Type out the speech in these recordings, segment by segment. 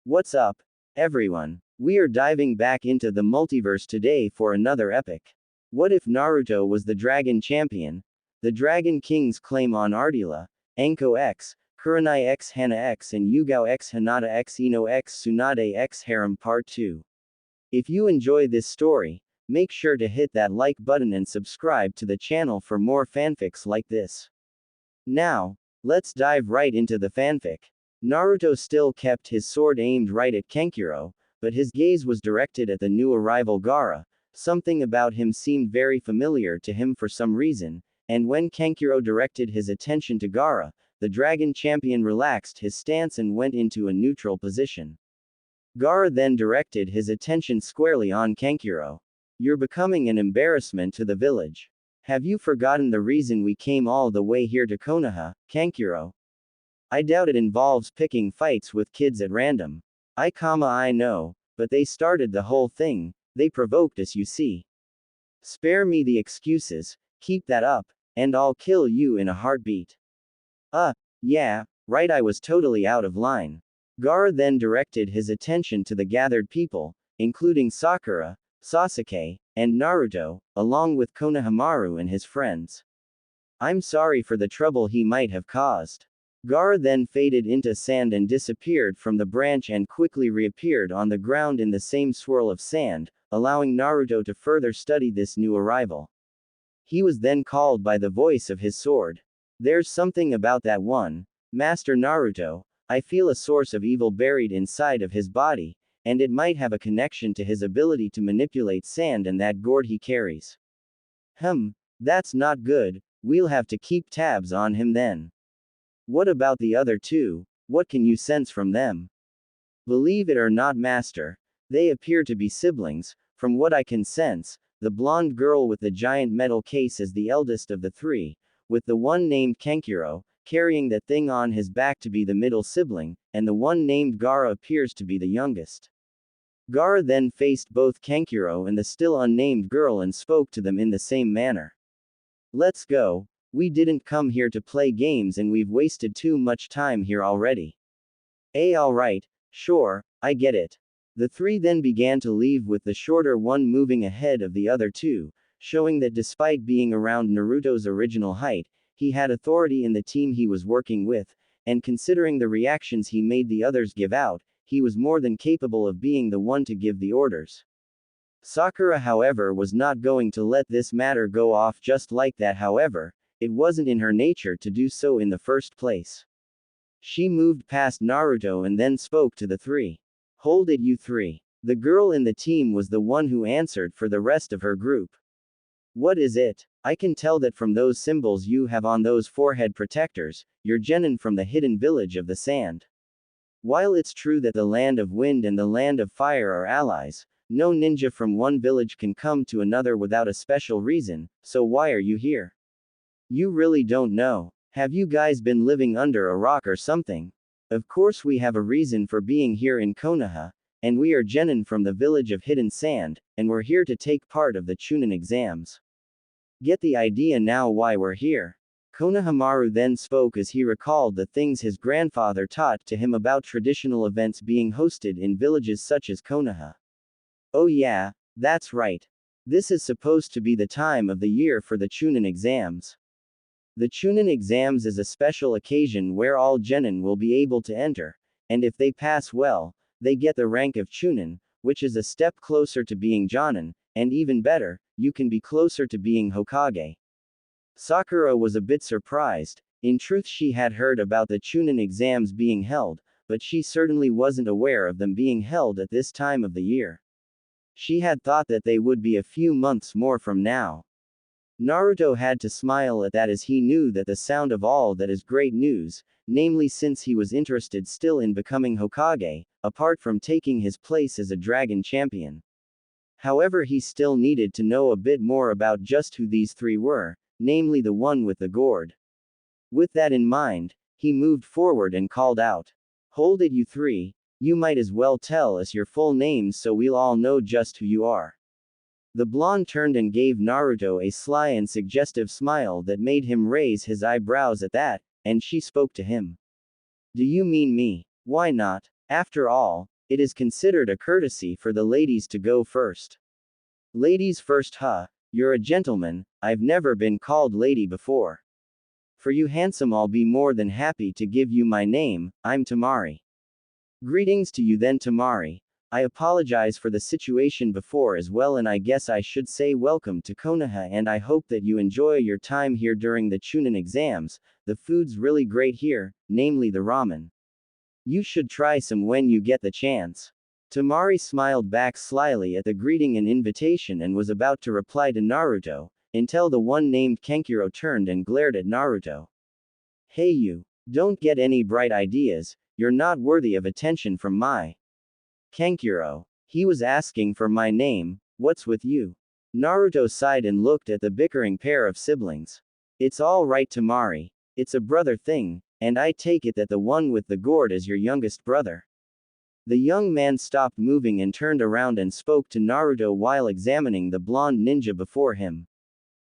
What's up, everyone? We are diving back into the multiverse today for another epic. What if Naruto was the Dragon Champion? The Dragon King's claim on Artilax, Anko X, Kurenai x Hana x and Yugao x Hinata x Ino x Tsunade x Harem Part 2. If you enjoy this story, make sure to hit that like button and subscribe to the channel for more fanfics like this. Now, let's dive right into the fanfic. Naruto still kept his sword aimed right at Kankuro, but his gaze was directed at the new arrival Gaara. Something about him seemed very familiar to him for some reason, and when Kankuro directed his attention to Gaara, the Dragon Champion relaxed his stance and went into a neutral position. Gaara then directed his attention squarely on Kankuro. You're becoming an embarrassment to the village. Have you forgotten the reason we came all the way here to Konoha, Kankuro? I doubt it involves picking fights with kids at random. I know, but they started the whole thing, they provoked us, you see. Spare me the excuses, keep that up, and I'll kill you in a heartbeat. Yeah, right, I was totally out of line. Gaara then directed his attention to the gathered people, including Sakura, Sasuke, and Naruto, along with Konohamaru and his friends. I'm sorry for the trouble he might have caused. Gaara then faded into sand and disappeared from the branch and quickly reappeared on the ground in the same swirl of sand, allowing Naruto to further study this new arrival. He was then called by the voice of his sword. There's something about that one, Master Naruto. I feel a source of evil buried inside of his body, and it might have a connection to his ability to manipulate sand and that gourd he carries. That's not good, we'll have to keep tabs on him then. What about the other two? What can you sense from them? Believe it or not, Master, they appear to be siblings. From what I can sense, the blonde girl with the giant metal case is the eldest of the three, with the one named Kankuro carrying that thing on his back to be the middle sibling, and the one named Gaara appears to be the youngest. Gaara then faced both Kankuro and the still unnamed girl and spoke to them in the same manner. Let's go. We didn't come here to play games and we've wasted too much time here already. Alright, sure, I get it. The three then began to leave with the shorter one moving ahead of the other two, showing that despite being around Naruto's original height, he had authority in the team he was working with, and considering the reactions he made the others give out, he was more than capable of being the one to give the orders. Sakura, however, was not going to let this matter go off just like that. However, it wasn't in her nature to do so in the first place. She moved past Naruto and then spoke to the three. Hold it, you three. The girl in the team was the one who answered for the rest of her group. What is it? I can tell that from those symbols you have on those forehead protectors, you're genin from the hidden village of the sand. While it's true that the land of wind and the land of fire are allies, no ninja from one village can come to another without a special reason, so why are you here? You really don't know. Have you guys been living under a rock or something? Of course we have a reason for being here in Konoha, and we are genin from the village of hidden sand, and we're here to take part of the Chunin exams. Get the idea now why we're here. Konohamaru then spoke as he recalled the things his grandfather taught to him about traditional events being hosted in villages such as Konoha. Oh yeah, that's right. This is supposed to be the time of the year for the Chunin exams. The Chunin exams is a special occasion where all genin will be able to enter, and if they pass well, they get the rank of Chunin, which is a step closer to being Jonin, and even better, you can be closer to being Hokage. Sakura was a bit surprised. In truth, she had heard about the Chunin exams being held, but she certainly wasn't aware of them being held at this time of the year. She had thought that they would be a few months more from now. Naruto had to smile at that as he knew that the sound of all that is great news, namely since he was interested still in becoming Hokage, apart from taking his place as a dragon champion. However, he still needed to know a bit more about just who these three were, namely the one with the gourd. With that in mind, he moved forward and called out. Hold it, you three, you might as well tell us your full names so we'll all know just who you are. The blonde turned and gave Naruto a sly and suggestive smile that made him raise his eyebrows at that, and she spoke to him. Do you mean me? Why not? After all, It is considered a courtesy for the ladies to go first. Ladies first, huh? You're a gentleman, I've never been called lady before. For you handsome, I'll be more than happy to give you my name, I'm Tamari. Greetings to you then, Tamari. I apologize for the situation before as well, and I guess I should say welcome to Konoha, and I hope that you enjoy your time here during the Chunin exams. The food's really great here, namely the ramen. You should try some when you get the chance. Tamari smiled back slyly at the greeting and invitation and was about to reply to Naruto, until the one named Kankuro turned and glared at Naruto. Hey you, don't get any bright ideas, you're not worthy of attention from my Kankuro. He was asking for my name, what's with you? Naruto sighed and looked at the bickering pair of siblings. It's all right, Tamari. It's a brother thing, and I take it that the one with the gourd is your youngest brother. The young man stopped moving and turned around and spoke to Naruto while examining the blonde ninja before him.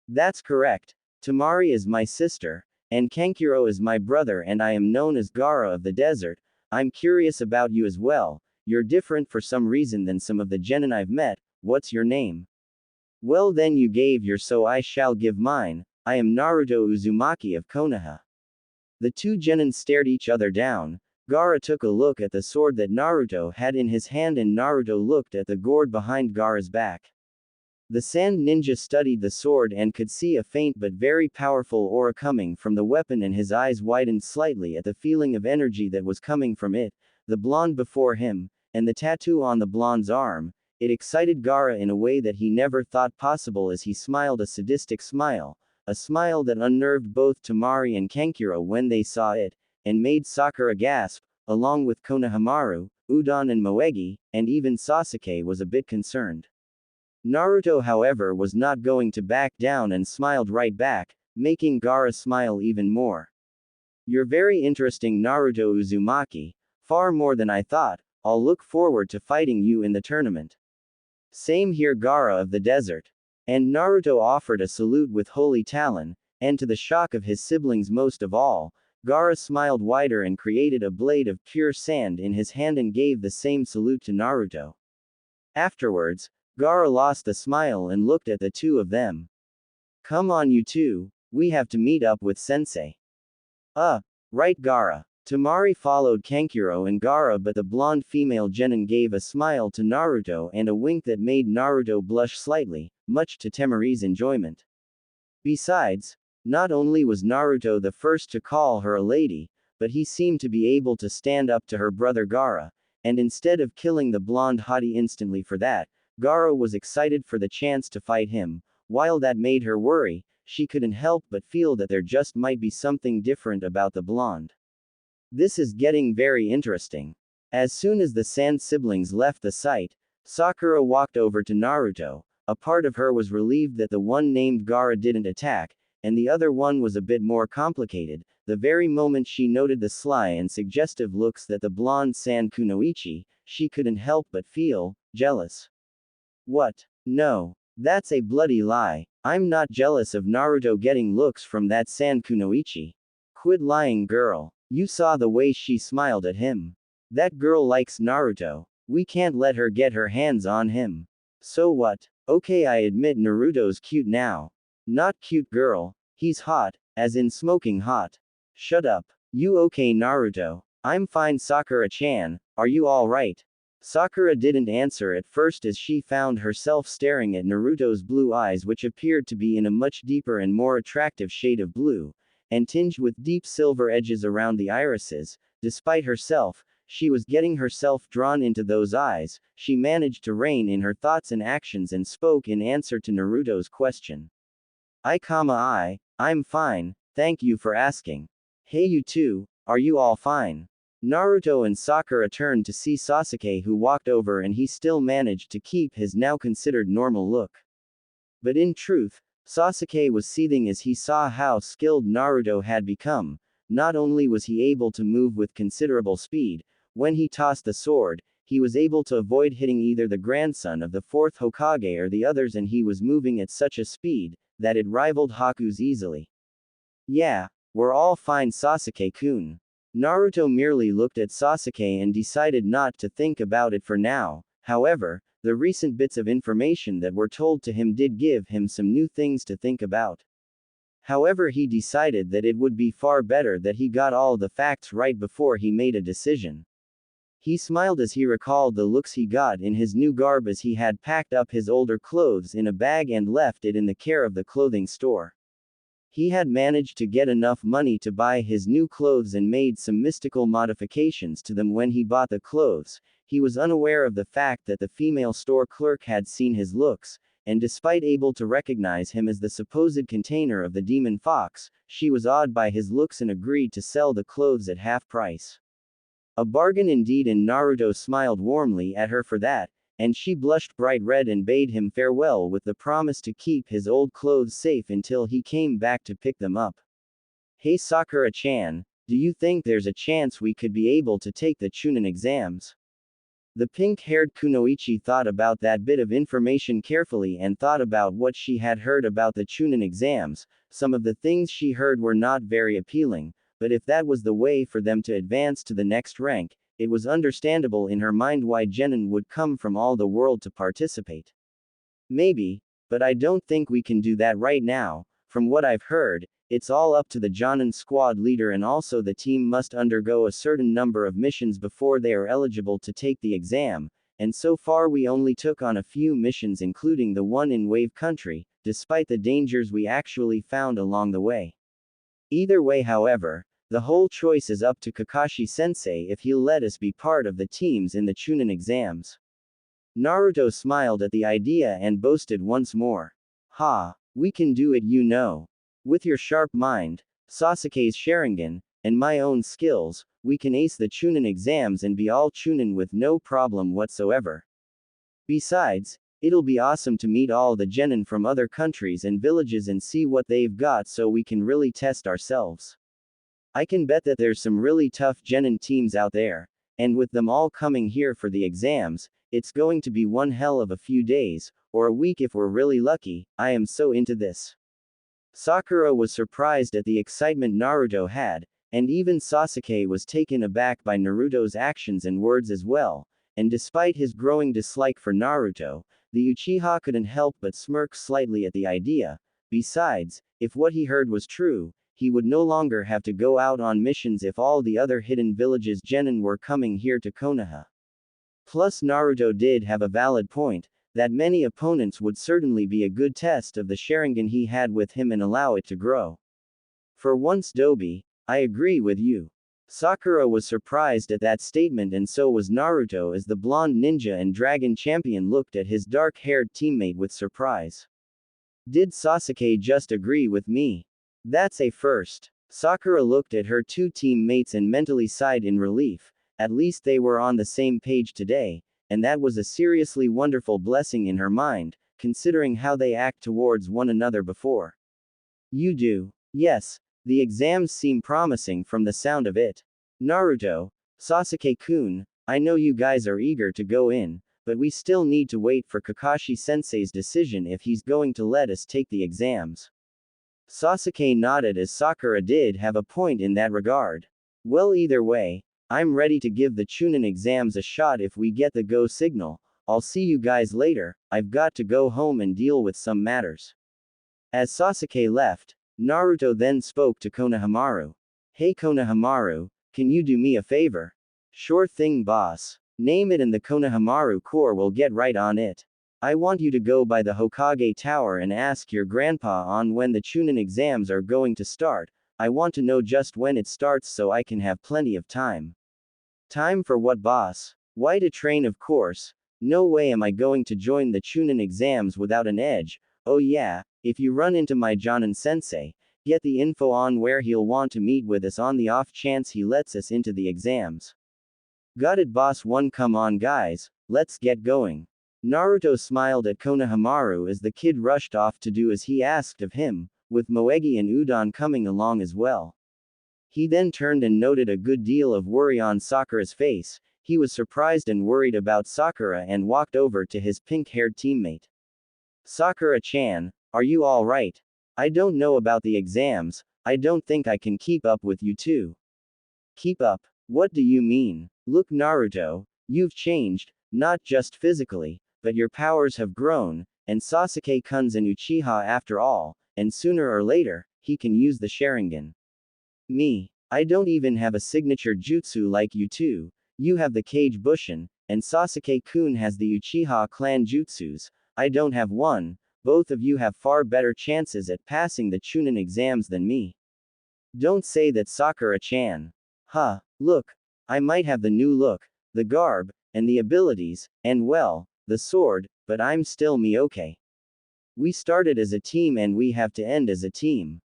That's correct. Tamari is my sister, and Kankuro is my brother, and I am known as Gaara of the desert. I'm curious about you as well. You're different for some reason than some of the genin I've met. What's your name? Well then, you gave yours, so I shall give mine. I am Naruto Uzumaki of Konoha. The two genin stared each other down. Gaara took a look at the sword that Naruto had in his hand, and Naruto looked at the gourd behind Gaara's back. The sand ninja studied the sword and could see a faint but very powerful aura coming from the weapon, and his eyes widened slightly at the feeling of energy that was coming from it. The blonde before him, and the tattoo on the blonde's arm, it excited Gaara in a way that he never thought possible as he smiled a sadistic smile, a smile that unnerved both Tamari and Kankuro when they saw it, and made Sakura gasp, along with Konohamaru, Udon and Moegi, and even Sasuke was a bit concerned. Naruto, however, was not going to back down and smiled right back, making Gaara smile even more. You're very interesting, Naruto Uzumaki, far more than I thought. I'll look forward to fighting you in the tournament. Same here, Gaara of the desert. And Naruto offered a salute with holy talon, and to the shock of his siblings most of all, Gaara smiled wider and created a blade of pure sand in his hand and gave the same salute to Naruto. Afterwards, Gaara lost the smile and looked at the two of them. Come on, you two, we have to meet up with sensei. Right, Gaara. Tamari followed Kankuro and Gaara, but the blonde female genin gave a smile to Naruto and a wink that made Naruto blush slightly, much to Tamari's enjoyment. Besides, not only was Naruto the first to call her a lady, but he seemed to be able to stand up to her brother Gaara, and instead of killing the blonde hottie instantly for that, Gaara was excited for the chance to fight him. While that made her worry, she couldn't help but feel that there just might be something different about the blonde. This is getting very interesting. As soon as the Sand siblings left the site, Sakura walked over to Naruto. A part of her was relieved that the one named Gaara didn't attack, and the other one was a bit more complicated. The very moment she noted the sly and suggestive looks that the blonde Sand Kunoichi, she couldn't help but feel jealous. What? No. That's a bloody lie. I'm not jealous of Naruto getting looks from that Sand Kunoichi. Quit lying, girl. You saw the way she smiled at him. That girl likes Naruto. We can't let her get her hands on him. So what? Okay, I admit Naruto's cute now. Not cute, girl. He's hot, as in smoking hot. Shut up. You okay, Naruto? I'm fine, Sakura-chan. Are you alright? Sakura didn't answer at first as she found herself staring at Naruto's blue eyes, which appeared to be in a much deeper and more attractive shade of blue, and tinged with deep silver edges around the irises. Despite herself, she was getting herself drawn into those eyes. She managed to rein in her thoughts and actions and spoke in answer to Naruto's question. I'm fine, thank you for asking. Hey, you two, are you all fine? Naruto and Sakura turned to see Sasuke, who walked over, and he still managed to keep his now considered normal look. But in truth, Sasuke was seething as he saw how skilled Naruto had become. Not only was he able to move with considerable speed, when he tossed the sword, he was able to avoid hitting either the grandson of the fourth Hokage or the others, and he was moving at such a speed that it rivaled Haku's easily. Yeah, we're all fine, Sasuke-kun. Naruto merely looked at Sasuke and decided not to think about it for now. However, the recent bits of information that were told to him did give him some new things to think about. However, he decided that it would be far better that he got all the facts right before he made a decision. He smiled as he recalled the looks he got in his new garb as he had packed up his older clothes in a bag and left it in the care of the clothing store. He had managed to get enough money to buy his new clothes and made some mystical modifications to them when he bought the clothes. He was unaware of the fact that the female store clerk had seen his looks, and despite able to recognize him as the supposed container of the demon fox, she was awed by his looks and agreed to sell the clothes at half price. A bargain indeed, and Naruto smiled warmly at her for that, and she blushed bright red and bade him farewell with the promise to keep his old clothes safe until he came back to pick them up. Hey Sakura-chan, do you think there's a chance we could be able to take the Chunin exams? The pink-haired Kunoichi thought about that bit of information carefully and thought about what she had heard about the Chunin exams. Some of the things she heard were not very appealing, but if that was the way for them to advance to the next rank, it was understandable in her mind why genin would come from all the world to participate. Maybe, but I don't think we can do that right now. From what I've heard, it's all up to the Jonin squad leader, and also the team must undergo a certain number of missions before they are eligible to take the exam, and so far we only took on a few missions, including the one in Wave Country, despite the dangers we actually found along the way. Either way, however, the whole choice is up to Kakashi-sensei if he'll let us be part of the teams in the Chunin exams. Naruto smiled at the idea and boasted once more. Ha, we can do it, you know. With your sharp mind, Sasuke's Sharingan, and my own skills, we can ace the Chunin exams and be all Chunin with no problem whatsoever. Besides, it'll be awesome to meet all the genin from other countries and villages and see what they've got so we can really test ourselves. I can bet that there's some really tough genin teams out there, and with them all coming here for the exams, it's going to be one hell of a few days, or a week if we're really lucky. I am so into this. Sakura was surprised at the excitement Naruto had, and even Sasuke was taken aback by Naruto's actions and words as well, and despite his growing dislike for Naruto, the Uchiha couldn't help but smirk slightly at the idea. Besides, if what he heard was true, he would no longer have to go out on missions if all the other hidden villages genin were coming here to Konoha. Plus, Naruto did have a valid point, that many opponents would certainly be a good test of the Sharingan he had with him and allow it to grow. For once, Dobi, I agree with you. Sakura was surprised at that statement, and so was Naruto as the blonde ninja and dragon champion looked at his dark-haired teammate with surprise. Did Sasuke just agree with me? That's a first. Sakura looked at her two teammates and mentally sighed in relief. At least they were on the same page today, and that was a seriously wonderful blessing in her mind, considering how they act towards one another before. You do? Yes. The exams seem promising from the sound of it. Naruto, Sasuke-kun, I know you guys are eager to go in, but we still need to wait for Kakashi-sensei's decision if he's going to let us take the exams. Sasuke nodded as Sakura did have a point in that regard. Well, either way, I'm ready to give the Chunin exams a shot if we get the go signal. I'll see you guys later, I've got to go home and deal with some matters. As Sasuke left, Naruto then spoke to Konohamaru. Hey Konohamaru, can you do me a favor? Sure thing, boss. Name it and the Konohamaru Corps will get right on it. I want you to go by the Hokage Tower and ask your grandpa on when the Chunin exams are going to start. I want to know just when it starts so I can have plenty of time. Time for what, boss? Why, to train, of course. No way am I going to join the Chunin exams without an edge. Oh yeah, if you run into my Jonin sensei, get the info on where he'll want to meet with us on the off chance he lets us into the exams. Got it, boss. One, come on guys, let's get going. Naruto smiled at Konohamaru as the kid rushed off to do as he asked of him, with Moegi and Udon coming along as well. He then turned and noted a good deal of worry on Sakura's face. He was surprised and worried about Sakura and walked over to his pink-haired teammate. Sakura-chan, are you alright? I don't know about the exams, I don't think I can keep up with you two. Keep up. What do you mean? Look, Naruto, you've changed, not just physically, but your powers have grown, and Sasuke-kun's an Uchiha after all, and sooner or later, he can use the Sharingan. Me. I don't even have a signature jutsu like you two. You have the Kage Bushin, and Sasuke-kun has the Uchiha clan jutsus. I don't have one. Both of you have far better chances at passing the Chunin exams than me. Don't say that, Sakura-chan. Huh, look. I might have the new look, the garb, and the abilities, and well, the sword, but I'm still me, okay? We started as a team and we have to end as a team.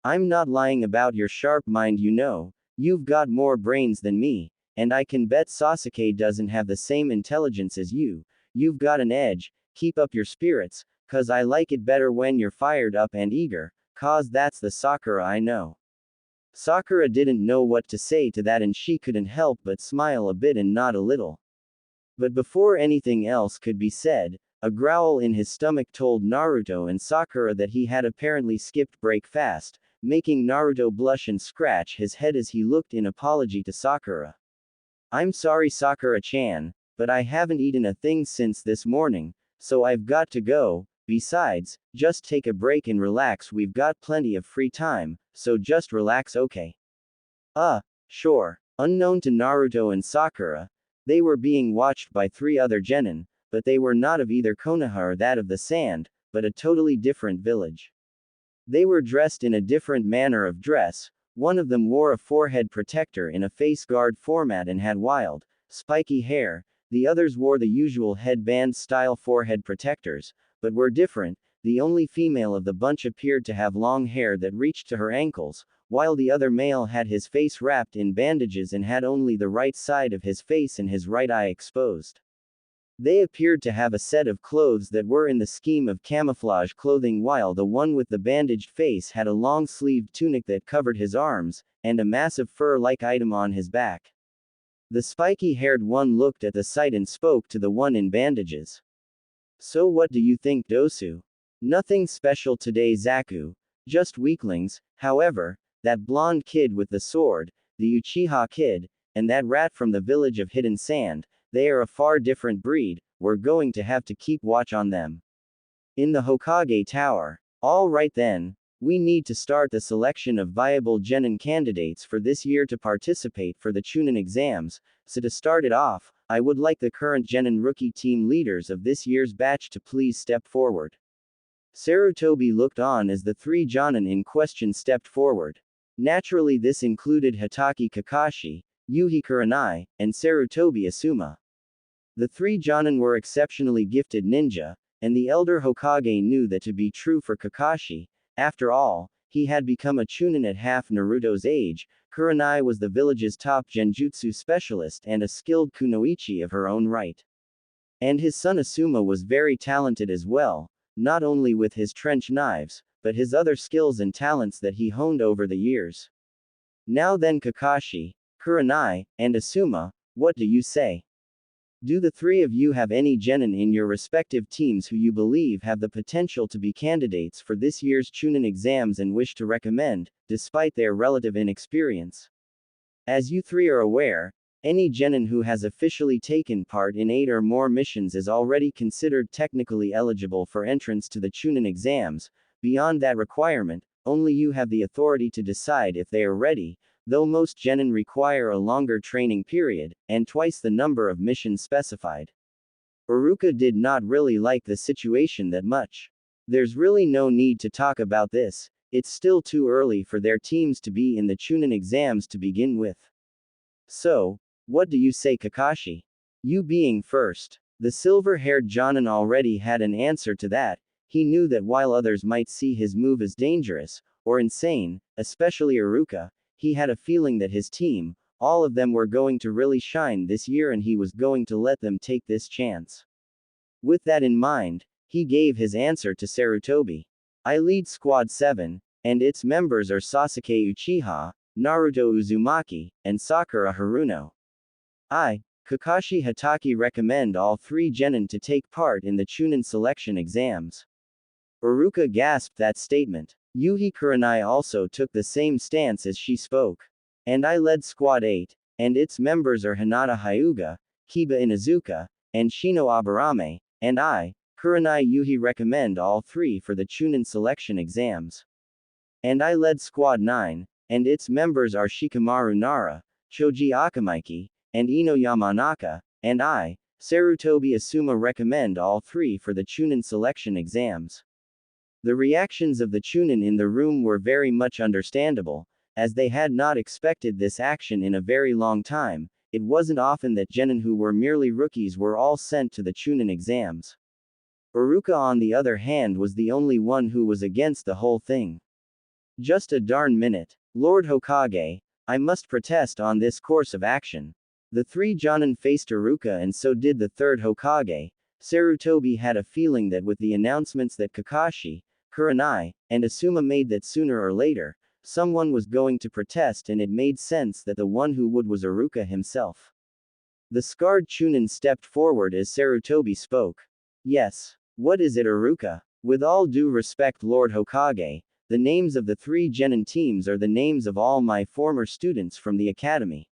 I'm not lying about your sharp mind, you know. You've got more brains than me, and I can bet Sasuke doesn't have the same intelligence as you. You've got an edge. Keep up your spirits, 'cause I like it better when you're fired up and eager, 'cause that's the Sakura I know. Sakura didn't know what to say to that, and she couldn't help but smile a bit and nod a little. But before anything else could be said, a growl in his stomach told Naruto and Sakura that he had apparently skipped breakfast, making Naruto blush and scratch his head as he looked in apology to Sakura. I'm sorry, Sakura-chan, but I haven't eaten a thing since this morning, so I've got to go. Besides, just take a break and relax, we've got plenty of free time, so just relax, okay? Sure. Unknown to Naruto and Sakura, they were being watched by 3 other genin, but they were not of either Konoha or that of the Sand, but a totally different village. They were dressed in a different manner of dress. One of them wore a forehead protector in a face guard format and had wild, spiky hair. The others wore the usual headband-style forehead protectors, but were different. The only female of the bunch appeared to have long hair that reached to her ankles, while the other male had his face wrapped in bandages and had only the right side of his face and his right eye exposed. They appeared to have a set of clothes that were in the scheme of camouflage clothing, while the one with the bandaged face had a long-sleeved tunic that covered his arms, and a massive fur-like item on his back. The spiky-haired one looked at the sight and spoke to the one in bandages. So what do you think, Dosu? Nothing special today, Zaku. Just weaklings. However, that blonde kid with the sword, the Uchiha kid, and that rat from the village of Hidden Sand, they are a far different breed. We're going to have to keep watch on them. In the Hokage Tower. All right then. We need to start the selection of viable genin candidates for this year to participate for the Chunin exams, so to start it off, I would like the current genin rookie team leaders of this year's batch to please step forward. Sarutobi looked on as the 3 jonin in question stepped forward. Naturally, this included Hatake Kakashi, Yuhi Kurenai, and Sarutobi Asuma. The 3 jonin were exceptionally gifted ninja, and the elder Hokage knew that to be true for Kakashi. After all, he had become a Chunin at half Naruto's age. Kurenai was the village's top genjutsu specialist and a skilled kunoichi of her own right. And his son Asuma was very talented as well, not only with his trench knives, but his other skills and talents that he honed over the years. Now then, Kakashi, Kurenai, and Asuma, what do you say? Do the 3 of you have any genin in your respective teams who you believe have the potential to be candidates for this year's Chunin exams and wish to recommend, despite their relative inexperience? As you 3 are aware, any genin who has officially taken part in 8 or more missions is already considered technically eligible for entrance to the Chunin exams. Beyond that requirement, only you have the authority to decide if they are ready, though most genin require a longer training period, and twice the number of missions specified. Iruka did not really like the situation that much. There's really no need to talk about this. It's still too early for their teams to be in the Chunin exams to begin with. So, what do you say, Kakashi? You being first. The silver-haired jonin already had an answer to that. He knew that while others might see his move as dangerous, or insane, especially Iruka, he had a feeling that his team, all of them were going to really shine this year and he was going to let them take this chance. With that in mind, he gave his answer to Sarutobi. I lead Squad 7, and its members are Sasuke Uchiha, Naruto Uzumaki, and Sakura Haruno. I, Kakashi Hatake, recommend all 3 genin to take part in the Chunin selection exams. Iruka gasped that statement. Yuhi Kurenai also took the same stance as she spoke. and I led Squad 8, and its members are Hinata Hyuga, Kiba Inuzuka, and Shino Aburame, and I, Kurenai Yuhi recommend all three for the Chunin selection exams. And I led Squad 9, and its members are Shikamaru Nara, Choji Akamaiki, and Ino Yamanaka, and I, Sarutobi Asuma recommend all three for the Chunin selection exams. The reactions of the Chunin in the room were very much understandable, as they had not expected this action in a very long time. It wasn't often that genin who were merely rookies were all sent to the Chunin exams. Iruka on the other hand was the only one who was against the whole thing. Just a darn minute, Lord Hokage, I must protest on this course of action. The three Jonin faced Iruka and so did the third Hokage. Sarutobi had a feeling that with the announcements that Kakashi, Kurenai, and Asuma made that sooner or later, someone was going to protest, and it made sense that the one who would was Iruka himself. The scarred Chunin stepped forward as Sarutobi spoke. Yes. What is it, Iruka? With all due respect, Lord Hokage, the names of the three genin teams are the names of all my former students from the academy.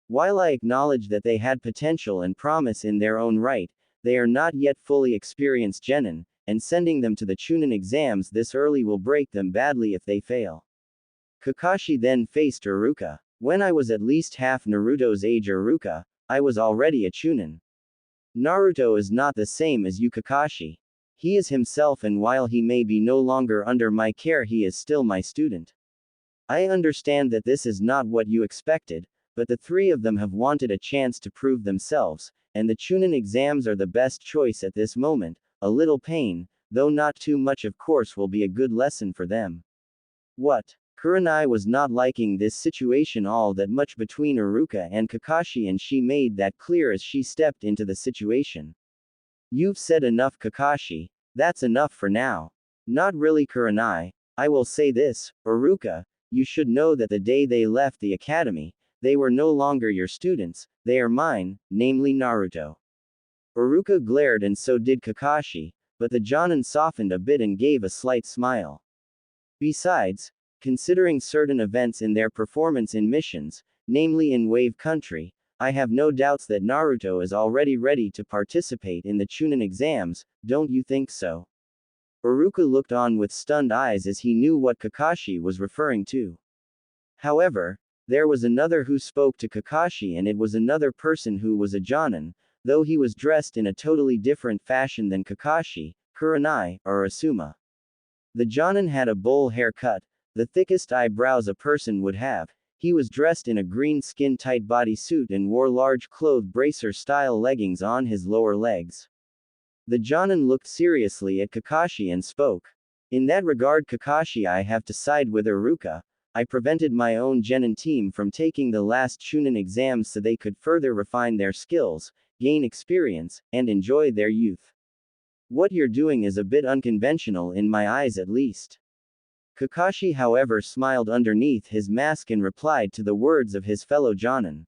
While I acknowledge that they had potential and promise in their own right, they are not yet fully experienced genin, and sending them to the Chunin exams this early will break them badly if they fail. Kakashi then faced Iruka. When I was at least half Naruto's age, Iruka, I was already a Chunin. Naruto is not the same as you, Kakashi. He is himself, and while he may be no longer under my care, he is still my student. I understand that this is not what you expected, but the three of them have wanted a chance to prove themselves, and the Chunin exams are the best choice at this moment. A little pain, though not too much of course, will be a good lesson for them. What? Kurenai was not liking this situation all that much between Iruka and Kakashi, and she made that clear as she stepped into the situation. You've said enough, Kakashi. That's enough for now. Not really, Kurenai. I will say this, Iruka, you should know that the day they left the academy, they were no longer your students, they are mine, namely Naruto. Iruka glared, and so did Kakashi, but the Jonin softened a bit and gave a slight smile. Besides, considering certain events in their performance in missions, namely in Wave Country, I have no doubts that Naruto is already ready to participate in the Chunin exams, don't you think so? Iruka looked on with stunned eyes as he knew what Kakashi was referring to. However, there was another who spoke to Kakashi, and it was another person who was a Jonin, though he was dressed in a totally different fashion than Kakashi, Kurenai, or Asuma. The Jonin had a bowl haircut, the thickest eyebrows a person would have. He was dressed in a green skin-tight bodysuit and wore large cloth bracer-style leggings on his lower legs. The Jonin looked seriously at Kakashi and spoke. In that regard, Kakashi, I have to side with Iruka. I prevented my own genin team from taking the last Chunin exams so they could further refine their skills, gain experience, and enjoy their youth. What you're doing is a bit unconventional in my eyes, at least. Kakashi, however, smiled underneath his mask and replied to the words of his fellow Jonin.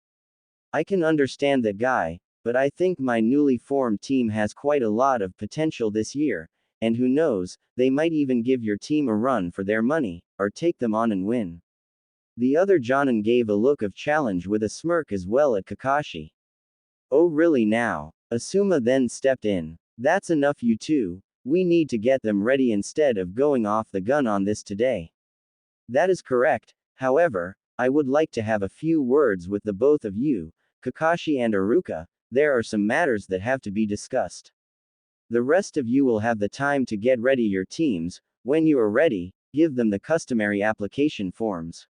I can understand that guy, but I think my newly formed team has quite a lot of potential this year, and who knows, they might even give your team a run for their money, or take them on and win. The other Jonin gave a look of challenge with a smirk as well at Kakashi. Oh really now? Asuma then stepped in. That's enough, you two. We need to get them ready instead of going off the gun on this today. That is correct. However, I would like to have a few words with the both of you, Kakashi and Iruka. There are some matters that have to be discussed. The rest of you will have the time to get ready your teams. When you are ready, give them the customary application forms.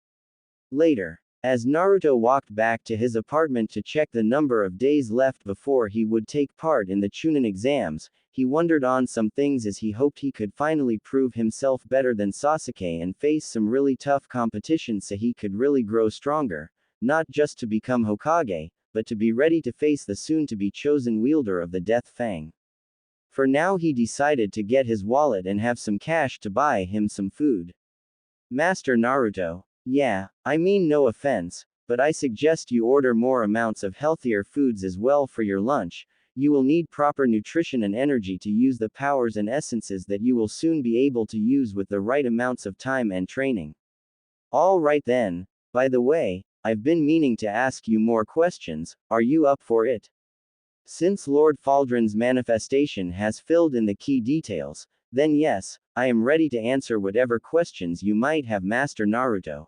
Later, as Naruto walked back to his apartment to check the number of days left before he would take part in the Chunin exams, he wondered on some things as he hoped he could finally prove himself better than Sasuke and face some really tough competition so he could really grow stronger, not just to become Hokage, but to be ready to face the soon-to-be chosen wielder of the Death Fang. For now he decided to get his wallet and have some cash to buy him some food. Master Naruto. Yeah, I mean no offense, but I suggest you order more amounts of healthier foods as well for your lunch. You will need proper nutrition and energy to use the powers and essences that you will soon be able to use with the right amounts of time and training. All right then. By the way, I've been meaning to ask you more questions, are you up for it? Since Lord Faldron's manifestation has filled in the key details, then yes, I am ready to answer whatever questions you might have, Master Naruto.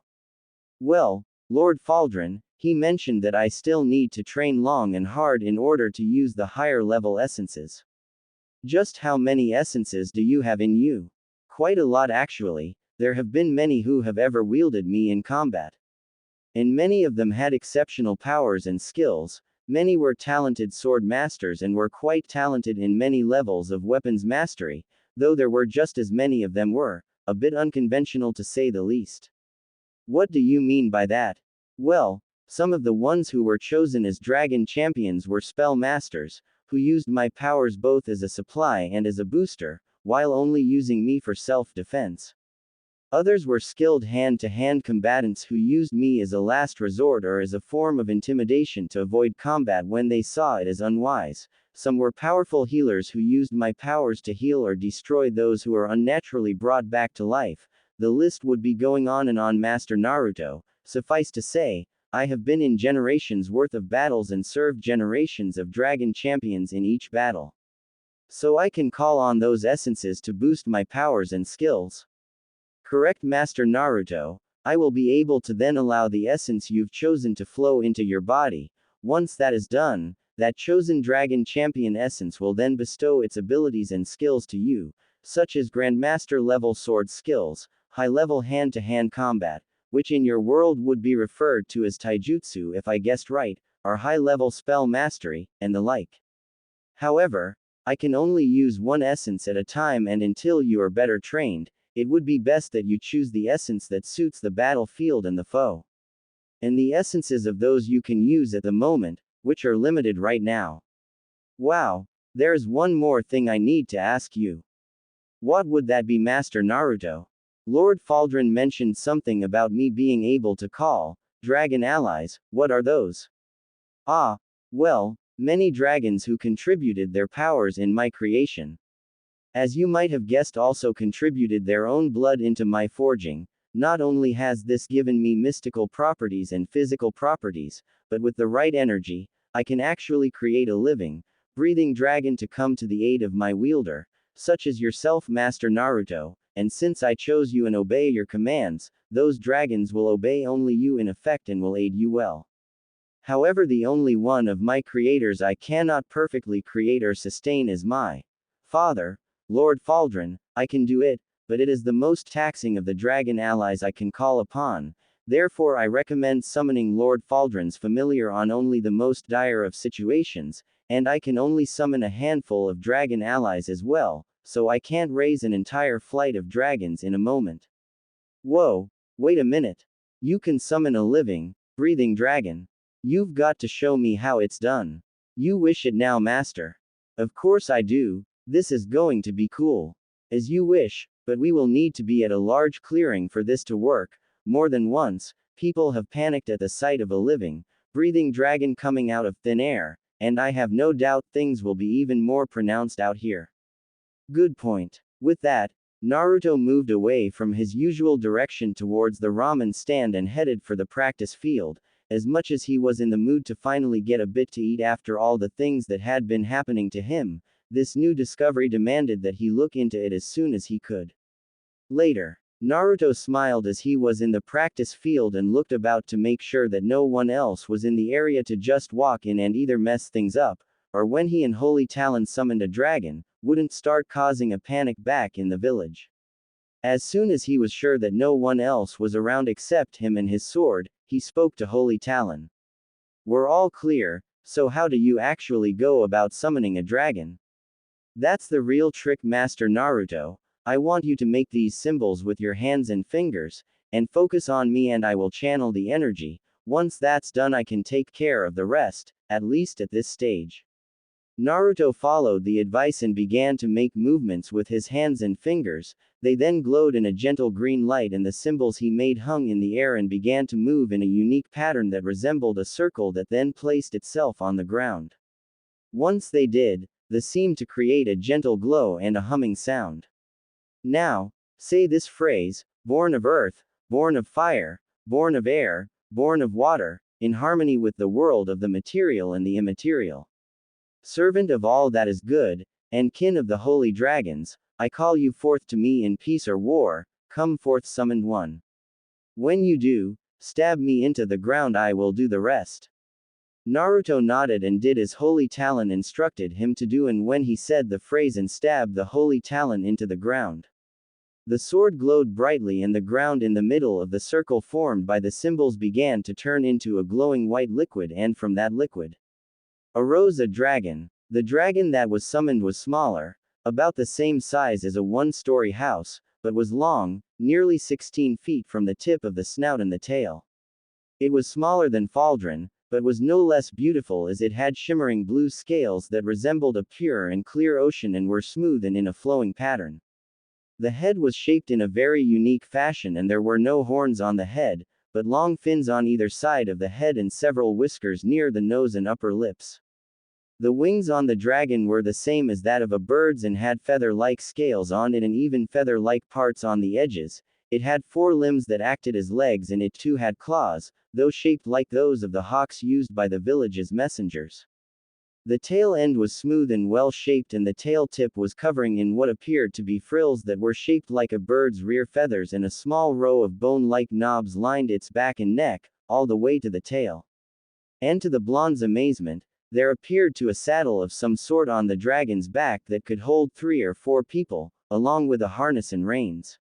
Well, Lord Faldron, he mentioned that I still need to train long and hard in order to use the higher level essences. Just how many essences do you have in you? Quite a lot actually, there have been many who have ever wielded me in combat. And many of them had exceptional powers and skills, many were talented sword masters and were quite talented in many levels of weapons mastery, though there were just as many of them were, a bit unconventional to say the least. What do you mean by that? Well, some of the ones who were chosen as dragon champions were spell masters, who used my powers both as a supply and as a booster, while only using me for self-defense. Others were skilled hand-to-hand combatants who used me as a last resort or as a form of intimidation to avoid combat when they saw it as unwise. Some were powerful healers who used my powers to heal or destroy those who are unnaturally brought back to life. The list would be going on and on, Master Naruto. Suffice to say, I have been in generations worth of battles and served generations of dragon champions in each battle. So I can call on those essences to boost my powers and skills. Correct, Master Naruto. I will be able to then allow the essence you've chosen to flow into your body. Once that is done, that chosen dragon champion essence will then bestow its abilities and skills to you, such as Grandmaster level sword skills, high level hand-to-hand combat, which in your world would be referred to as taijutsu if I guessed right, or high level spell mastery, and the like. However, I can only use one essence at a time, and until you are better trained, it would be best that you choose the essence that suits the battlefield and the foe. And the essences of those you can use at the moment, which are limited right now. Wow, there's one more thing I need to ask you. What would that be, Master Naruto? Lord Faldron mentioned something about me being able to call dragon allies. What are those? Ah, well, many dragons who contributed their powers in my creation. As you might have guessed, also contributed their own blood into my forging. Not only has this given me mystical properties and physical properties, but with the right energy, I can actually create a living, breathing dragon to come to the aid of my wielder, such as yourself, Master Naruto, and since I chose you and obey your commands, those dragons will obey only you in effect and will aid you well. However, the only one of my creators I cannot perfectly create or sustain is my father, Lord Faldron. I can do it, but it is the most taxing of the dragon allies I can call upon. Therefore I recommend summoning Lord Faldron's familiar on only the most dire of situations, and I can only summon a handful of dragon allies as well, so I can't raise an entire flight of dragons in a moment. Whoa, wait a minute. You can summon a living, breathing dragon? You've got to show me how it's done. You wish it now, Master? Of course I do. This is going to be cool. As you wish, but we will need to be at a large clearing for this to work. More than once, people have panicked at the sight of a living, breathing dragon coming out of thin air, and I have no doubt things will be even more pronounced out here. Good point. With that, Naruto moved away from his usual direction towards the ramen stand and headed for the practice field. As much as he was in the mood to finally get a bit to eat after all the things that had been happening to him, this new discovery demanded that he look into it as soon as he could. Later, Naruto smiled as he was in the practice field and looked about to make sure that no one else was in the area to just walk in and either mess things up, or when he and Holy Talon summoned a dragon, wouldn't start causing a panic back in the village. As soon as he was sure that no one else was around except him and his sword, he spoke to Holy Talon. We're all clear, so how do you actually go about summoning a dragon? That's the real trick, Master Naruto. I want you to make these symbols with your hands and fingers, and focus on me and I will channel the energy. Once that's done I can take care of the rest, at least at this stage. Naruto followed the advice and began to make movements with his hands and fingers. They then glowed in a gentle green light and the symbols he made hung in the air and began to move in a unique pattern that resembled a circle that then placed itself on the ground. Once they did, they seemed to create a gentle glow and a humming sound. Now, say this phrase: born of earth, born of fire, born of air, born of water, in harmony with the world of the material and the immaterial. Servant of all that is good, and kin of the holy dragons, I call you forth to me in peace or war, come forth summoned one. When you do, stab me into the ground, I will do the rest. Naruto nodded and did as Holy Talon instructed him to do, and when he said the phrase and stabbed the Holy Talon into the ground, the sword glowed brightly and the ground in the middle of the circle formed by the symbols began to turn into a glowing white liquid, and from that liquid arose a dragon. The dragon that was summoned was smaller, about the same size as a one-story house, but was long, nearly 16 feet from the tip of the snout and the tail. It was smaller than Faldron, but was no less beautiful, as it had shimmering blue scales that resembled a pure and clear ocean and were smooth and in a flowing pattern. The head was shaped in a very unique fashion, and there were no horns on the head, but long fins on either side of the head and several whiskers near the nose and upper lips. The wings on the dragon were the same as that of a bird's and had feather-like scales on it and even feather-like parts on the edges. It had 4 limbs that acted as legs, and it too had claws, though shaped like those of the hawks used by the village's messengers. The tail end was smooth and well-shaped, and the tail tip was covering in what appeared to be frills that were shaped like a bird's rear feathers, and a small row of bone-like knobs lined its back and neck, all the way to the tail. And to the blonde's amazement, there appeared to a saddle of some sort on the dragon's back that could hold 3 or 4 people, along with a harness and reins.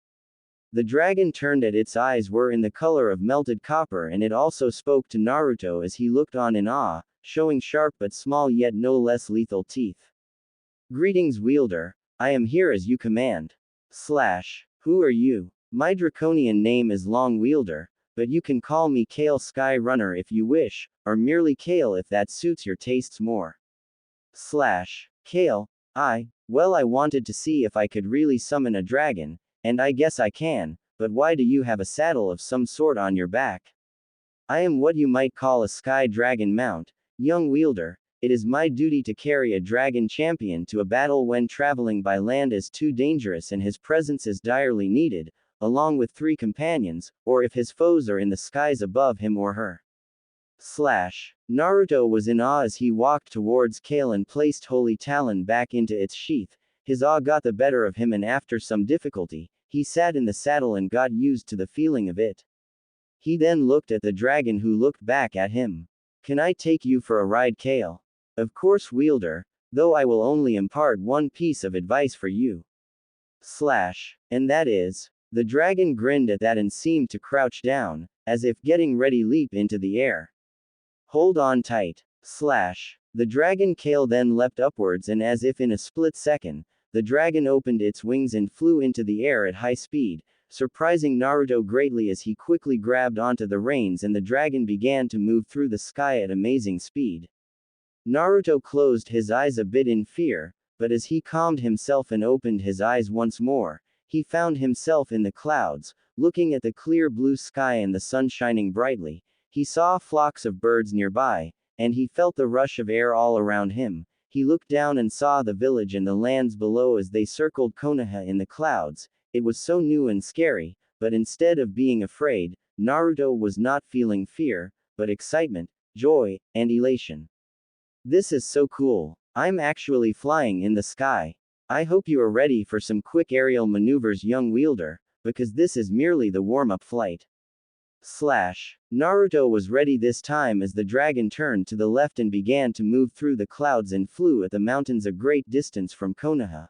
The dragon turned, and its eyes were in the color of melted copper, and it also spoke to Naruto as he looked on in awe, showing sharp but small yet no less lethal teeth. Greetings, wielder. I am here as you command. Who are you? My draconian name is Long Wielder, but you can call me Kale Sky Runner if you wish, or merely Kale if that suits your tastes more. Kale, well, I wanted to see if I could really summon a dragon, and I guess I can, but why do you have a saddle of some sort on your back? I am what you might call a sky dragon mount, young wielder. It is my duty to carry a dragon champion to a battle when traveling by land is too dangerous and his presence is direly needed, along with 3 companions, or if his foes are in the skies above him or her. Naruto was in awe as he walked towards Kale and placed Holy Talon back into its sheath. His awe got the better of him, and after some difficulty, he sat in the saddle and got used to the feeling of it. He then looked at the dragon, who looked back at him. Can I take you for a ride, Kale? Of course, wielder, though I will only impart one piece of advice for you. And that is? The dragon grinned at that and seemed to crouch down, as if getting ready to leap into the air. Hold on tight. The dragon Kale then leapt upwards, and as if in a split second, the dragon opened its wings and flew into the air at high speed, surprising Naruto greatly as he quickly grabbed onto the reins and the dragon began to move through the sky at amazing speed. Naruto closed his eyes a bit in fear, but as he calmed himself and opened his eyes once more, he found himself in the clouds, looking at the clear blue sky and the sun shining brightly. He saw flocks of birds nearby, and he felt the rush of air all around him. He looked down and saw the village and the lands below as they circled Konoha in the clouds. It was so new and scary, but instead of being afraid, Naruto was not feeling fear, but excitement, joy, and elation. This is so cool. I'm actually flying in the sky. I hope you are ready for some quick aerial maneuvers, young wielder, because this is merely the warm-up flight. Naruto was ready this time as the dragon turned to the left and began to move through the clouds and flew at the mountains a great distance from Konoha.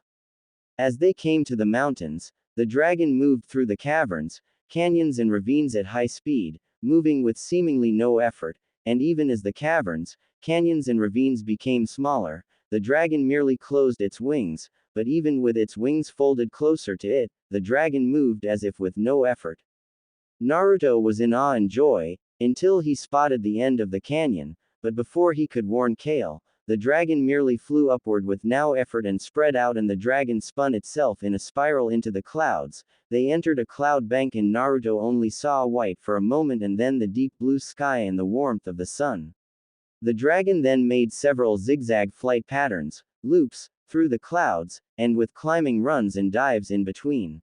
As they came to the mountains, the dragon moved through the caverns, canyons and ravines at high speed, moving with seemingly no effort, and even as the caverns, canyons and ravines became smaller, the dragon merely closed its wings, but even with its wings folded closer to it, the dragon moved as if with no effort. Naruto was in awe and joy, until he spotted the end of the canyon, but before he could warn Kale, the dragon merely flew upward with no effort and spread out, and the dragon spun itself in a spiral into the clouds. They entered a cloud bank and Naruto only saw white for a moment and then the deep blue sky and the warmth of the sun. The dragon then made several zigzag flight patterns, loops, through the clouds, and with climbing runs and dives in between.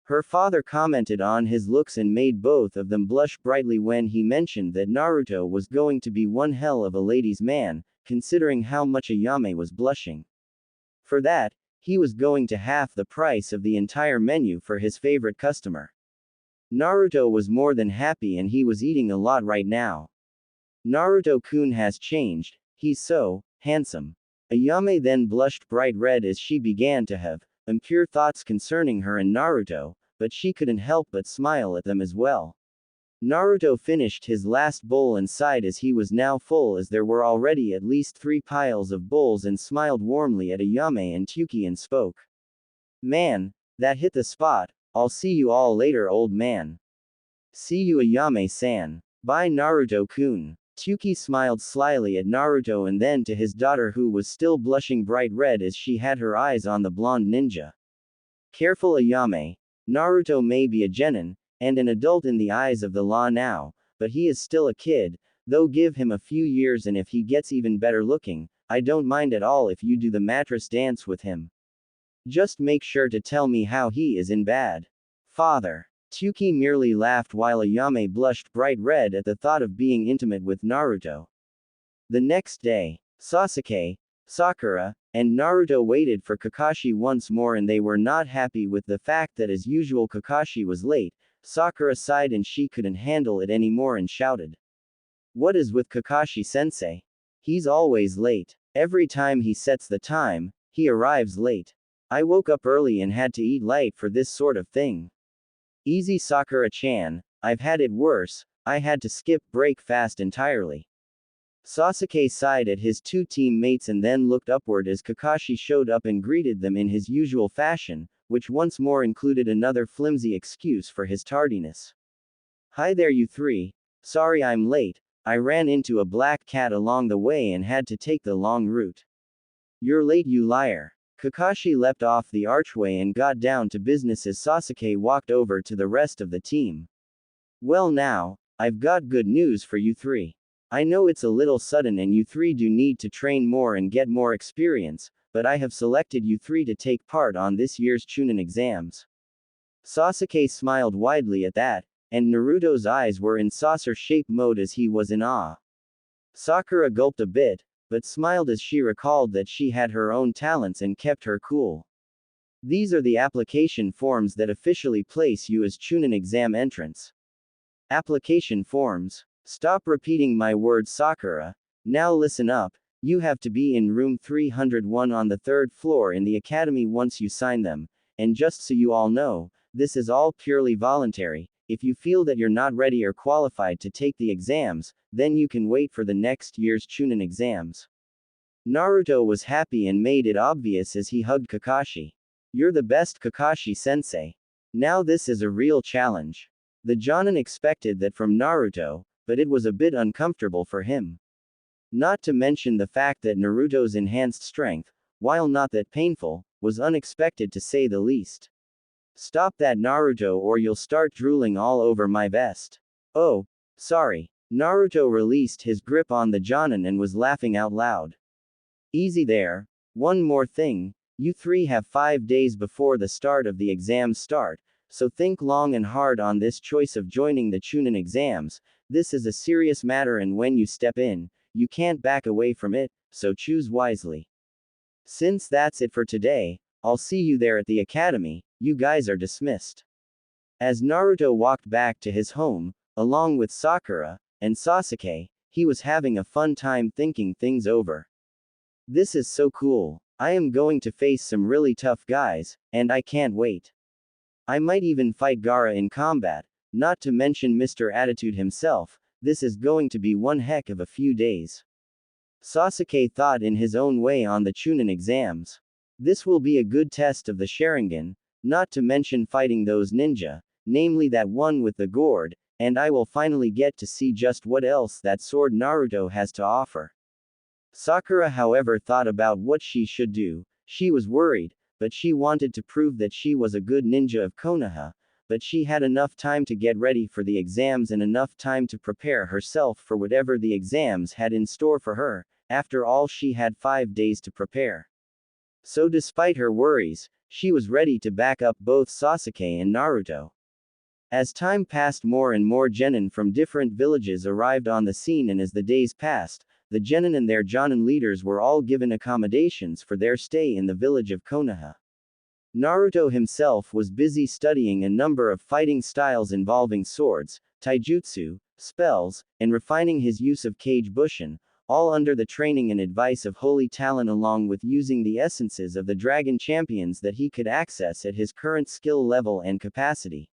Her father commented on his looks and made both of them blush brightly when he mentioned that Naruto was going to be one hell of a ladies' man, considering how much Ayame was blushing. For that, he was going to half the price of the entire menu for his favorite customer. Naruto was more than happy and he was eating a lot right now. Naruto-kun has changed, he's so handsome. Ayame then blushed bright red as she began to have impure thoughts concerning her and Naruto, but she couldn't help but smile at them as well. Naruto finished his last bowl and sighed as he was now full as there were already at least 3 piles of bowls and smiled warmly at Ayame and Tuki and spoke. Man, that hit the spot. I'll see you all later, old man. See you, Ayame-san. Bye, Naruto-kun. Tuki smiled slyly at Naruto and then to his daughter who was still blushing bright red as she had her eyes on the blonde ninja. Careful, Ayame. Naruto may be a genin, and an adult in the eyes of the law now, but he is still a kid, though give him a few years and if he gets even better looking, I don't mind at all if you do the mattress dance with him. Just make sure to tell me how he is in bad. Father. Tuki merely laughed while Ayame blushed bright red at the thought of being intimate with Naruto. The next day, Sasuke, Sakura, and Naruto waited for Kakashi once more and they were not happy with the fact that as usual Kakashi was late. Sakura sighed and she couldn't handle it anymore and shouted. What is with Kakashi-sensei? He's always late. Every time he sets the time, he arrives late. I woke up early and had to eat light for this sort of thing. Easy, Sakura-chan, I've had it worse, I had to skip breakfast entirely. Sasuke sighed at his 2 teammates and then looked upward as Kakashi showed up and greeted them in his usual fashion, which once more included another flimsy excuse for his tardiness. Hi there, you 3. Sorry I'm late, I ran into a black cat along the way and had to take the long route. You're late, you liar. Kakashi leapt off the archway and got down to business as Sasuke walked over to the rest of the team. Well now, I've got good news for you 3. I know it's a little sudden and you 3 do need to train more and get more experience, but I have selected you 3 to take part on this year's Chunin exams. Sasuke smiled widely at that, and Naruto's eyes were in saucer-shaped mode as he was in awe. Sakura gulped a bit, but smiled as she recalled that she had her own talents and kept her cool. These are the application forms that officially place you as Chunin exam entrants. Application forms. Stop repeating my words, Sakura. Now listen up. You have to be in room 301 on the 3rd floor in the academy once you sign them, and just so you all know, this is all purely voluntary. If you feel that you're not ready or qualified to take the exams, then you can wait for the next year's Chunin exams. Naruto was happy and made it obvious as he hugged Kakashi. You're the best, Kakashi-sensei. Now this is a real challenge. The Jonin expected that from Naruto, but it was a bit uncomfortable for him. Not to mention the fact that Naruto's enhanced strength, while not that painful, was unexpected to say the least. Stop that, Naruto, or you'll start drooling all over my vest. Oh, sorry. Naruto released his grip on the Jonin and was laughing out loud. Easy there. One more thing, you 3 have 5 days before the start of the exams start, so think long and hard on this choice of joining the Chunin exams. This is a serious matter and when you step in, you can't back away from it, so choose wisely. Since that's it for today, I'll see you there at the academy. You guys are dismissed. As Naruto walked back to his home, along with Sakura and Sasuke, he was having a fun time thinking things over. This is so cool. I am going to face some really tough guys, and I can't wait. I might even fight Gaara in combat, not to mention Mr. Attitude himself. This is going to be one heck of a few days. Sasuke thought in his own way on the Chunin exams. This will be a good test of the Sharingan, not to mention fighting those ninja, namely that one with the gourd, and I will finally get to see just what else that sword Naruto has to offer. Sakura, however, thought about what she should do. She was worried, but she wanted to prove that she was a good ninja of Konoha, but she had enough time to get ready for the exams and enough time to prepare herself for whatever the exams had in store for her. After all, she had 5 days to prepare. So despite her worries, she was ready to back up both Sasuke and Naruto. As time passed, more and more genin from different villages arrived on the scene, and as the days passed, the genin and their jonin leaders were all given accommodations for their stay in the village of Konoha. Naruto himself was busy studying a number of fighting styles involving swords, taijutsu, spells, and refining his use of Kage Bushin, all under the training and advice of Holy Talon, along with using the essences of the dragon champions that he could access at his current skill level and capacity.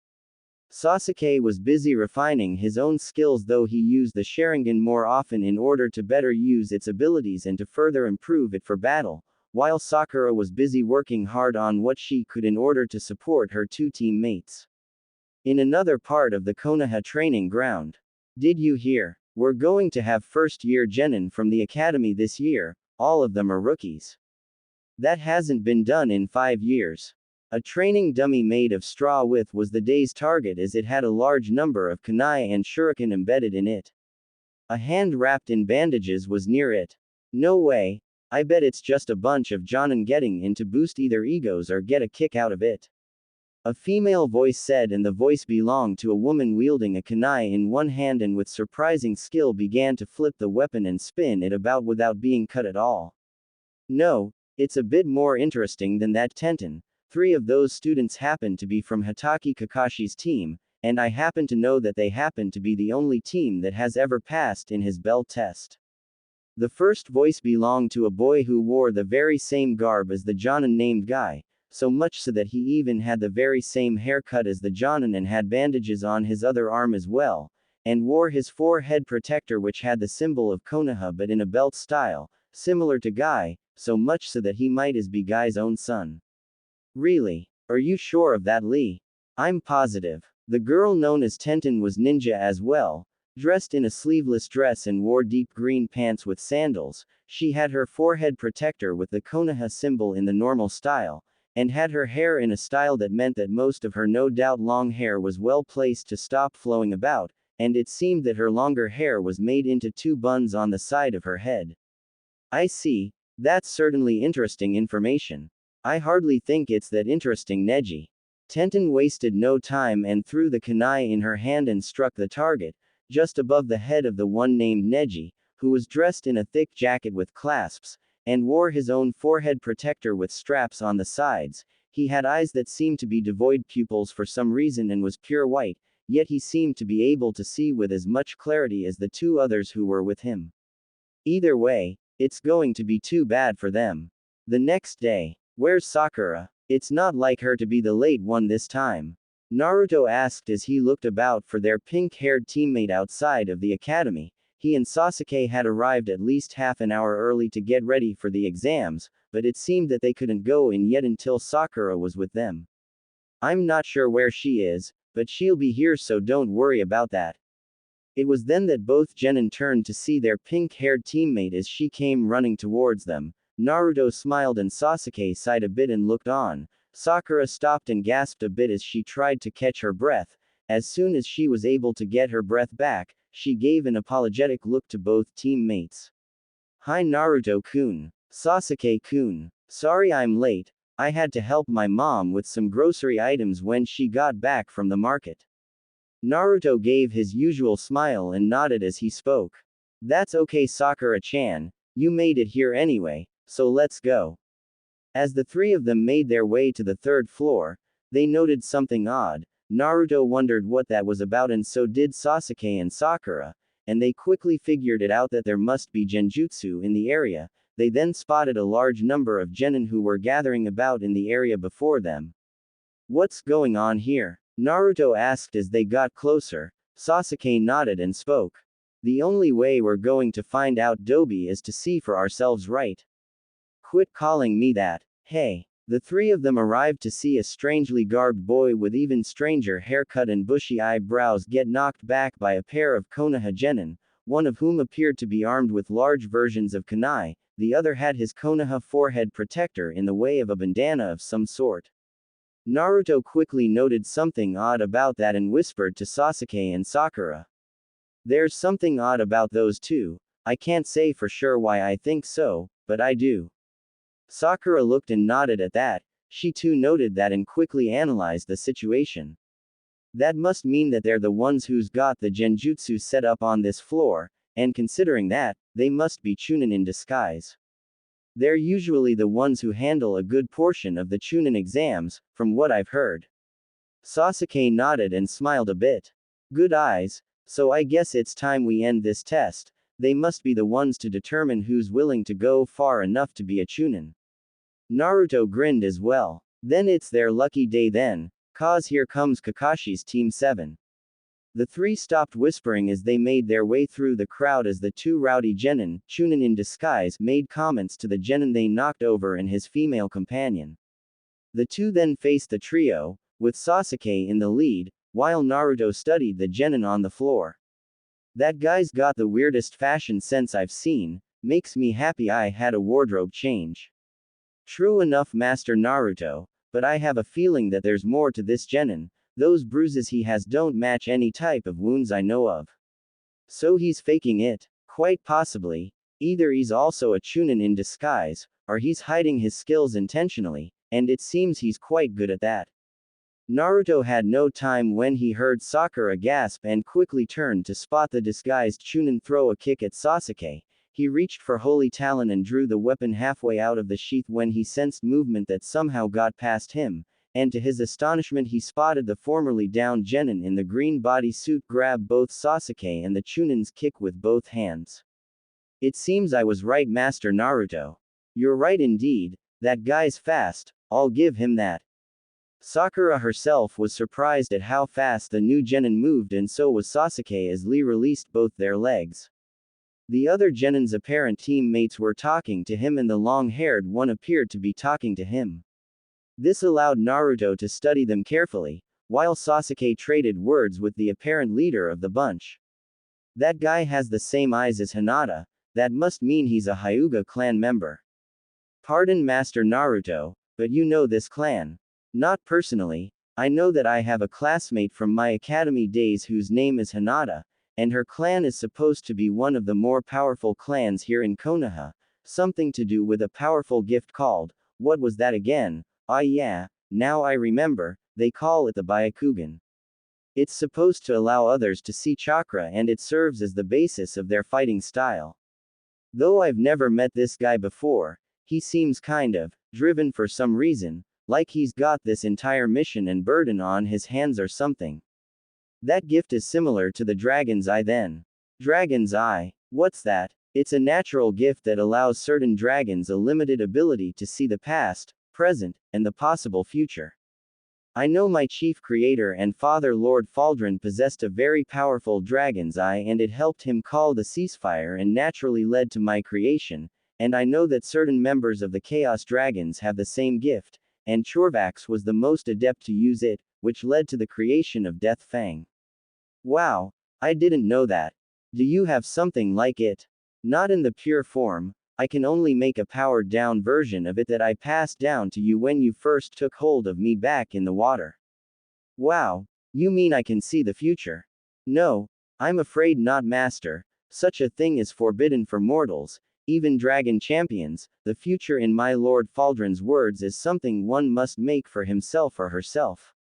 Sasuke was busy refining his own skills, though he used the Sharingan more often in order to better use its abilities and to further improve it for battle, while Sakura was busy working hard on what she could in order to support her two teammates. In another part of the Konoha training ground. Did you hear? We're going to have first-year genin from the academy this year, all of them are rookies. That hasn't been done in 5 years. A training dummy made of straw was the day's target, as it had a large number of kunai and shuriken embedded in it. A hand wrapped in bandages was near it. No way. I bet it's just a bunch of jonin getting in to boost either egos or get a kick out of it. A female voice said, and the voice belonged to a woman wielding a kunai in one hand and with surprising skill began to flip the weapon and spin it about without being cut at all. No, it's a bit more interesting than that, Tenten. 3 of those students happen to be from Hitaki Kakashi's team, and I happen to know that they happen to be the only team that has ever passed in his belt test. The first voice belonged to a boy who wore the very same garb as the jonin named Guy, so much so that he even had the very same haircut as the jonin and had bandages on his other arm as well, and wore his forehead protector which had the symbol of Konoha but in a belt style, similar to Guy, so much so that he might as be Guy's own son. Really? Are you sure of that, Lee? I'm positive. The girl known as Tenten was ninja as well, dressed in a sleeveless dress and wore deep green pants with sandals. She had her forehead protector with the Konoha symbol in the normal style, and had her hair in a style that meant that most of her no doubt long hair was well placed to stop flowing about, and it seemed that her longer hair was made into 2 buns on the side of her head. I see. That's certainly interesting information. I hardly think it's that interesting, Neji. Tenten wasted no time and threw the kunai in her hand and struck the target, just above the head of the one named Neji, who was dressed in a thick jacket with clasps, and wore his own forehead protector with straps on the sides. He had eyes that seemed to be devoid pupils for some reason and was pure white, yet he seemed to be able to see with as much clarity as the 2 others who were with him. Either way, it's going to be too bad for them. The next day. Where's Sakura? It's not like her to be the late one this time. Naruto asked as he looked about for their pink-haired teammate outside of the academy. He and Sasuke had arrived at least half an hour early to get ready for the exams, but it seemed that they couldn't go in yet until Sakura was with them. I'm not sure where she is, but she'll be here, so don't worry about that. It was then that both genin turned to see their pink-haired teammate as she came running towards them. Naruto smiled and Sasuke sighed a bit and looked on. Sakura stopped and gasped a bit as she tried to catch her breath. As soon as she was able to get her breath back, she gave an apologetic look to both teammates. Hi Naruto-kun. Sasuke-kun. Sorry I'm late. I had to help my mom with some grocery items when she got back from the market. Naruto gave his usual smile and nodded as he spoke. That's okay Sakura-chan, you made it here anyway, so let's go. As the 3 of them made their way to the 3rd floor, they noted something odd. Naruto wondered what that was about, and so did Sasuke and Sakura, and they quickly figured it out that there must be genjutsu in the area. They then spotted a large number of genin who were gathering about in the area before them. What's going on here? Naruto asked as they got closer. Sasuke nodded and spoke. The only way we're going to find out, Dobi, is to see for ourselves, right? Quit calling me that. Hey. The 3 of them arrived to see a strangely garbed boy with even stranger haircut and bushy eyebrows get knocked back by a pair of Konoha genin, one of whom appeared to be armed with large versions of kunai, the other had his Konoha forehead protector in the way of a bandana of some sort. Naruto quickly noted something odd about that and whispered to Sasuke and Sakura. There's something odd about those 2. I can't say for sure why I think so, but I do. Sakura looked and nodded at that. She too noted that and quickly analyzed the situation. That must mean that they're the ones who's got the genjutsu set up on this floor, and considering that, they must be Chunin in disguise. They're usually the ones who handle a good portion of the Chunin exams, from what I've heard. Sasuke nodded and smiled a bit. Good eyes, so I guess it's time we end this test. They must be the ones to determine who's willing to go far enough to be a Chunin. Naruto grinned as well. Then it's their lucky day then, 'cause here comes Kakashi's Team 7. The three stopped whispering as they made their way through the crowd as the two rowdy genin, Chunin in disguise, made comments to the genin they knocked over and his female companion. The two then faced the trio, with Sasuke in the lead, while Naruto studied the genin on the floor. That guy's got the weirdest fashion sense I've seen, makes me happy I had a wardrobe change. True enough, Master Naruto, but I have a feeling that there's more to this genin. Those bruises he has don't match any type of wounds I know of. So he's faking it? Quite possibly. Either he's also a Chunin in disguise, or he's hiding his skills intentionally, and it seems he's quite good at that. Naruto had no time when he heard Sakura gasp and quickly turned to spot the disguised Chunin throw a kick at Sasuke. He reached for Holy Talon and drew the weapon halfway out of the sheath when he sensed movement that somehow got past him, and to his astonishment he spotted the formerly down genin in the green bodysuit grab both Sasuke and the Chunin's kick with both hands. It seems I was right, Master Naruto. You're right indeed, that guy's fast, I'll give him that. Sakura herself was surprised at how fast the new genin moved, and so was Sasuke as Lee released both their legs. The other genin's apparent teammates were talking to him and the long-haired one appeared to be talking to him. This allowed Naruto to study them carefully, while Sasuke traded words with the apparent leader of the bunch. That guy has the same eyes as Hinata, that must mean he's a Hyuga clan member. Pardon Master Naruto, but you know this clan? Not personally. I know that I have a classmate from my academy days whose name is Hinata, and her clan is supposed to be one of the more powerful clans here in Konoha, something to do with a powerful gift called, what was that again? Ah yeah, now I remember, they call it the Byakugan. It's supposed to allow others to see chakra and it serves as the basis of their fighting style. Though I've never met this guy before, he seems kind of driven for some reason, like he's got this entire mission and burden on his hands or something. That gift is similar to the Dragon's Eye then. Dragon's Eye? What's that? It's a natural gift that allows certain dragons a limited ability to see the past, present, and the possible future. I know my chief creator and father Lord Faldron possessed a very powerful Dragon's Eye and it helped him call the ceasefire and naturally led to my creation, and I know that certain members of the Chaos Dragons have the same gift, and Chorvax was the most adept to use it, which led to the creation of Death Fang. Wow, I didn't know that. Do you have something like it? Not in the pure form, I can only make a powered down version of it that I passed down to you when you first took hold of me back in the water. Wow, you mean I can see the future? No, I'm afraid not, Master. Such a thing is forbidden for mortals, even dragon champions. The future, in my Lord Faldron's words, is something one must make for himself or herself.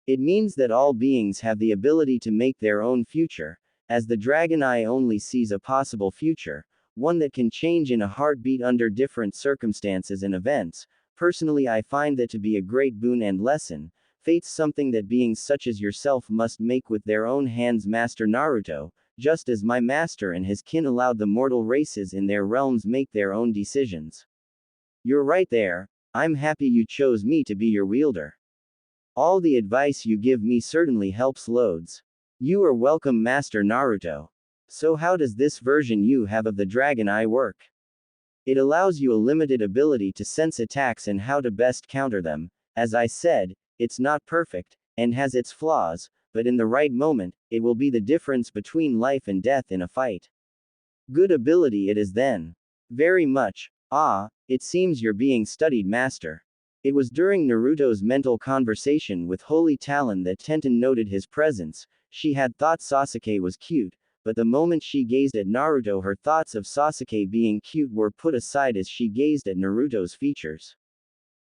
It means that all beings have the ability to make their own future, as the Dragon Eye only sees a possible future, one that can change in a heartbeat under different circumstances and events. Personally, I find that to be a great boon and lesson. Fate's something that beings such as yourself must make with their own hands, Master Naruto, just as my master and his kin allowed the mortal races in their realms make their own decisions. You're right there. I'm happy you chose me to be your wielder. All the advice you give me certainly helps loads. You are welcome, Master Naruto. So how does this version you have of the Dragon Eye work? It allows you a limited ability to sense attacks and how to best counter them. As I said, it's not perfect, and has its flaws, but in the right moment, it will be the difference between life and death in a fight. Good ability it is then. Very much. Ah, it seems you're being studied, Master. It was during Naruto's mental conversation with Holy Talon that Tenten noted his presence. She had thought Sasuke was cute, but the moment she gazed at Naruto, her thoughts of Sasuke being cute were put aside as she gazed at Naruto's features.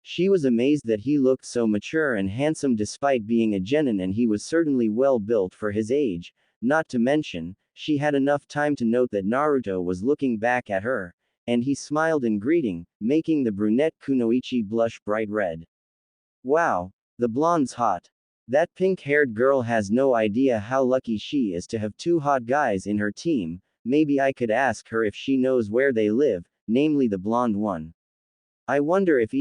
She was amazed that he looked so mature and handsome despite being a genin, and he was certainly well built for his age, not to mention, she had enough time to note that Naruto was looking back at her, and he smiled in greeting, making the brunette Kunoichi blush bright red. Wow, the blonde's hot. That pink-haired girl has no idea how lucky she is to have two hot guys in her team. Maybe I could ask her if she knows where they live, namely the blonde one. I wonder if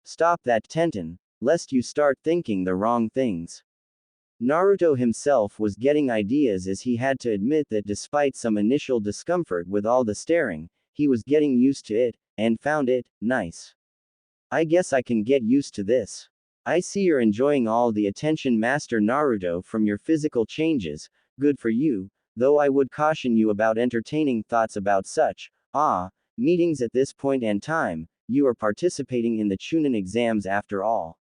stop that Tenten, lest you start thinking the wrong things. Naruto himself was getting ideas, as he had to admit that despite some initial discomfort with all the staring, he was getting used to it, and found it nice. I guess I can get used to this. I see you're enjoying all the attention, Master Naruto, from your physical changes. Good for you, though I would caution you about entertaining thoughts about such meetings at this point and time. You are participating in the Chunin exams after all.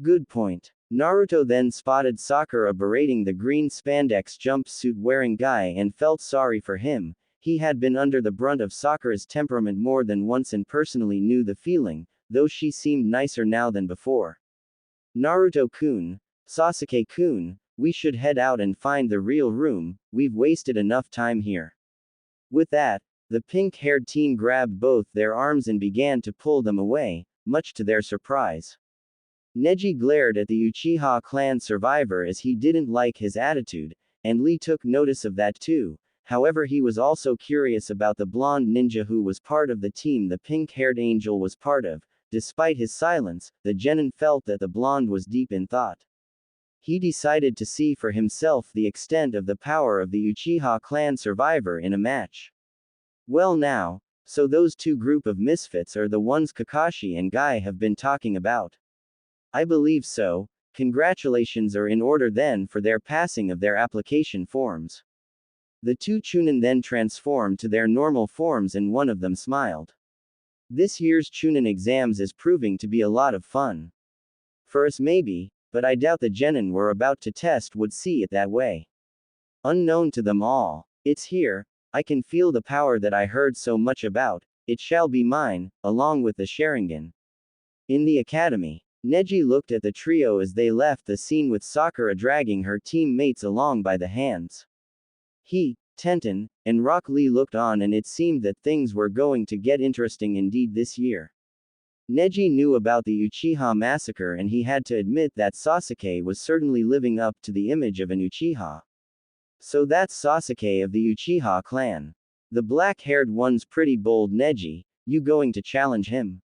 Good point. Naruto then spotted Sakura berating the green spandex jumpsuit wearing guy and felt sorry for him. He had been under the brunt of Sakura's temperament more than once and personally knew the feeling, though she seemed nicer now than before. Naruto-kun, Sasuke-kun, we should head out and find the real room, we've wasted enough time here. With that, the pink-haired teen grabbed both their arms and began to pull them away, much to their surprise. Neji glared at the Uchiha clan survivor as he didn't like his attitude, and Lee took notice of that too. However, he was also curious about the blonde ninja who was part of the team the pink-haired angel was part of. Despite his silence, the genin felt that the blonde was deep in thought. He decided to see for himself the extent of the power of the Uchiha clan survivor in a match. Well now, so those two group of misfits are the ones Kakashi and Guy have been talking about. I believe so. Congratulations are in order then for their passing of their application forms. The two Chunin then transformed to their normal forms and one of them smiled. This year's Chunin exams is proving to be a lot of fun. For us maybe, but I doubt the genin we're about to test would see it that way. Unknown to them all, it's here. I can feel the power that I heard so much about. It shall be mine, along with the Sharingan. In the academy, Neji looked at the trio as they left the scene with Sakura dragging her teammates along by the hands. He, Tenten, and Rock Lee looked on, and it seemed that things were going to get interesting indeed this year. Neji knew about the Uchiha massacre, and he had to admit that Sasuke was certainly living up to the image of an Uchiha. So that's Sasuke of the Uchiha clan. The black-haired one's pretty bold. Neji, you going to challenge him?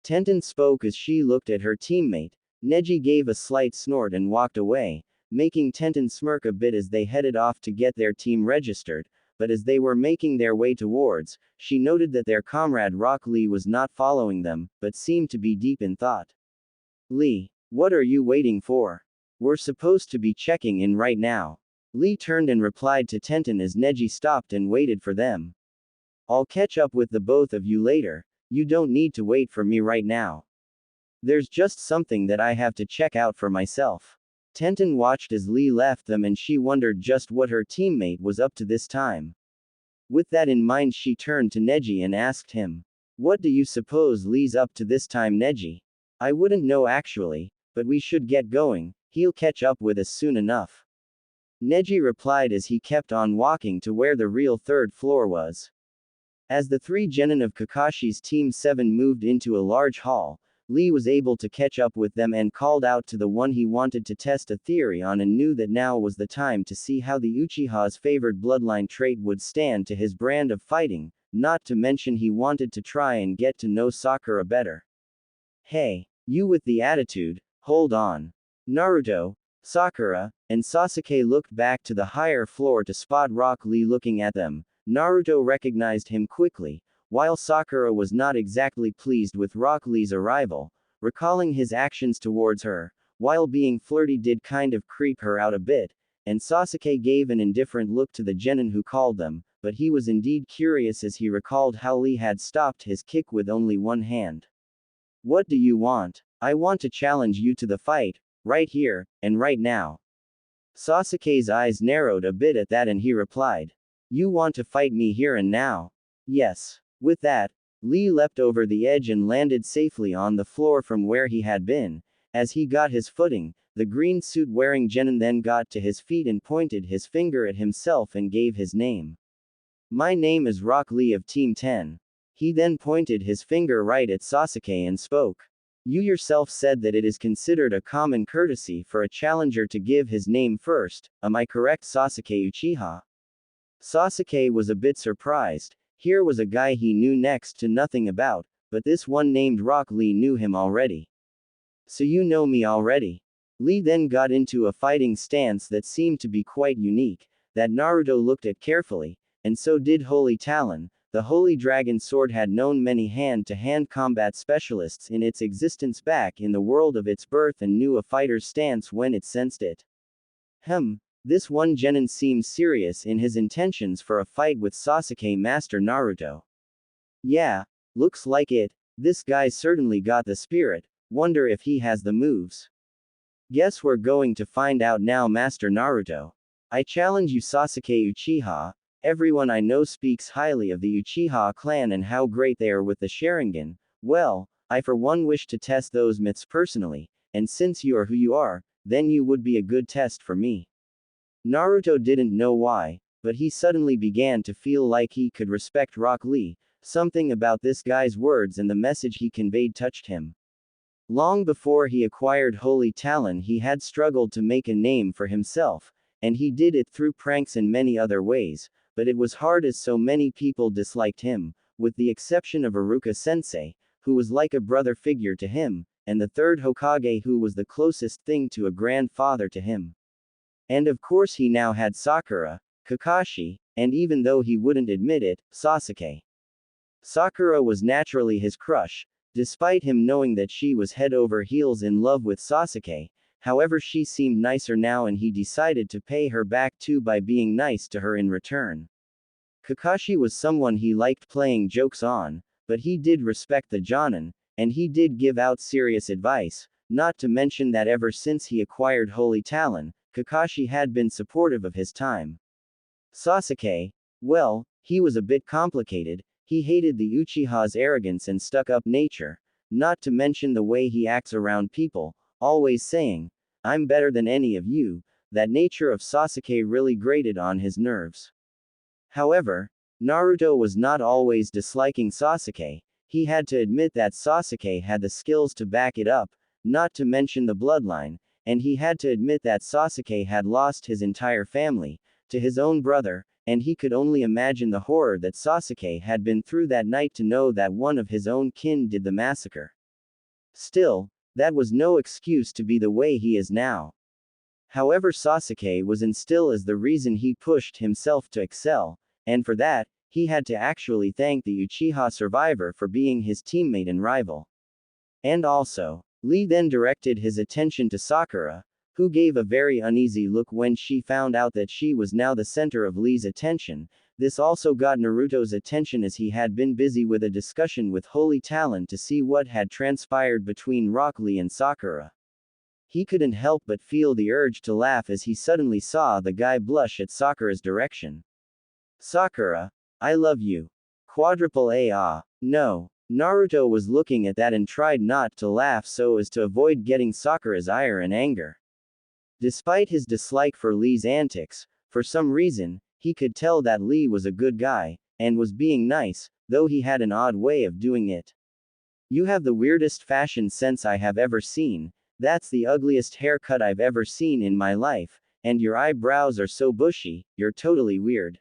Tenten spoke as she looked at her teammate. Neji gave a slight snort and walked away, making Tenten smirk a bit as they headed off to get their team registered, but as they were making their way towards, she noted that their comrade Rock Lee was not following them, but seemed to be deep in thought. Lee, what are you waiting for? We're supposed to be checking in right now. Lee turned and replied to Tenten as Neji stopped and waited for them. I'll catch up with the both of you later. You don't need to wait for me right now. There's just something that I have to check out for myself. Tenten watched as Lee left them, and she wondered just what her teammate was up to this time. With that in mind, she turned to Neji and asked him, "What do you suppose Lee's up to this time, Neji?" "I wouldn't know actually, but we should get going, he'll catch up with us soon enough." Neji replied as he kept on walking to where the real third floor was. As the three genin of Kakashi's Team 7 moved into a large hall, Lee was able to catch up with them and called out to the one he wanted to test a theory on, and knew that now was the time to see how the Uchiha's favored bloodline trait would stand to his brand of fighting, not to mention he wanted to try and get to know Sakura better. "Hey, you with the attitude, hold on." Naruto, Sakura, and Sasuke looked back to the higher floor to spot Rock Lee looking at them. Naruto recognized him quickly, while Sakura was not exactly pleased with Rock Lee's arrival, recalling his actions towards her, while being flirty did kind of creep her out a bit, and Sasuke gave an indifferent look to the genin who called them, but he was indeed curious as he recalled how Lee had stopped his kick with only one hand. "What do you want?" "I want to challenge you to the fight, right here, and right now." Sasuke's eyes narrowed a bit at that and he replied. You want to fight me here and now? Yes. With that, Lee leapt over the edge and landed safely on the floor from where he had been. As he got his footing, the green suit wearing genin then got to his feet and pointed his finger at himself and gave his name. My name is Rock Lee of Team 10. He then pointed his finger right at Sasuke and spoke. You yourself said that it is considered a common courtesy for a challenger to give his name first, am I correct, Sasuke Uchiha? Sasuke was a bit surprised. Here was a guy he knew next to nothing about, but this one named Rock Lee knew him already. So you know me already. Lee then got into a fighting stance that seemed to be quite unique, that Naruto looked at carefully, and so did Holy Talon. The Holy Dragon Sword had known many hand-to-hand combat specialists in its existence back in the world of its birth and knew a fighter's stance when it sensed it. This one genin seems serious in his intentions for a fight with Sasuke Master Naruto. Yeah, looks like it. This guy certainly got the spirit. Wonder if he has the moves. Guess we're going to find out now, Master Naruto. I challenge you, Sasuke Uchiha. Everyone I know speaks highly of the Uchiha clan and how great they are with the Sharingan. Well, I for one wish to test those myths personally, and since you are who you are, then you would be a good test for me. Naruto didn't know why, but he suddenly began to feel like he could respect Rock Lee. Something about this guy's words and the message he conveyed touched him. Long before he acquired Holy Talon, he had struggled to make a name for himself, and he did it through pranks and many other ways, but it was hard as so many people disliked him, with the exception of Iruka-sensei, who was like a brother figure to him, and the third Hokage who was the closest thing to a grandfather to him. And of course he now had Sakura, Kakashi, and even though he wouldn't admit it, Sasuke. Sakura was naturally his crush, despite him knowing that she was head over heels in love with Sasuke. However, she seemed nicer now and he decided to pay her back too by being nice to her in return. Kakashi was someone he liked playing jokes on, but he did respect the Jonin, and he did give out serious advice, not to mention that ever since he acquired Holy Talon, Kakashi had been supportive of his time. Sasuke, well, he was a bit complicated. He hated the Uchiha's arrogance and stuck-up nature, not to mention the way he acts around people, always saying, I'm better than any of you. That nature of Sasuke really grated on his nerves. However, Naruto was not always disliking Sasuke. He had to admit that Sasuke had the skills to back it up, not to mention the bloodline, and he had to admit that Sasuke had lost his entire family to his own brother, and he could only imagine the horror that Sasuke had been through that night to know that one of his own kin did the massacre. Still, that was no excuse to be the way he is now. However, Sasuke was and still is the reason he pushed himself to excel, and for that, he had to actually thank the Uchiha survivor for being his teammate and rival. And also, Lee then directed his attention to Sakura, who gave a very uneasy look when she found out that she was now the center of Lee's attention. This also got Naruto's attention as he had been busy with a discussion with Holy Talon to see what had transpired between Rock Lee and Sakura. He couldn't help but feel the urge to laugh as he suddenly saw the guy blush at Sakura's direction. Sakura, I love you. Quadruple A ah. No. Naruto was looking at that and tried not to laugh so as to avoid getting Sakura's ire and anger. Despite his dislike for Lee's antics, for some reason, he could tell that Lee was a good guy, and was being nice, though he had an odd way of doing it. You have the weirdest fashion sense I have ever seen, that's the ugliest haircut I've ever seen in my life, and your eyebrows are so bushy, you're totally weird.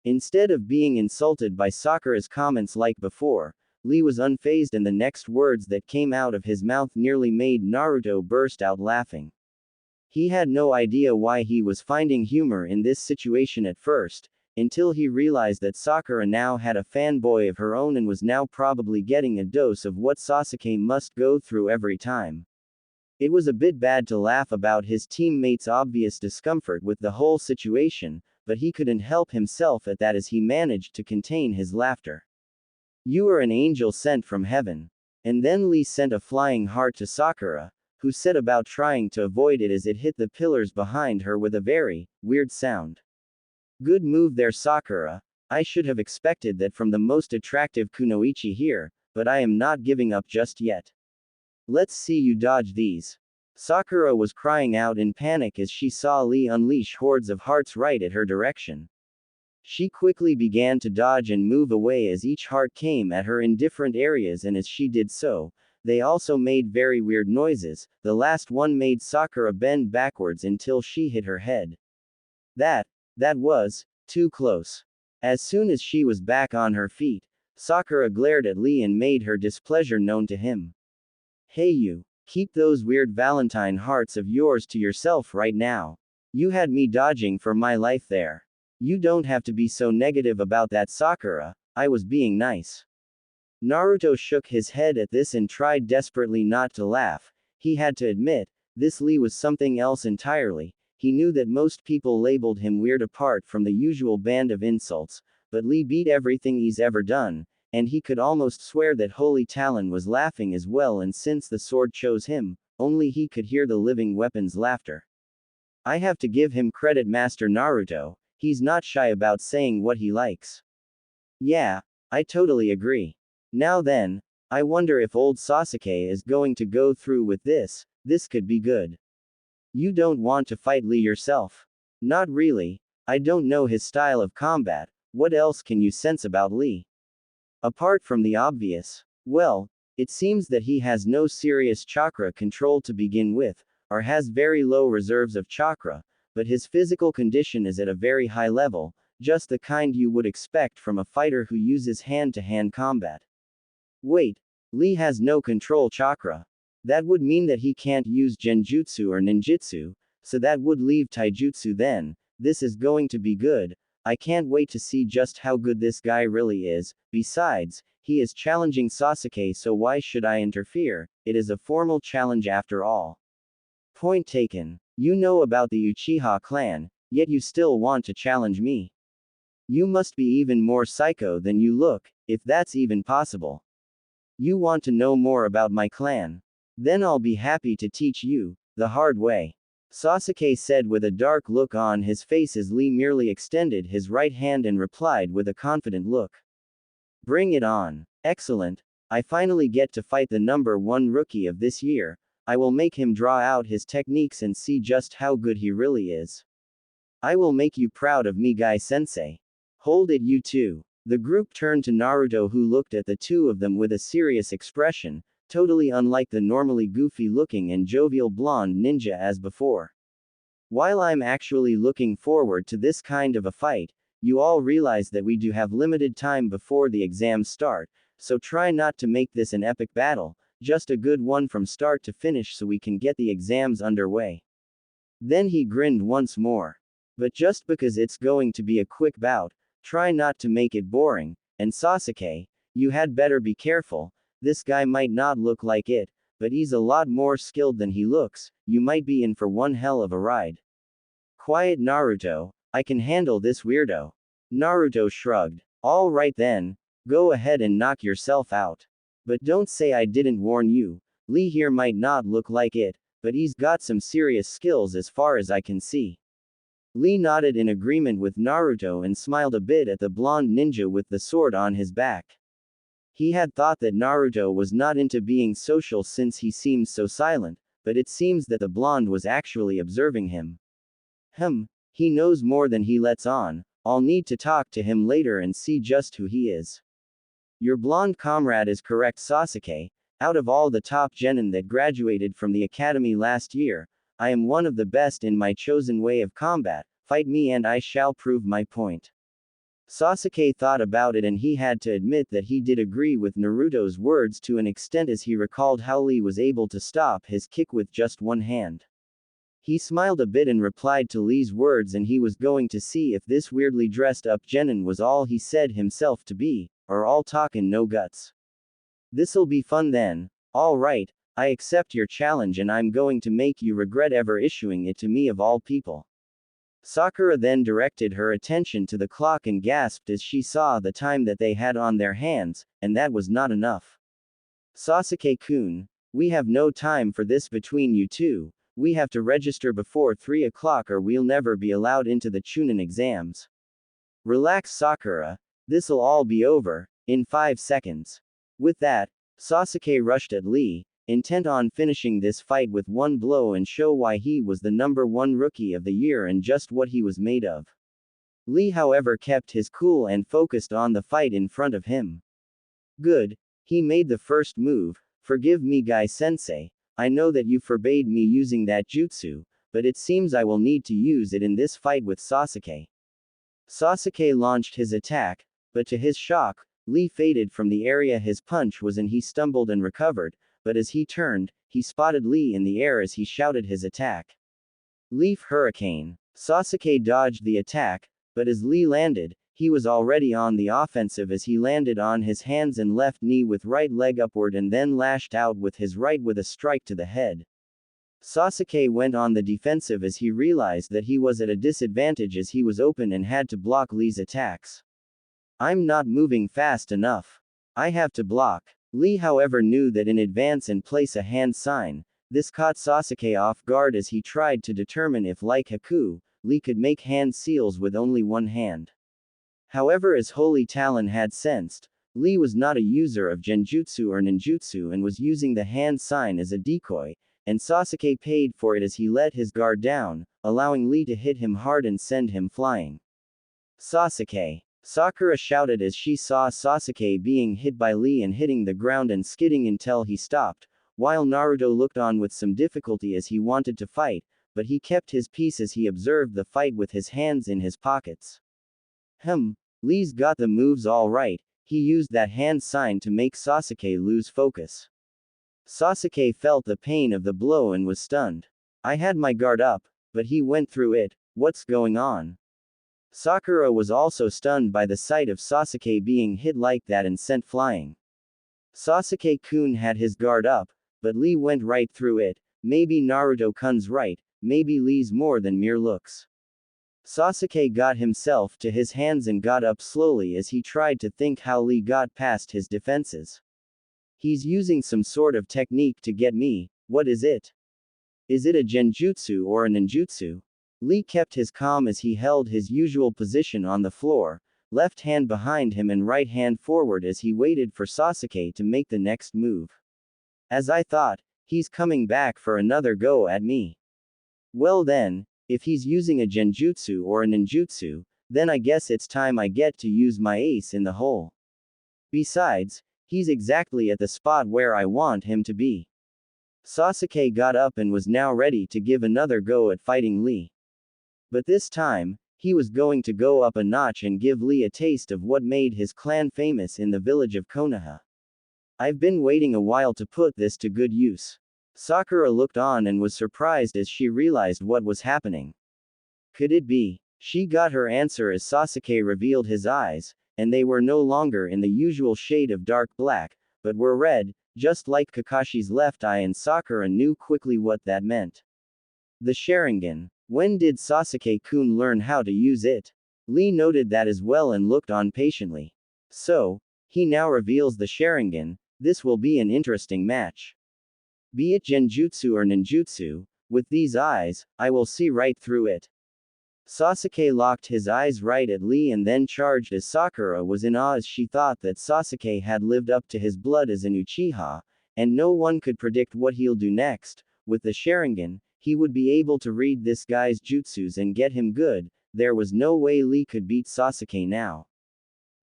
Instead of being insulted by Sakura's comments like before, Lee was unfazed and the next words that came out of his mouth nearly made Naruto burst out laughing. He had no idea why he was finding humor in this situation at first, until he realized that Sakura now had a fanboy of her own and was now probably getting a dose of what Sasuke must go through every time. It was a bit bad to laugh about his teammates' obvious discomfort with the whole situation, but he couldn't help himself at that as he managed to contain his laughter. You are an angel sent from heaven. And then Lee sent a flying heart to Sakura, who set about trying to avoid it as it hit the pillars behind her with a very weird sound. Good move there, Sakura. I should have expected that from the most attractive kunoichi here, but I am not giving up just yet. Let's see you dodge these. Sakura was crying out in panic as she saw Lee unleash hordes of hearts right at her direction. She quickly began to dodge and move away as each heart came at her in different areas, and as she did so, they also made very weird noises. The last one made Sakura bend backwards until she hit her head. That was too close. As soon as she was back on her feet, Sakura glared at Lee and made her displeasure known to him. Hey you, keep those weird Valentine hearts of yours to yourself right now. You had me dodging for my life there. You don't have to be so negative about that, Sakura. I was being nice. Naruto shook his head at this and tried desperately not to laugh. He had to admit, this Lee was something else entirely. He knew that most people labeled him weird apart from the usual band of insults, but Lee beat everything he's ever done, and he could almost swear that Holy Talon was laughing as well, and since the sword chose him, only he could hear the living weapon's laughter. I have to give him credit, Master Naruto. He's not shy about saying what he likes. Yeah, I totally agree. Now then, I wonder if old Sasuke is going to go through with this. This could be good. You don't want to fight Lee yourself? Not really. I don't know his style of combat. What else can you sense about Lee? Apart from the obvious. Well, it seems that he has no serious chakra control to begin with, or has very low reserves of chakra, but his physical condition is at a very high level, just the kind you would expect from a fighter who uses hand-to-hand combat. Wait, Lee has no control chakra. That would mean that he can't use genjutsu or ninjutsu, so that would leave taijutsu then. This is going to be good. I can't wait to see just how good this guy really is. Besides, he is challenging Sasuke, so why should I interfere? It is a formal challenge after all. Point taken. You know about the Uchiha clan, yet you still want to challenge me. You must be even more psycho than you look, if that's even possible. You want to know more about my clan? Then I'll be happy to teach you, the hard way. Sasuke said with a dark look on his face as Lee merely extended his right hand and replied with a confident look. Bring it on. Excellent. I finally get to fight the #1 rookie of this year. I will make him draw out his techniques and see just how good he really is. I will make you proud of me, Guy-sensei. Hold it, you two. The group turned to Naruto, who looked at the two of them with a serious expression, totally unlike the normally goofy-looking and jovial blonde ninja as before. While I'm actually looking forward to this kind of a fight, you all realize that we do have limited time before the exams start, so try not to make this an epic battle, just a good one from start to finish so we can get the exams underway. Then he grinned once more. But just because it's going to be a quick bout, try not to make it boring, and Sasuke, you had better be careful. This guy might not look like it, but he's a lot more skilled than he looks. You might be in for one hell of a ride. Quiet, Naruto. I can handle this weirdo. Naruto shrugged. All right then, go ahead and knock yourself out. But don't say I didn't warn you. Lee here might not look like it, but he's got some serious skills as far as I can see. Lee nodded in agreement with Naruto and smiled a bit at the blonde ninja with the sword on his back. He had thought that Naruto was not into being social since he seemed so silent, but it seems that the blonde was actually observing him. He knows more than he lets on. I'll need to talk to him later and see just who he is. Your blonde comrade is correct, Sasuke. Out of all the top genin that graduated from the academy last year, I am one of the best in my chosen way of combat. Fight me and I shall prove my point. Sasuke thought about it, and he had to admit that he did agree with Naruto's words to an extent, as he recalled how Lee was able to stop his kick with just one hand. He smiled a bit and replied to Lee's words, and he was going to see if this weirdly dressed up genin was all he said himself to be, or all talk and no guts. This'll be fun then. Alright, I accept your challenge and I'm going to make you regret ever issuing it to me of all people. Sakura then directed her attention to the clock and gasped as she saw the time that they had on their hands, and that was not enough. Sasuke-kun, We have no time for this between you two. We have to register before 3 o'clock or we'll never be allowed into the Chunin exams. Relax, Sakura. This'll all be over in 5 seconds. With that, Sasuke rushed at Lee, intent on finishing this fight with one blow and show why he was the #1 rookie of the year and just what he was made of. Lee, however, kept his cool and focused on the fight in front of him. Good. He made the first move. Forgive me, Guy-sensei. I know that you forbade me using that jutsu, but it seems I will need to use it in this fight with Sasuke. Sasuke launched his attack, but to his shock, Lee faded from the area his punch was in. He stumbled and recovered, but as he turned, he spotted Lee in the air as he shouted his attack. Leaf Hurricane. Sasuke dodged the attack, but as Lee landed, he was already on the offensive as he landed on his hands and left knee with right leg upward and then lashed out with his right with a strike to the head. Sasuke went on the defensive as he realized that he was at a disadvantage as he was open and had to block Lee's attacks. I'm not moving fast enough. I have to block. Lee, however, knew that in advance and place a hand sign. This caught Sasuke off guard as he tried to determine if, like Haku, Lee could make hand seals with only one hand. However, as Holy Talon had sensed, Lee was not a user of genjutsu or ninjutsu and was using the hand sign as a decoy, and Sasuke paid for it as he let his guard down, allowing Lee to hit him hard and send him flying. Sasuke. Sakura shouted as she saw Sasuke being hit by Lee and hitting the ground and skidding until he stopped, while Naruto looked on with some difficulty as he wanted to fight, but he kept his peace as he observed the fight with his hands in his pockets. Lee's got the moves all right. He used that hand sign to make Sasuke lose focus. Sasuke felt the pain of the blow and was stunned. I had my guard up, but he went through it. What's going on? Sakura was also stunned by the sight of Sasuke being hit like that and sent flying. Sasuke-kun had his guard up, but Lee went right through it. Maybe Naruto-kun's right, maybe Lee's more than mere looks. Sasuke got himself to his hands and got up slowly as he tried to think how Lee got past his defenses. He's using some sort of technique to get me. What is it? Is it a genjutsu or a ninjutsu? Lee kept his calm as he held his usual position on the floor, left hand behind him and right hand forward as he waited for Sasuke to make the next move. As I thought, he's coming back for another go at me. Well then, if he's using a genjutsu or a ninjutsu, then I guess it's time I get to use my ace in the hole. Besides, he's exactly at the spot where I want him to be. Sasuke got up and was now ready to give another go at fighting Lee. But this time, he was going to go up a notch and give Lee a taste of what made his clan famous in the village of Konoha. I've been waiting a while to put this to good use. Sakura looked on and was surprised as she realized what was happening. Could it be? She got her answer as Sasuke revealed his eyes, and they were no longer in the usual shade of dark black, but were red, just like Kakashi's left eye, and Sakura knew quickly what that meant. The Sharingan. When did Sasuke-kun learn how to use it? Lee noted that as well and looked on patiently. So, he now reveals the Sharingan. This will be an interesting match. Be it genjutsu or ninjutsu, with these eyes, I will see right through it. Sasuke locked his eyes right at Lee and then charged as Sakura was in awe as she thought that Sasuke had lived up to his blood as an Uchiha, and no one could predict what he'll do next. With the Sharingan, he would be able to read this guy's jutsus and get him good. There was no way Lee could beat Sasuke now.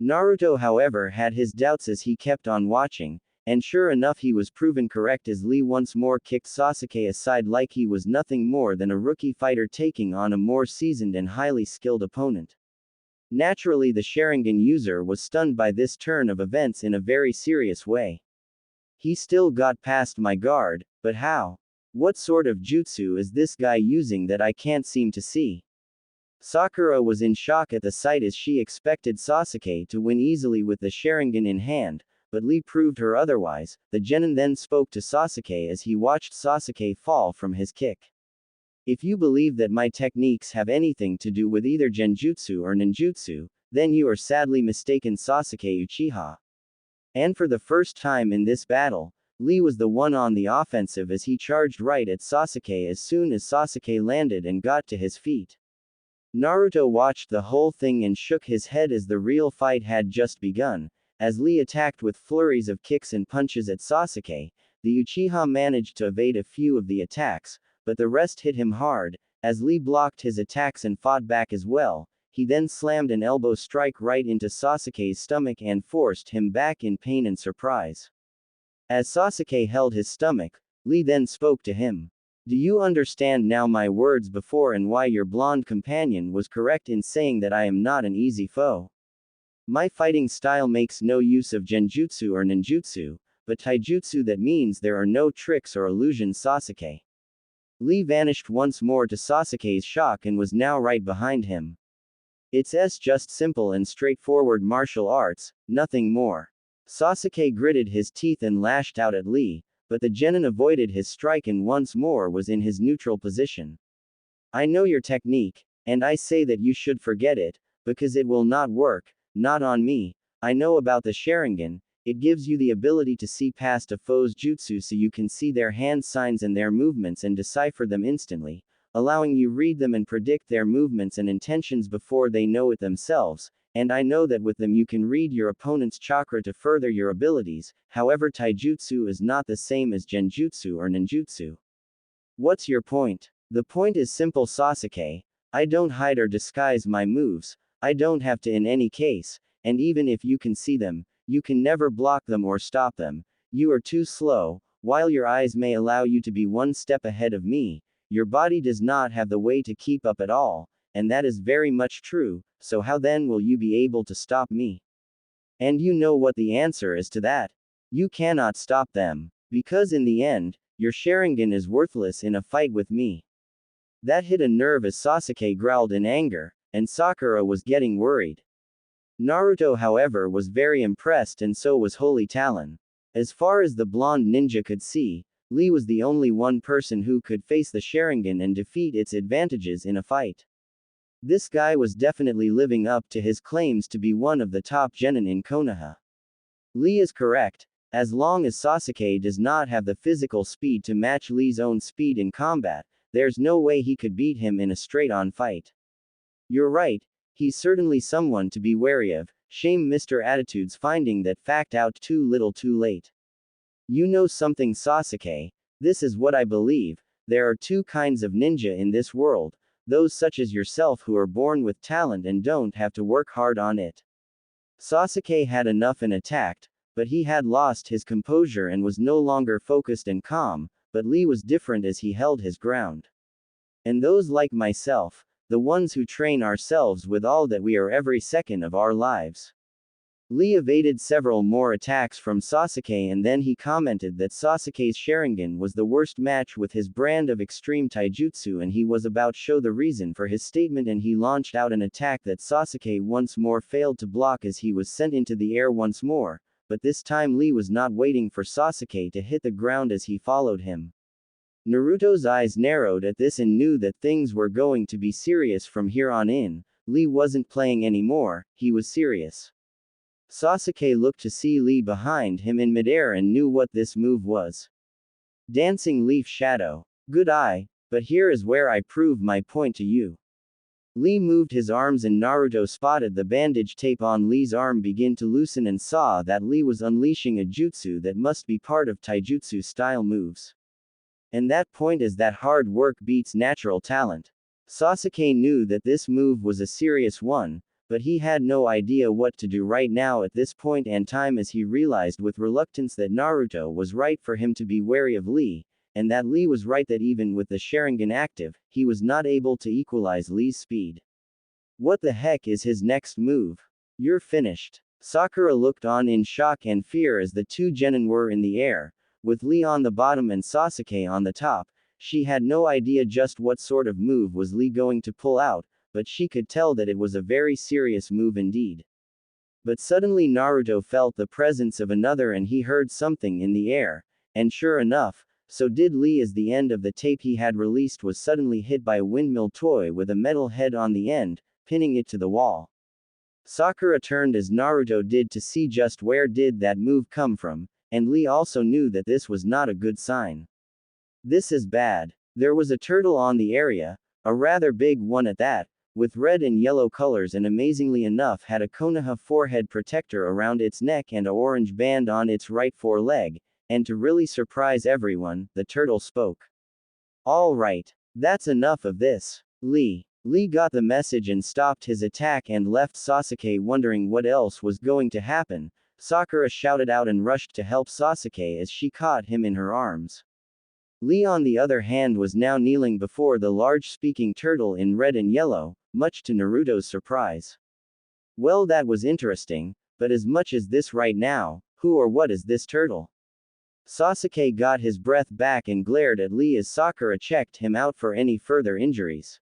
Naruto, however, had his doubts as he kept on watching, and sure enough he was proven correct as Lee once more kicked Sasuke aside like he was nothing more than a rookie fighter taking on a more seasoned and highly skilled opponent. Naturally, the Sharingan user was stunned by this turn of events in a very serious way. He still got past my guard, but how? What sort of jutsu is this guy using that I can't seem to see? Sakura was in shock at the sight as she expected Sasuke to win easily with the Sharingan in hand, but Lee proved her otherwise. The genin then spoke to Sasuke as he watched Sasuke fall from his kick. If you believe that my techniques have anything to do with either genjutsu or ninjutsu, then you are sadly mistaken, Sasuke Uchiha. And for the first time in this battle, Lee was the one on the offensive as he charged right at Sasuke as soon as Sasuke landed and got to his feet. Naruto watched the whole thing and shook his head as the real fight had just begun. As Lee attacked with flurries of kicks and punches at Sasuke, the Uchiha managed to evade a few of the attacks, but the rest hit him hard. As Lee blocked his attacks and fought back as well, he then slammed an elbow strike right into Sasuke's stomach and forced him back in pain and surprise. As Sasuke held his stomach, Lee then spoke to him. Do you understand now my words before and why your blonde companion was correct in saying that I am not an easy foe? My fighting style makes no use of genjutsu or ninjutsu, but taijutsu, that means there are no tricks or illusions. Sasuke. Lee vanished once more to Sasuke's shock and was now right behind him. It's just simple and straightforward martial arts, nothing more. Sasuke gritted his teeth and lashed out at Lee, but the genin avoided his strike and once more was in his neutral position. I know your technique, and I say that you should forget it, because it will not work, not on me. I know about the Sharingan. It gives you the ability to see past a foe's jutsu so you can see their hand signs and their movements and decipher them instantly, allowing you read them and predict their movements and intentions before they know it themselves, and I know that with them you can read your opponent's chakra to further your abilities. However, taijutsu is not the same as genjutsu or ninjutsu. What's your point? The point is simple, Sasuke. I don't hide or disguise my moves, I don't have to in any case, and even if you can see them, you can never block them or stop them. You are too slow. While your eyes may allow you to be one step ahead of me, your body does not have the way to keep up at all, and that is very much true, so how then will you be able to stop me? And you know what the answer is to that. You cannot stop them, because in the end, your Sharingan is worthless in a fight with me. That hit a nerve as Sasuke growled in anger, and Sakura was getting worried. Naruto, however, was very impressed, and so was Holy Talon. As far as the blonde ninja could see, Lee was the only one person who could face the Sharingan and defeat its advantages in a fight. This guy was definitely living up to his claims to be one of the top genin in Konoha. Lee is correct. As long as Sasuke does not have the physical speed to match Lee's own speed in combat, there's no way he could beat him in a straight-on fight. You're right. He's certainly someone to be wary of. Shame Mr. Attitude's finding that fact out too little too late. You know something, Sasuke? This is what I believe. There are two kinds of ninja in this world, those such as yourself who are born with talent and don't have to work hard on it. Sasuke had enough and attacked, but he had lost his composure and was no longer focused and calm, but Lee was different as he held his ground. And those like myself, the ones who train ourselves with all that we are every second of our lives. Lee evaded several more attacks from Sasuke and then he commented that Sasuke's Sharingan was the worst match with his brand of extreme taijutsu, and he was about to show the reason for his statement, and he launched out an attack that Sasuke once more failed to block as he was sent into the air once more, but this time Lee was not waiting for Sasuke to hit the ground as he followed him. Naruto's eyes narrowed at this and knew that things were going to be serious from here on in. Lee wasn't playing anymore, he was serious. Sasuke looked to see Lee behind him in midair and knew what this move was. Dancing Leaf Shadow. Good eye, but here is where I prove my point to you. Lee moved his arms and Naruto spotted the bandage tape on Lee's arm begin to loosen and saw that Lee was unleashing a jutsu that must be part of taijutsu style moves. And that point is that hard work beats natural talent. Sasuke knew that this move was a serious one, but he had no idea what to do right now at this point in time, as he realized with reluctance that Naruto was right for him to be wary of Lee, and that Lee was right that even with the Sharingan active, he was not able to equalize Lee's speed. What the heck is his next move? You're finished. Sakura looked on in shock and fear as the two genin were in the air, with Lee on the bottom and Sasuke on the top. She had no idea just what sort of move was Lee going to pull out, but she could tell that it was a very serious move indeed. But suddenly Naruto felt the presence of another and he heard something in the air, and sure enough, so did Lee, as the end of the tape he had released was suddenly hit by a windmill toy with a metal head on the end, pinning it to the wall. Sakura turned as Naruto did to see just where did that move come from. and Lee also knew that this was not a good sign. This is bad. There was a turtle on the area, a rather big one at that, with red and yellow colors, and amazingly enough had a Konoha forehead protector around its neck and an orange band on its right foreleg, and to really surprise everyone, the turtle spoke. All right. That's enough of this. Lee got the message and stopped his attack and left Sasuke wondering what else was going to happen. Sakura shouted out and rushed to help Sasuke as she caught him in her arms. Lee on the other hand was now kneeling before the large speaking turtle in red and yellow, much to Naruto's surprise. Well, that was interesting, but as much as this right now, who or what is this turtle? Sasuke got his breath back and glared at Lee as Sakura checked him out for any further injuries.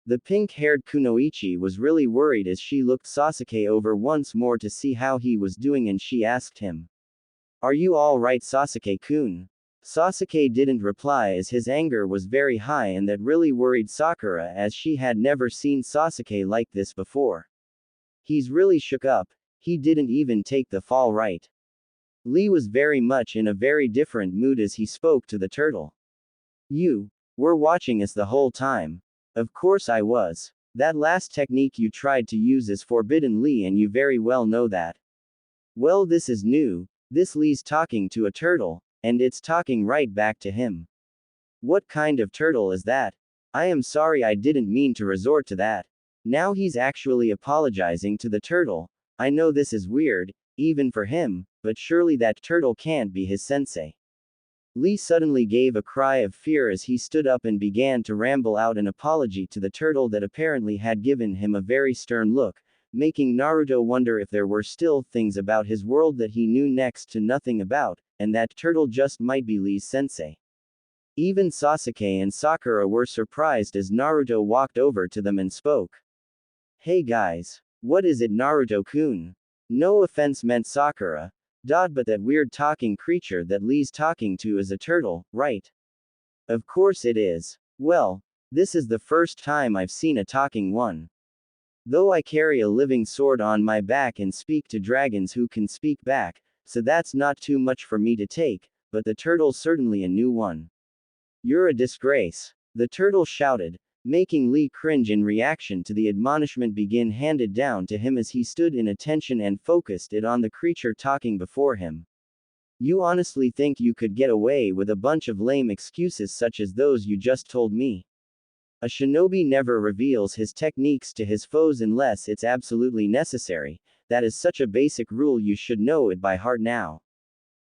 The pink-haired Kunoichi was really worried as she looked Sasuke over once more to see how he was doing, and she asked him, "Are you all right, Sasuke-kun?" Sasuke didn't reply as his anger was very high, and that really worried Sakura as she had never seen Sasuke like this before. He's really shook up. He didn't even take the fall, right? Lee was very much in a very different mood as he spoke to the turtle. "You were watching us the whole time." "Of course I was. That last technique you tried to use is forbidden, Lee, and you very well know that." "Well, this is new. This Lee's talking to a turtle, and it's talking right back to him." "What kind of turtle is that? I am sorry, I didn't mean to resort to that." Now he's actually apologizing to the turtle. I know this is weird, even for him, but surely that turtle can't be his sensei. Lee suddenly gave a cry of fear as he stood up and began to ramble out an apology to the turtle that apparently had given him a very stern look, making Naruto wonder if there were still things about his world that he knew next to nothing about, and that turtle just might be Lee's sensei. Even Sasuke and Sakura were surprised as Naruto walked over to them and spoke. "Hey guys. What is it, Naruto-kun? No offense meant, Sakura. But that weird talking creature that Lee's talking to is a turtle, right?" "Of course it is. Well, this is the first time I've seen a talking one. Though I carry a living sword on my back and speak to dragons who can speak back, so that's not too much for me to take, but the turtle's certainly a new one." "You're a disgrace," the turtle shouted, making Lee cringe in reaction to the admonishment being handed down to him as he stood in attention and focused it on the creature talking before him. "You honestly think you could get away with a bunch of lame excuses such as those you just told me? A shinobi never reveals his techniques to his foes unless it's absolutely necessary. That is such a basic rule, you should know it by heart now."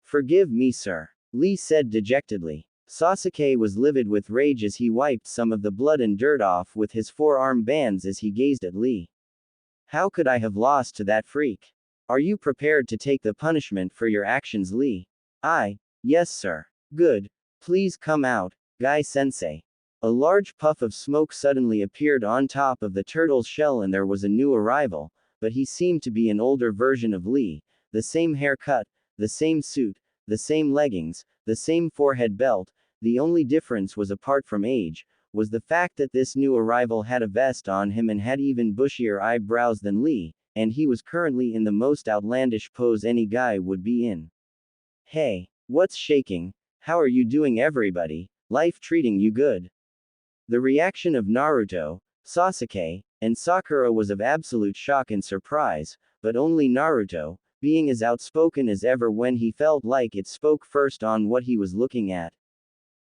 "Forgive me, sir," Lee said dejectedly. Sasuke was livid with rage as he wiped some of the blood and dirt off with his forearm bands as he gazed at Lee. "How could I have lost to that freak? Are you prepared to take the punishment for your actions, Lee?" Yes, sir." "Good. Please come out, Guy-sensei." A large puff of smoke suddenly appeared on top of the turtle's shell, and there was a new arrival, but he seemed to be an older version of Lee. The same haircut, the same suit, the same leggings, the same forehead belt. The only difference was, apart from age, was the fact that this new arrival had a vest on him and had even bushier eyebrows than Lee, and he was currently in the most outlandish pose any guy would be in. "Hey, what's shaking? How are you doing, everybody? Life treating you good?" The reaction of Naruto, Sasuke, and Sakura was of absolute shock and surprise, but only Naruto, being as outspoken as ever when he felt like it, spoke first on what he was looking at.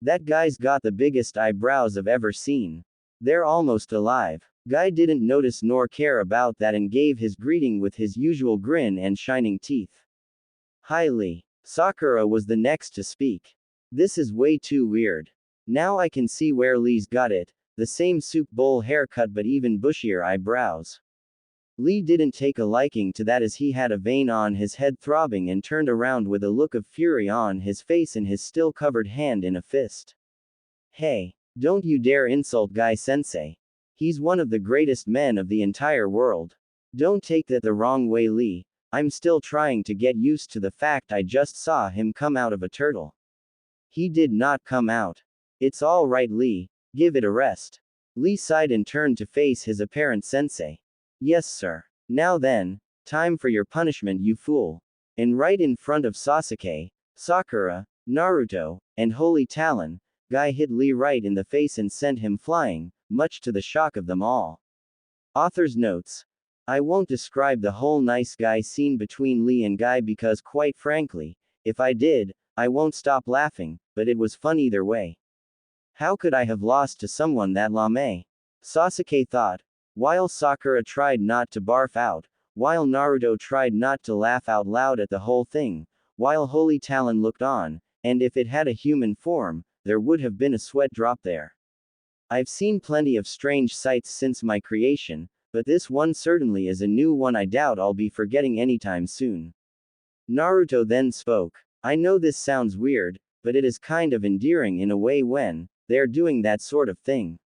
"That guy's got the biggest eyebrows I've ever seen. They're almost alive." Guy didn't notice nor care about that and gave his greeting with his usual grin and shining teeth. "Hi, Lee." Sakura was the next to speak. "This is way too weird. Now I can see where Lee's got it. The same soup bowl haircut but even bushier eyebrows." Lee didn't take a liking to that as he had a vein on his head throbbing and turned around with a look of fury on his face and his still covered hand in a fist. "Hey, don't you dare insult Guy-sensei. He's one of the greatest men of the entire world. Don't take that the wrong way, Lee. I'm still trying to get used to the fact I just saw him come out of a turtle." "He did not come out. It's all right, Lee. Give it a rest." Lee sighed and turned to face his apparent sensei. "Yes, sir. Now then, time for your punishment, you fool." And right in front of Sasuke, Sakura, Naruto, and Holy Talon, Guy hit Lee right in the face and sent him flying, much to the shock of them all. Author's notes. I won't describe the whole nice guy scene between Lee and Guy because quite frankly, if I did, I won't stop laughing, but it was fun either way. How could I have lost to someone that lame? Sasuke thought, while Sakura tried not to barf out, while Naruto tried not to laugh out loud at the whole thing, while Holy Talon looked on, and if it had a human form, there would have been a sweat drop there. I've seen plenty of strange sights since my creation, but this one certainly is a new one I doubt I'll be forgetting anytime soon. Naruto then spoke. I know this sounds weird, but it is kind of endearing in a way when they're doing that sort of thing.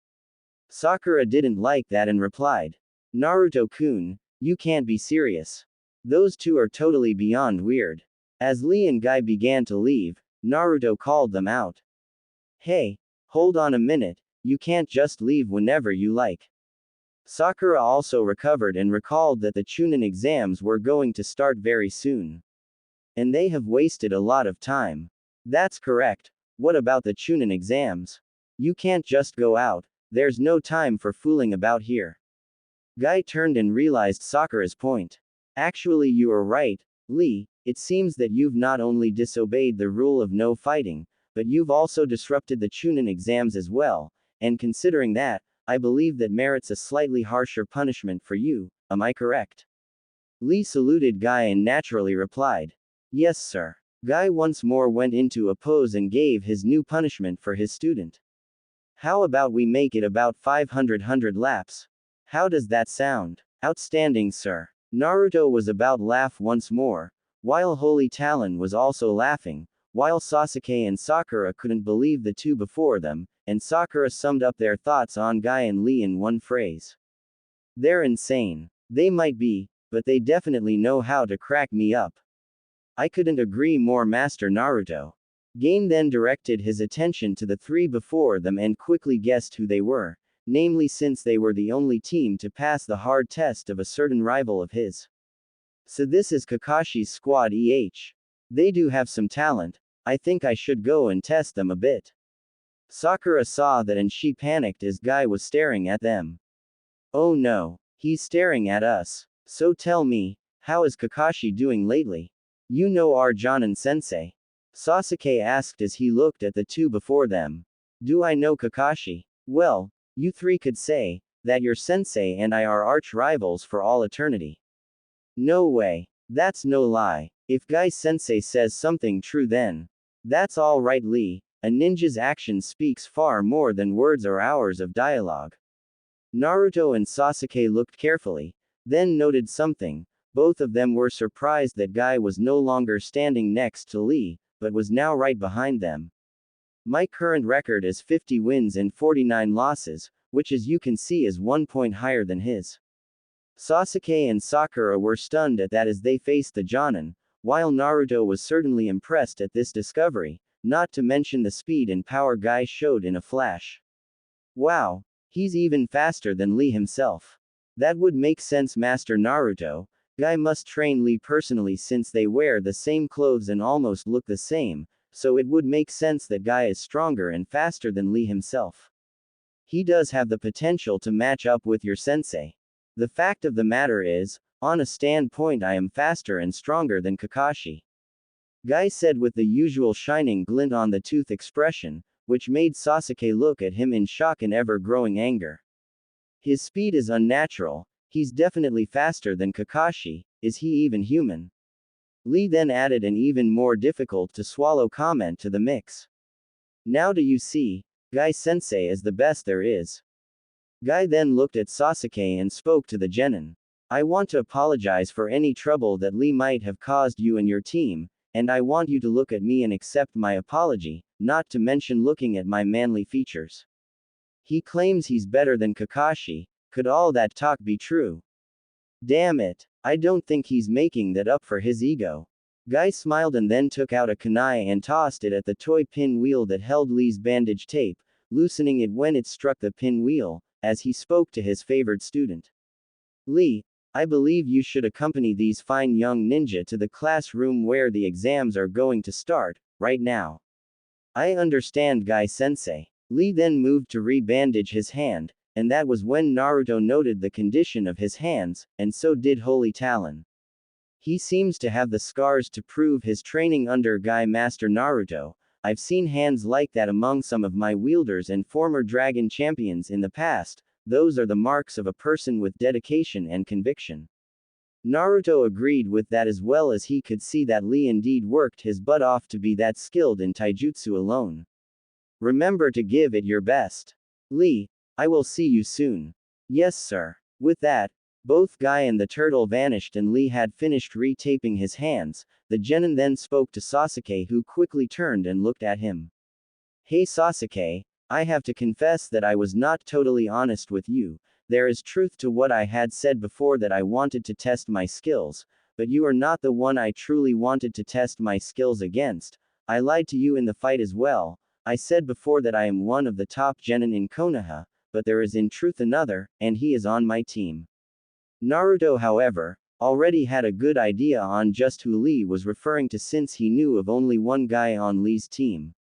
Sakura didn't like that and replied, Naruto-kun, you can't be serious. Those two are totally beyond weird. As Lee and Guy began to leave, Naruto called them out. Hey, hold on a minute, you can't just leave whenever you like. Sakura also recovered and recalled that the Chunin exams were going to start very soon. And they have wasted a lot of time. That's correct. What about the Chunin exams? You can't just go out, there's no time for fooling about here. Guy turned and realized Sakura's point. Actually, you are right, Lee, it seems that you've not only disobeyed the rule of no fighting, but you've also disrupted the Chunin exams as well, and considering that, I believe that merits a slightly harsher punishment for you, am I correct? Lee saluted Guy and naturally replied, yes sir. Guy once more went into a pose and gave his new punishment for his student. How about we make it about 500 laps? How does that sound? Outstanding sir. Naruto was about to laugh once more, while Holy Talon was also laughing, while Sasuke and Sakura couldn't believe the two before them, and Sakura summed up their thoughts on Guy and Lee in one phrase. They're insane. They might be, but they definitely know how to crack me up. I couldn't agree more, Master Naruto. Gain then directed his attention to the three before them and quickly guessed who they were, namely since they were the only team to pass the hard test of a certain rival of his. So this is Kakashi's squad They do have some talent, I think I should go and test them a bit. Sakura saw that and she panicked as Guy was staring at them. Oh no, he's staring at us. So tell me, how is Kakashi doing lately? You know our Jonin-sensei? Sasuke asked as he looked at the two before them. Do I know Kakashi? Well, you three could say that your sensei and I are arch rivals for all eternity. No way. That's no lie. If Guy-sensei says something true then. That's all right, Lee. A ninja's action speaks far more than words or hours of dialogue. Naruto and Sasuke looked carefully, then noted something. Both of them were surprised that Guy was no longer standing next to Lee, but was now right behind them. My current record is 50 wins and 49 losses, which as you can see is 1 point higher than his. Sasuke and Sakura were stunned at that as they faced the Jonin, while Naruto was certainly impressed at this discovery, not to mention the speed and power Guy showed in a flash. Wow, he's even faster than Lee himself. That would make sense, Master Naruto. Guy must train Lee personally since they wear the same clothes and almost look the same, so it would make sense that Guy is stronger and faster than Lee himself. He does have the potential to match up with your sensei. The fact of the matter is, on a standpoint I am faster and stronger than Kakashi. Guy said with the usual shining glint on the tooth expression, which made Sasuke look at him in shock and ever-growing anger. His speed is unnatural, he's definitely faster than Kakashi, is he even human? Lee then added an even more difficult to swallow comment to the mix. Now do you see, Guy-sensei is the best there is. Guy then looked at Sasuke and spoke to the genin. I want to apologize for any trouble that Lee might have caused you and your team, and I want you to look at me and accept my apology, not to mention looking at my manly features. He claims he's better than Kakashi, could all that talk be true? Damn it, I don't think he's making that up for his ego. Guy smiled and then took out a kunai and tossed it at the toy pinwheel that held Lee's bandage tape, loosening it when it struck the pinwheel, as he spoke to his favored student. Lee, I believe you should accompany these fine young ninja to the classroom where the exams are going to start, right now. I understand, Guy-sensei. Lee then moved to re-bandage his hand, and that was when Naruto noted the condition of his hands, and so did Holy Talon. He seems to have the scars to prove his training under Guy Master Naruto. I've seen hands like that among some of my wielders and former dragon champions in the past. Those are the marks of a person with dedication and conviction. Naruto agreed with that, as well as he could see that Lee indeed worked his butt off to be that skilled in taijutsu alone. Remember to give it your best. Lee, I will see you soon. Yes, sir. With that, both Guy and the turtle vanished and Lee had finished re-taping his hands. The genin then spoke to Sasuke, who quickly turned and looked at him. Hey Sasuke, I have to confess that I was not totally honest with you. There is truth to what I had said before, that I wanted to test my skills, but you are not the one I truly wanted to test my skills against. I lied to you in the fight as well. I said before that I am one of the top genin in Konoha, but there is in truth another, and he is on my team. Naruto, however, already had a good idea on just who Lee was referring to, since he knew of only one guy on Lee's team.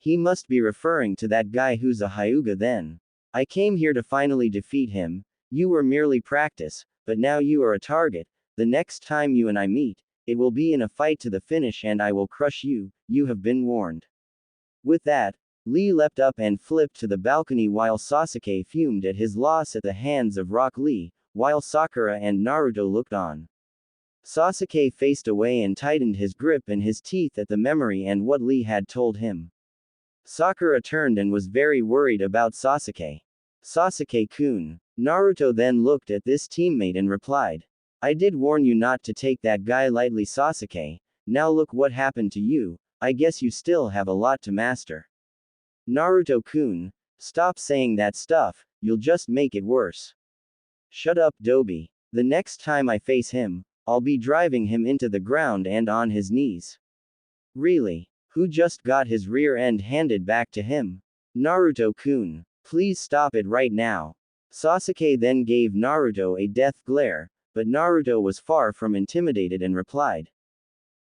He must be referring to that guy who's a Hyuga then. I came here to finally defeat him. You were merely practice, but now you are a target. The next time you and I meet, it will be in a fight to the finish and I will crush you. You have been warned. With that, Lee leapt up and flipped to the balcony while Sasuke fumed at his loss at the hands of Rock Lee, while Sakura and Naruto looked on. Sasuke faced away and tightened his grip and his teeth at the memory and what Lee had told him. Sakura turned and was very worried about Sasuke. Sasuke-kun. Naruto then looked at this teammate and replied. I did warn you not to take that guy lightly, Sasuke. Now look what happened to you. I guess you still have a lot to master. Naruto-kun, stop saying that stuff, you'll just make it worse. Shut up, Dobi. The next time I face him, I'll be driving him into the ground and on his knees. Really? Who just got his rear end handed back to him? Naruto-kun, please stop it right now. Sasuke then gave Naruto a death glare, but Naruto was far from intimidated and replied.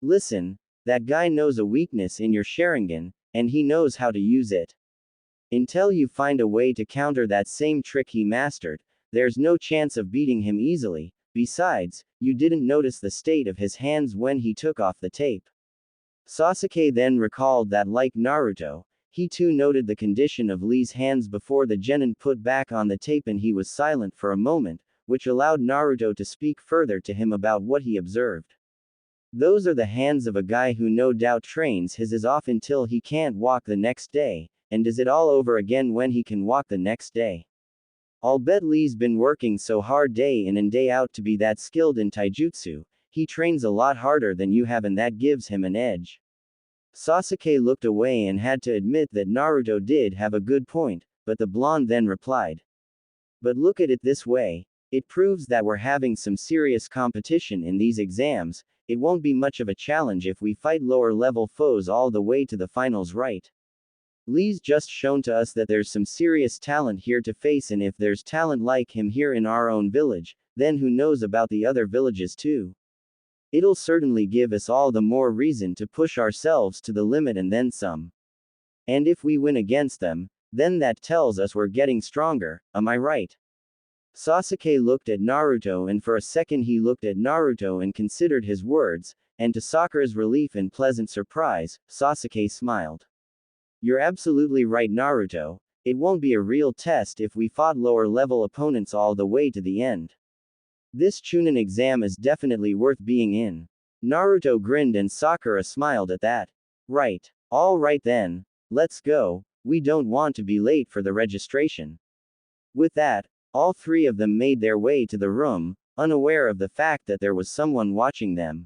Listen, that guy knows a weakness in your Sharingan, and he knows how to use it. Until you find a way to counter that same trick he mastered, there's no chance of beating him easily. Besides, you didn't notice the state of his hands when he took off the tape. Sasuke then recalled that, like Naruto, he too noted the condition of Lee's hands before the genin put back on the tape, and he was silent for a moment, which allowed Naruto to speak further to him about what he observed. Those are the hands of a guy who no doubt trains his ass off until he can't walk the next day, and does it all over again when he can walk the next day. I'll bet Lee's been working so hard day in and day out to be that skilled in taijutsu. He trains a lot harder than you have, and that gives him an edge. Sasuke looked away and had to admit that Naruto did have a good point, but the blonde then replied. But look at it this way. It proves that we're having some serious competition in these exams. It won't be much of a challenge if we fight lower level foes all the way to the finals, right? Lee's just shown to us that there's some serious talent here to face, and if there's talent like him here in our own village, then who knows about the other villages too? It'll certainly give us all the more reason to push ourselves to the limit and then some. And if we win against them, then that tells us we're getting stronger, am I right? Sasuke looked at Naruto, and for a second he looked at Naruto and considered his words, and to Sakura's relief and pleasant surprise, Sasuke smiled. You're absolutely right, Naruto. It won't be a real test if we fought lower level opponents all the way to the end. This Chunin exam is definitely worth being in. Naruto grinned and Sakura smiled at that. Right. All right then. Let's go. We don't want to be late for the registration. With that, all three of them made their way to the room, unaware of the fact that there was someone watching them.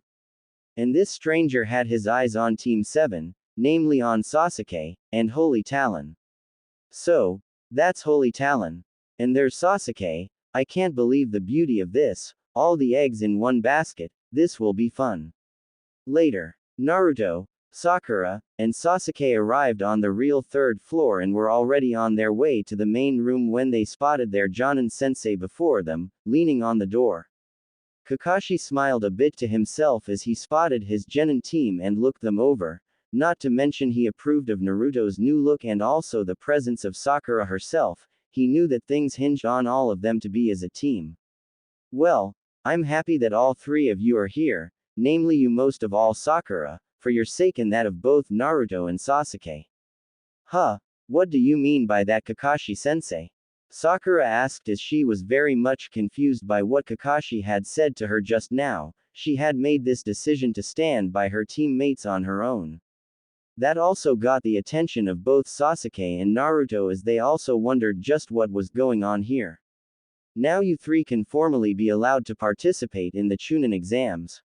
And this stranger had his eyes on Team 7, namely on Sasuke, and Holy Talon. So, that's Holy Talon. And there's Sasuke. I can't believe the beauty of this, all the eggs in one basket. This will be fun. Later, Naruto, Sakura, and Sasuke arrived on the real third floor and were already on their way to the main room when they spotted their Jonin sensei before them, leaning on the door. Kakashi smiled a bit to himself as he spotted his genin team and looked them over, not to mention he approved of Naruto's new look and also the presence of Sakura herself. He knew that things hinged on all of them to be as a team. Well, I'm happy that all three of you are here, namely you most of all Sakura, for your sake and that of both Naruto and Sasuke. Huh, what do you mean by that, Kakashi-sensei? Sakura asked as she was very much confused by what Kakashi had said to her just now. She had made this decision to stand by her teammates on her own. That also got the attention of both Sasuke and Naruto as they also wondered just what was going on here. Now you three can formally be allowed to participate in the Chunin exams.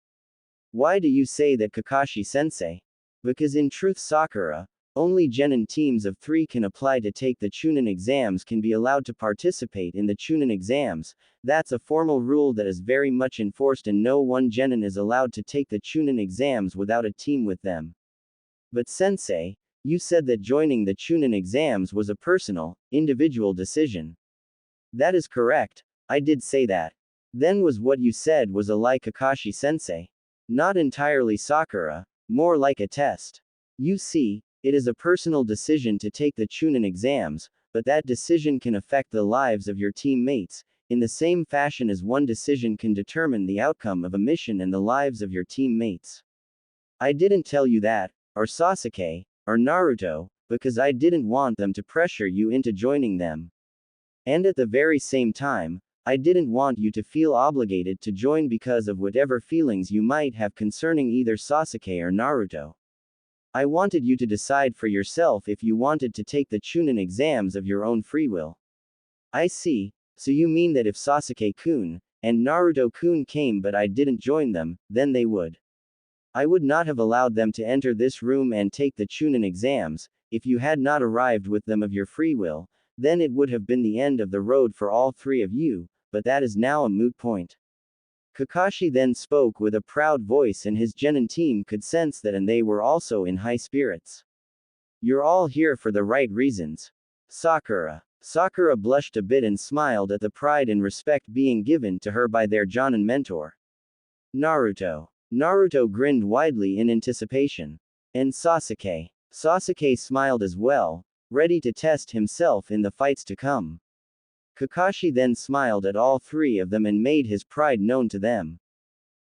Why do you say that, Kakashi-sensei? Because in truth, Sakura, only genin teams of 3 can apply to take the Chunin exams can be allowed to participate in the Chunin exams. That's a formal rule that is very much enforced and no one genin is allowed to take the Chunin exams without a team with them. But sensei, you said that joining the Chunin exams was a personal, individual decision. That is correct, I did say that. Then was what you said was a lie, Kakashi-sensei? Not entirely, Sakura, more like a test. You see, it is a personal decision to take the Chunin exams, but that decision can affect the lives of your teammates, in the same fashion as one decision can determine the outcome of a mission and the lives of your teammates. I didn't tell you that, or Sasuke, or Naruto, because I didn't want them to pressure you into joining them. And at the very same time, I didn't want you to feel obligated to join because of whatever feelings you might have concerning either Sasuke or Naruto. I wanted you to decide for yourself if you wanted to take the Chunin exams of your own free will. I see, so you mean that if Sasuke-kun and Naruto-kun came but I didn't join them, then they would. I would not have allowed them to enter this room and take the Chunin exams. If you had not arrived with them of your free will, then it would have been the end of the road for all three of you, but that is now a moot point. Kakashi then spoke with a proud voice and his genin team could sense that and they were also in high spirits. You're all here for the right reasons. Sakura. Sakura blushed a bit and smiled at the pride and respect being given to her by their Jonin mentor. Naruto. Naruto grinned widely in anticipation. And Sasuke. Sasuke smiled as well, ready to test himself in the fights to come. Kakashi then smiled at all three of them and made his pride known to them.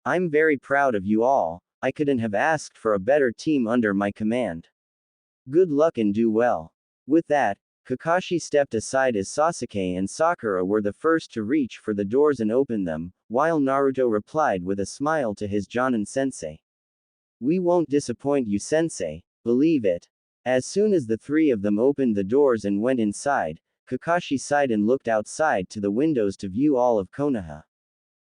I'm very proud of you all, I couldn't have asked for a better team under my command. Good luck and do well. With that, Kakashi stepped aside as Sasuke and Sakura were the first to reach for the doors and open them, while Naruto replied with a smile to his Jonin sensei. We won't disappoint you, sensei, believe it. As soon as the three of them opened the doors and went inside, Kakashi sighed and looked outside to the windows to view all of Konoha.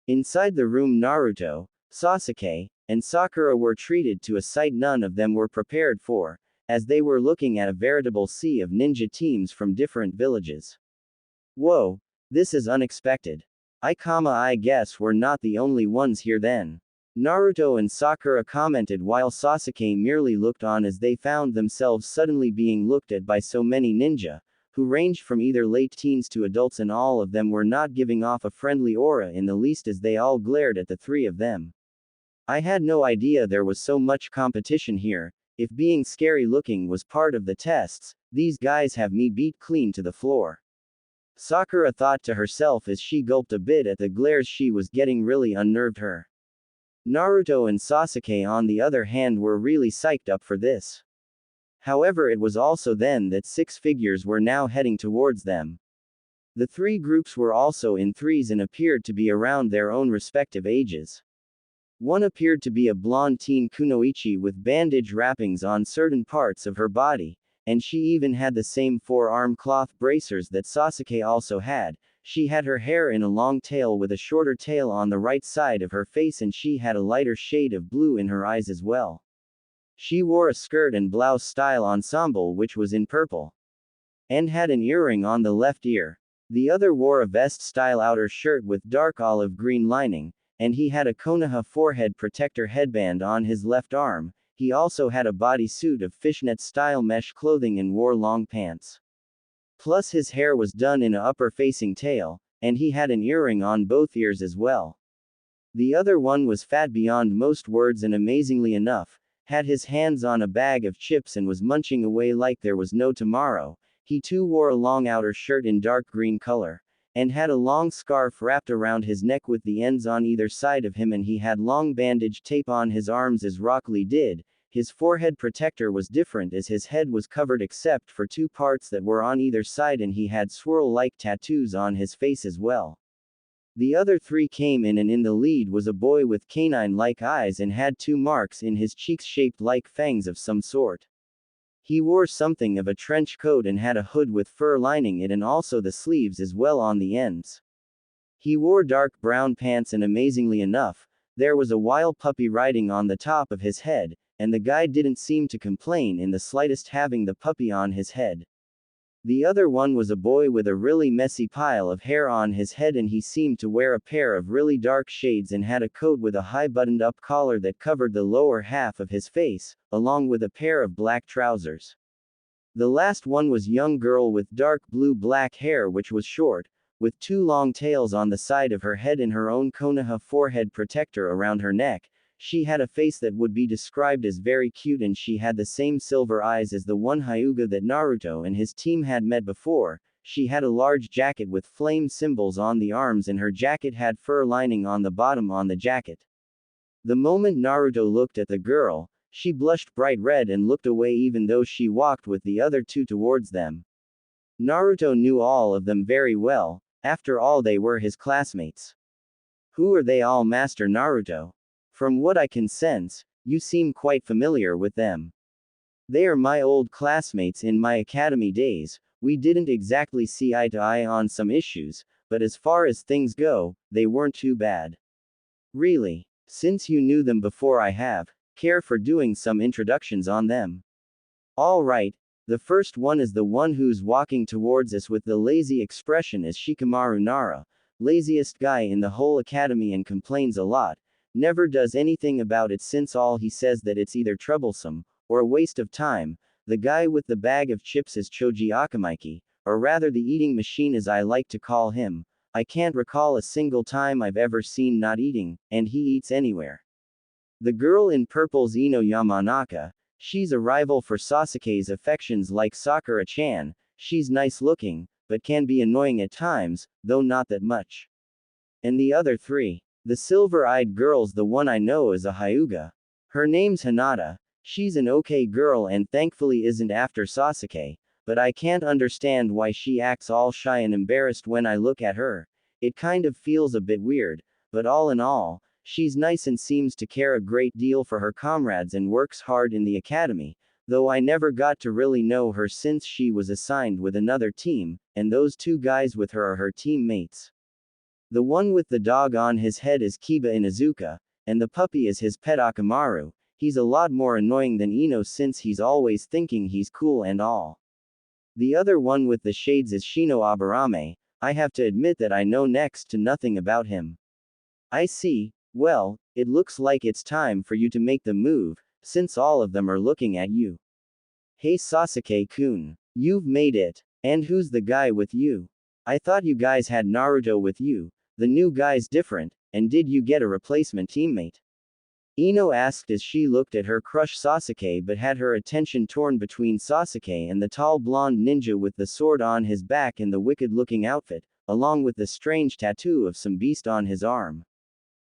Inside the room, Naruto, Sasuke, and Sakura were treated to a sight none of them were prepared for, as they were looking at a veritable sea of ninja teams from different villages. Whoa, this is unexpected. I guess we're not the only ones here then. Naruto and Sakura commented while Sasuke merely looked on as they found themselves suddenly being looked at by so many ninja, who ranged from either late teens to adults, and all of them were not giving off a friendly aura in the least as they all glared at the three of them. I had no idea there was so much competition here. If being scary looking was part of the tests, these guys have me beat clean to the floor. Sakura thought to herself as she gulped a bit at the glares she was getting really unnerved her. Naruto and Sasuke on the other hand were really psyched up for this. However, it was also then that 6 figures were now heading towards them. The 3 groups were also in threes and appeared to be around their own respective ages. One appeared to be a blonde teen kunoichi with bandage wrappings on certain parts of her body, and she even had the same forearm cloth bracers that Sasuke also had. She had her hair in a long tail with a shorter tail on the right side of her face, and she had a lighter shade of blue in her eyes as well. She wore a skirt and blouse style ensemble which was in purple, and had an earring on the left ear. The other wore a vest style outer shirt with dark olive green lining, and he had a Konoha forehead protector headband on his left arm. He also had a bodysuit of fishnet style mesh clothing and wore long pants. Plus his hair was done in a upper facing tail, and he had an earring on both ears as well. The other one was fat beyond most words and amazingly enough, had his hands on a bag of chips and was munching away like there was no tomorrow. He too wore a long outer shirt in dark green color, and had a long scarf wrapped around his neck with the ends on either side of him, and he had long bandage tape on his arms as Rock Lee did. His forehead protector was different as his head was covered except for two parts that were on either side, and he had swirl-like tattoos on his face as well. The other three came in, and in the lead was a boy with canine-like eyes and had two marks in his cheeks shaped like fangs of some sort. He wore something of a trench coat and had a hood with fur lining it and also the sleeves as well on the ends. He wore dark brown pants, and amazingly enough, there was a wild puppy riding on the top of his head, and the guy didn't seem to complain in the slightest having the puppy on his head. The other one was a boy with a really messy pile of hair on his head, and he seemed to wear a pair of really dark shades and had a coat with a high buttoned up collar that covered the lower half of his face, along with a pair of black trousers. The last one was a young girl with dark blue-black hair which was short, with two long tails on the side of her head and her own Konoha forehead protector around her neck. She had a face that would be described as very cute, and she had the same silver eyes as the one Hyuga that Naruto and his team had met before. She had a large jacket with flame symbols on the arms, and her jacket had fur lining on the bottom on the jacket. The moment Naruto looked at the girl, she blushed bright red and looked away even though she walked with the other two towards them. Naruto knew all of them very well, after all they were his classmates. Who are they all, Master Naruto? From what I can sense, you seem quite familiar with them. They are my old classmates in my academy days. We didn't exactly see eye to eye on some issues, but as far as things go, they weren't too bad. Really? Since you knew them before, I have, care for doing some introductions on them. All right, the first one is the one who's walking towards us with the lazy expression is Shikamaru Nara, laziest guy in the whole academy and complains a lot. Never does anything about it since all he says that it's either troublesome, or a waste of time. The guy with the bag of chips is Choji Akamaiki, or rather the eating machine as I like to call him. I can't recall a single time I've ever seen not eating, and he eats anywhere. The girl in purple's Ino Yamanaka. She's a rival for Sasuke's affections like Sakura-chan. She's nice looking, but can be annoying at times, though not that much. And the other three. The silver-eyed girl's the one I know as a Hyuga. Her name's Hinata. She's an okay girl and thankfully isn't after Sasuke, but I can't understand why she acts all shy and embarrassed when I look at her. It kind of feels a bit weird, but all in all, she's nice and seems to care a great deal for her comrades and works hard in the academy, though I never got to really know her since she was assigned with another team, and those two guys with her are her teammates. The one with the dog on his head is Kiba Inuzuka, and the puppy is his pet Akamaru. He's a lot more annoying than Ino since he's always thinking he's cool and all. The other one with the shades is Shino Aburame. I have to admit that I know next to nothing about him. I see. Well, it looks like it's time for you to make the move, since all of them are looking at you. Hey Sasuke-kun. You've made it. And who's the guy with you? I thought you guys had Naruto with you. The new guy's different, and did you get a replacement teammate? Ino asked as she looked at her crush Sasuke but had her attention torn between Sasuke and the tall blonde ninja with the sword on his back and the wicked-looking outfit, along with the strange tattoo of some beast on his arm.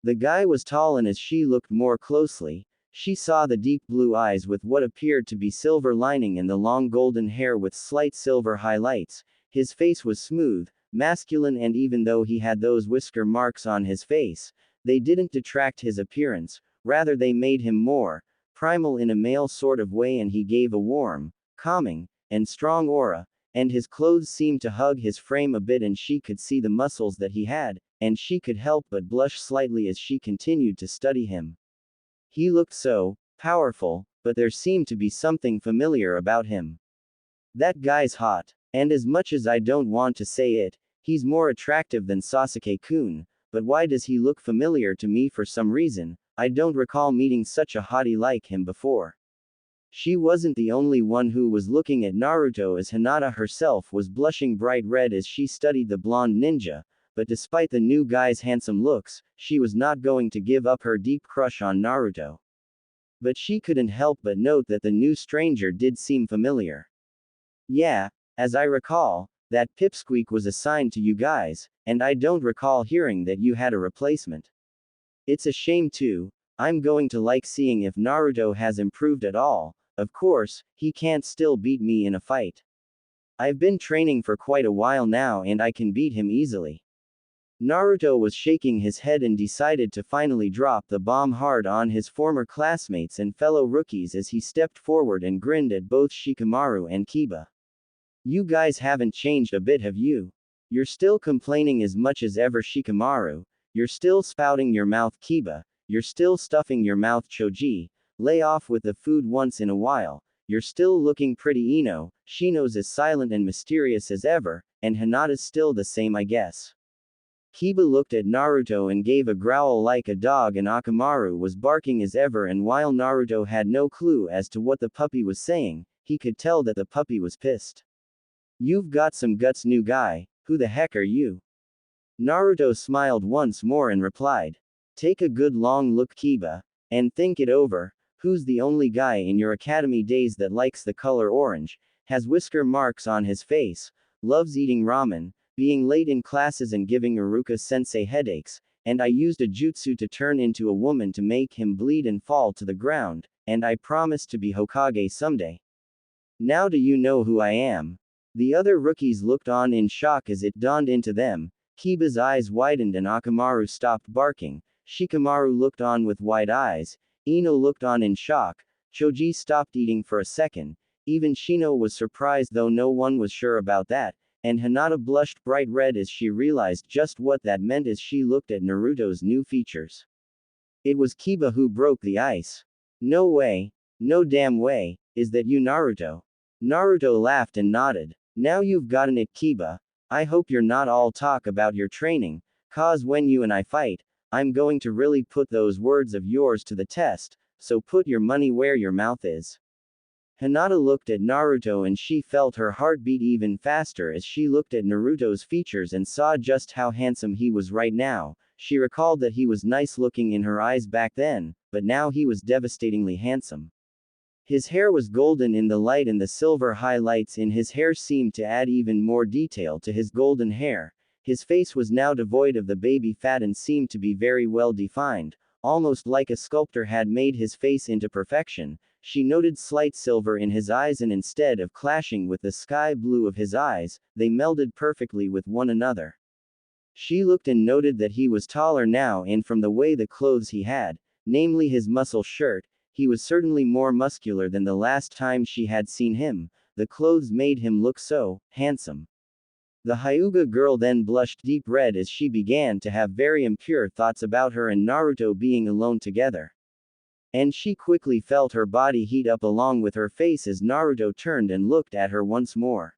The guy was tall, and as she looked more closely, she saw the deep blue eyes with what appeared to be silver lining and the long golden hair with slight silver highlights. His face was smooth, masculine, and even though he had those whisker marks on his face, they didn't detract his appearance, rather they made him more primal in a male sort of way, and he gave a warm, calming, and strong aura, and his clothes seemed to hug his frame a bit, and she could see the muscles that he had, and she could help but blush slightly as she continued to study him. He looked so powerful, but there seemed to be something familiar about him. That guy's hot. And as much as I don't want to say it, he's more attractive than Sasuke-kun, but why does he look familiar to me for some reason? I don't recall meeting such a hottie like him before. She wasn't the only one who was looking at Naruto, as Hinata herself was blushing bright red as she studied the blonde ninja, but despite the new guy's handsome looks, she was not going to give up her deep crush on Naruto. But she couldn't help but note that the new stranger did seem familiar. Yeah, as I recall, that pipsqueak was assigned to you guys, and I don't recall hearing that you had a replacement. It's a shame too. I'm going to like seeing if Naruto has improved at all. Of course, he can't still beat me in a fight. I've been training for quite a while now and I can beat him easily. Naruto was shaking his head and decided to finally drop the bomb hard on his former classmates and fellow rookies as he stepped forward and grinned at both Shikamaru and Kiba. You guys haven't changed a bit, have you? You're still complaining as much as ever, Shikamaru. You're still spouting your mouth, Kiba. You're still stuffing your mouth, Choji. Lay off with the food once in a while. You're still looking pretty, Ino. Shino's as silent and mysterious as ever, and Hinata's still the same, I guess. Kiba looked at Naruto and gave a growl like a dog, and Akamaru was barking as ever, and while Naruto had no clue as to what the puppy was saying, he could tell that the puppy was pissed. You've got some guts, new guy. Who the heck are you? Naruto smiled once more and replied. Take a good long look, Kiba, and think it over. Who's the only guy in your academy days that likes the color orange, has whisker marks on his face, loves eating ramen, being late in classes and giving Iruka-sensei headaches, and I used a jutsu to turn into a woman to make him bleed and fall to the ground, and I promised to be Hokage someday. Now do you know who I am? The other rookies looked on in shock as it dawned into them. Kiba's eyes widened and Akamaru stopped barking. Shikamaru looked on with wide eyes. Ino looked on in shock. Choji stopped eating for a second. Even Shino was surprised, though no one was sure about that, and Hinata blushed bright red as she realized just what that meant as she looked at Naruto's new features. It was Kiba who broke the ice. No way. No damn way. Is that you, Naruto? Naruto laughed and nodded. Now you've gotten it, Kiba. I hope you're not all talk about your training, cause when you and I fight, I'm going to really put those words of yours to the test, so put your money where your mouth is. Hinata looked at Naruto and she felt her heart beat even faster as she looked at Naruto's features and saw just how handsome he was right now. She recalled that he was nice looking in her eyes back then, but now he was devastatingly handsome. His hair was golden in the light and the silver highlights in his hair seemed to add even more detail to his golden hair. His face was now devoid of the baby fat and seemed to be very well defined, almost like a sculptor had made his face into perfection. She noted slight silver in his eyes and instead of clashing with the sky blue of his eyes, they melded perfectly with one another. She looked and noted that he was taller now, and from the way the clothes he had, namely his muscle shirt, he was certainly more muscular than the last time she had seen him. The clothes made him look so handsome. The Hyuga girl then blushed deep red as she began to have very impure thoughts about her and Naruto being alone together. And she quickly felt her body heat up along with her face as Naruto turned and looked at her once more.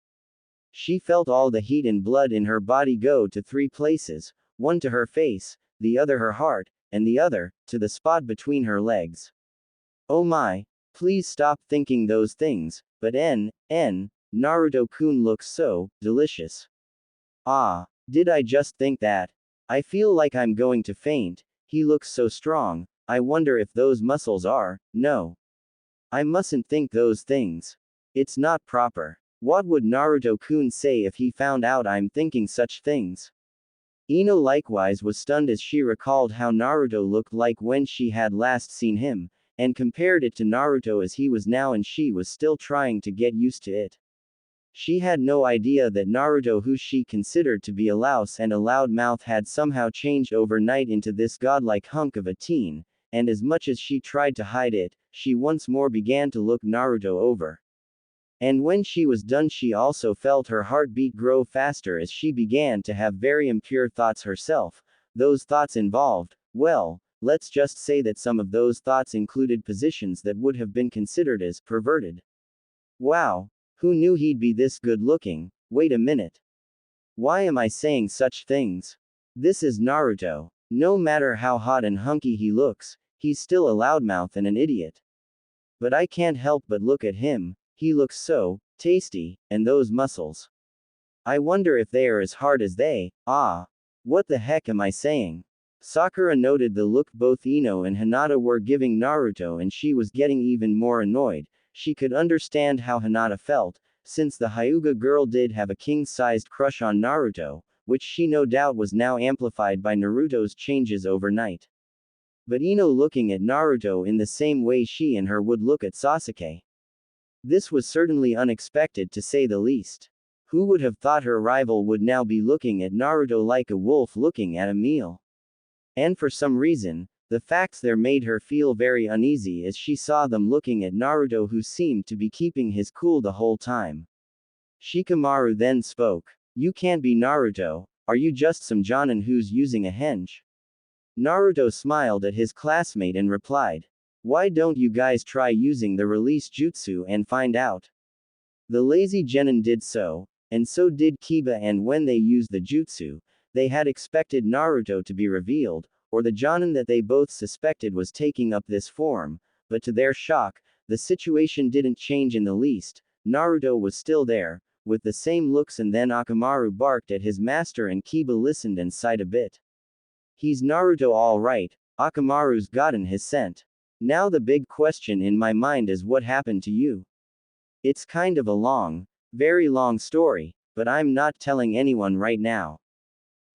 She felt all the heat and blood in her body go to three places, one to her face, the other her heart, and the other, to the spot between her legs. Oh my, please stop thinking those things, but Naruto-kun looks so delicious. Ah, did I just think that? I feel like I'm going to faint. He looks so strong. I wonder if those muscles are. No. I mustn't think those things. It's not proper. What would Naruto-kun say if he found out I'm thinking such things? Ino likewise was stunned as she recalled how Naruto looked like when she had last seen him, and compared it to Naruto as he was now, and she was still trying to get used to it. She had no idea that Naruto, who she considered to be a louse and a loudmouth, had somehow changed overnight into this godlike hunk of a teen, and as much as she tried to hide it, she once more began to look Naruto over. And when she was done, she also felt her heartbeat grow faster as she began to have very impure thoughts herself. Those thoughts involved, well, let's just say that some of those thoughts included positions that would have been considered as perverted. Wow. Who knew he'd be this good looking? Wait a minute. Why am I saying such things? This is Naruto. No matter how hot and hunky he looks, he's still a loudmouth and an idiot. But I can't help but look at him. He looks so tasty, and those muscles. I wonder if they are as hard as they. Ah. What the heck am I saying? Sakura noted the look both Ino and Hinata were giving Naruto and she was getting even more annoyed. She could understand how Hinata felt, since the Hyuga girl did have a king-sized crush on Naruto, which she no doubt was now amplified by Naruto's changes overnight. But Ino looking at Naruto in the same way she and her would look at Sasuke. This was certainly unexpected to say the least. Who would have thought her rival would now be looking at Naruto like a wolf looking at a meal? And for some reason, the facts there made her feel very uneasy as she saw them looking at Naruto, who seemed to be keeping his cool the whole time. Shikamaru then spoke. You can't be Naruto, are you just some jonin who's using a henge? Naruto smiled at his classmate and replied. Why don't you guys try using the release jutsu and find out? The lazy genin did so, and so did Kiba, and when they used the jutsu, they had expected Naruto to be revealed, or the jonin that they both suspected was taking up this form, but to their shock, the situation didn't change in the least. Naruto was still there, with the same looks, and then Akamaru barked at his master and Kiba listened and sighed a bit. He's Naruto all right, Akamaru's gotten his scent. Now the big question in my mind is what happened to you? It's kind of a long, very long story, but I'm not telling anyone right now.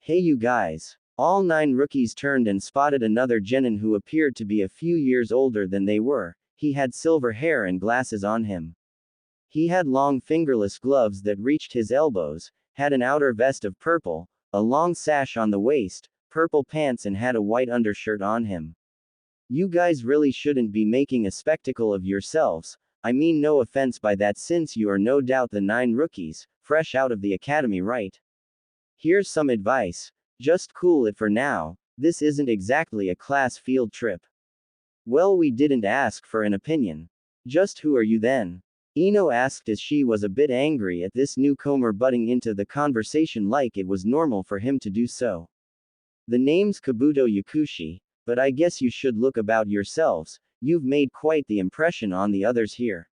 Hey you guys. All 9 rookies turned and spotted another genin who appeared to be a few years older than they were. He had silver hair and glasses on him. He had long fingerless gloves that reached his elbows, had an outer vest of purple, a long sash on the waist, purple pants, and had a white undershirt on him. You guys really shouldn't be making a spectacle of yourselves. I mean no offense by that, since you are no doubt the 9 rookies, fresh out of the academy, right? Here's some advice. Just cool it for now, this isn't exactly a class field trip. Well, we didn't ask for an opinion. Just who are you then? Ino asked as she was a bit angry at this newcomer butting into the conversation like it was normal for him to do so. The name's Kabuto Yakushi, but I guess you should look about yourselves, you've made quite the impression on the others here.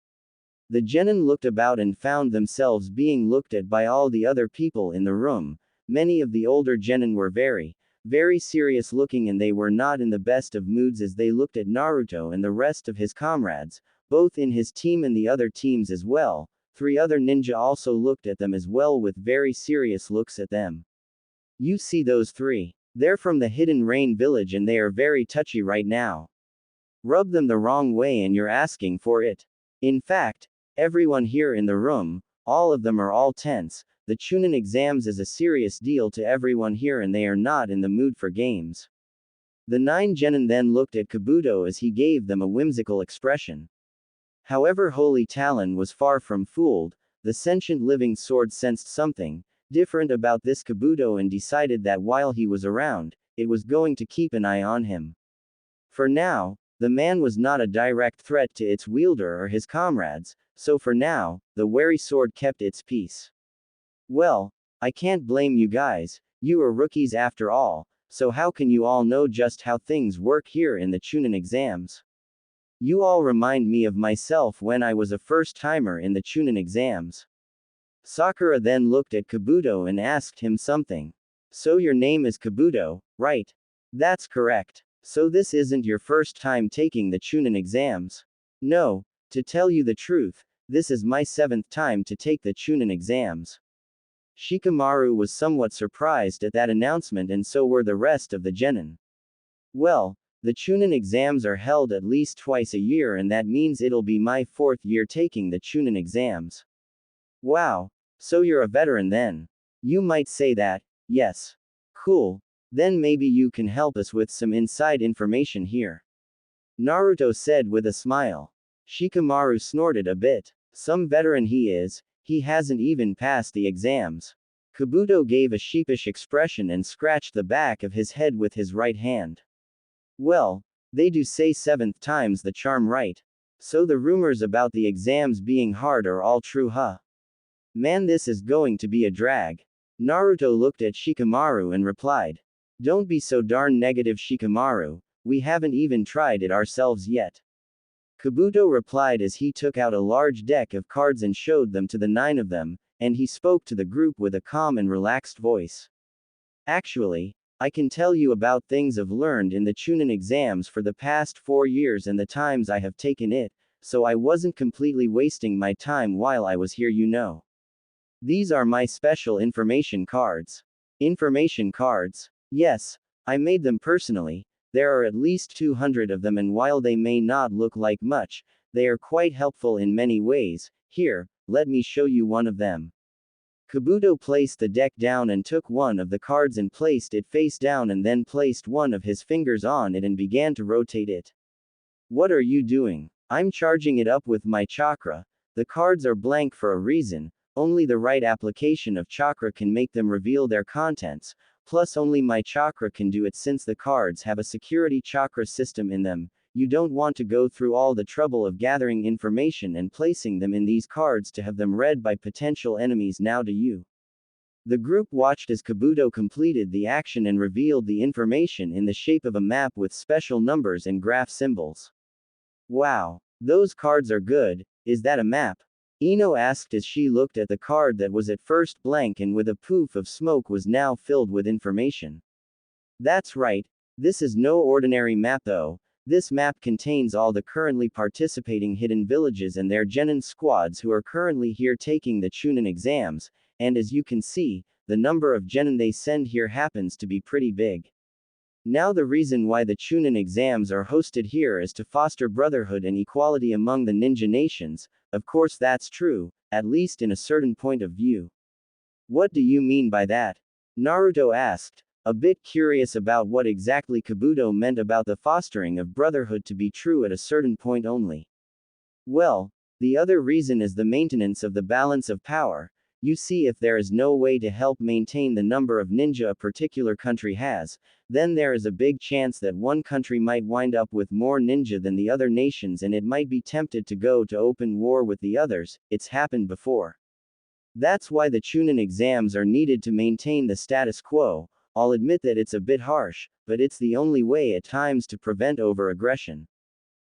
The genin looked about and found themselves being looked at by all the other people in the room. Many of the older genin were very, very serious looking, and they were not in the best of moods as they looked at Naruto and the rest of his comrades, both in his team and the other teams as well. 3 other ninja also looked at them as well with very serious looks at them. You see those 3? They're from the Hidden Rain village and they are very touchy right now. Rub them the wrong way and you're asking for it. In fact, everyone here in the room, all of them are all tense. The Chunin exams is a serious deal to everyone here and they are not in the mood for games. The 9 genin then looked at Kabuto as he gave them a whimsical expression. However, Holy Talon was far from fooled. The sentient living sword sensed something different about this Kabuto and decided that while he was around, it was going to keep an eye on him. For now, the man was not a direct threat to its wielder or his comrades, so for now, the wary sword kept its peace. Well, I can't blame you guys, you are rookies after all, so how can you all know just how things work here in the Chunin exams? You all remind me of myself when I was a first-timer in the Chunin exams. Sakura then looked at Kabuto and asked him something. So your name is Kabuto, right? That's correct. So this isn't your first time taking the Chunin exams? No, to tell you the truth, this is my 7th time to take the Chunin exams. Shikamaru was somewhat surprised at that announcement, and so were the rest of the genin. Well, the Chunin exams are held at least twice a year, and that means it'll be my 4th year taking the Chunin exams. Wow, so you're a veteran then. You might say that, yes. Cool, then maybe you can help us with some inside information here. Naruto said with a smile. Shikamaru snorted a bit. Some veteran he is, he hasn't even passed the exams. Kabuto gave a sheepish expression and scratched the back of his head with his right hand. Well, they do say 7th time's the charm, right? So the rumors about the exams being hard are all true, huh? Man, this is going to be a drag. Naruto looked at Shikamaru and replied. Don't be so darn negative, Shikamaru, we haven't even tried it ourselves yet. Kabuto replied as he took out a large deck of cards and showed them to the 9 of them, and he spoke to the group with a calm and relaxed voice. Actually, I can tell you about things I've learned in the Chunin exams for the past 4 years and the times I have taken it, so I wasn't completely wasting my time while I was here. These are my special information cards. Information cards? Yes, I made them personally. There are at least 200 of them, and while they may not look like much, they are quite helpful in many ways. Here, let me show you one of them. Kabuto placed the deck down and took one of the cards and placed it face down and then placed one of his fingers on it and began to rotate it. What are you doing? I'm charging it up with my chakra. The cards are blank for a reason. Only the right application of chakra can make them reveal their contents, plus only my chakra can do it since the cards have a security chakra system in them. You don't want to go through all the trouble of gathering information and placing them in these cards to have them read by potential enemies. Now do you? The group watched as Kabuto completed the action and revealed the information in the shape of a map with special numbers and graph symbols. Wow, those cards are good. Is that a map? Ino asked as she looked at the card that was at first blank and with a poof of smoke was now filled with information. That's right, this is no ordinary map though. This map contains all the currently participating hidden villages and their genin squads who are currently here taking the Chunin exams, and as you can see, the number of genin they send here happens to be pretty big. Now the reason why the Chunin exams are hosted here is to foster brotherhood and equality among the ninja nations. Of course that's true, at least in a certain point of view. What do you mean by that? Naruto asked, a bit curious about what exactly Kabuto meant about the fostering of brotherhood to be true at a certain point only. Well, the other reason is the maintenance of the balance of power. You see, if there is no way to help maintain the number of ninja a particular country has, then there is a big chance that one country might wind up with more ninja than the other nations and it might be tempted to go to open war with the others. It's happened before. That's why the Chunin exams are needed to maintain the status quo. I'll admit that it's a bit harsh, but it's the only way at times to prevent over-aggression.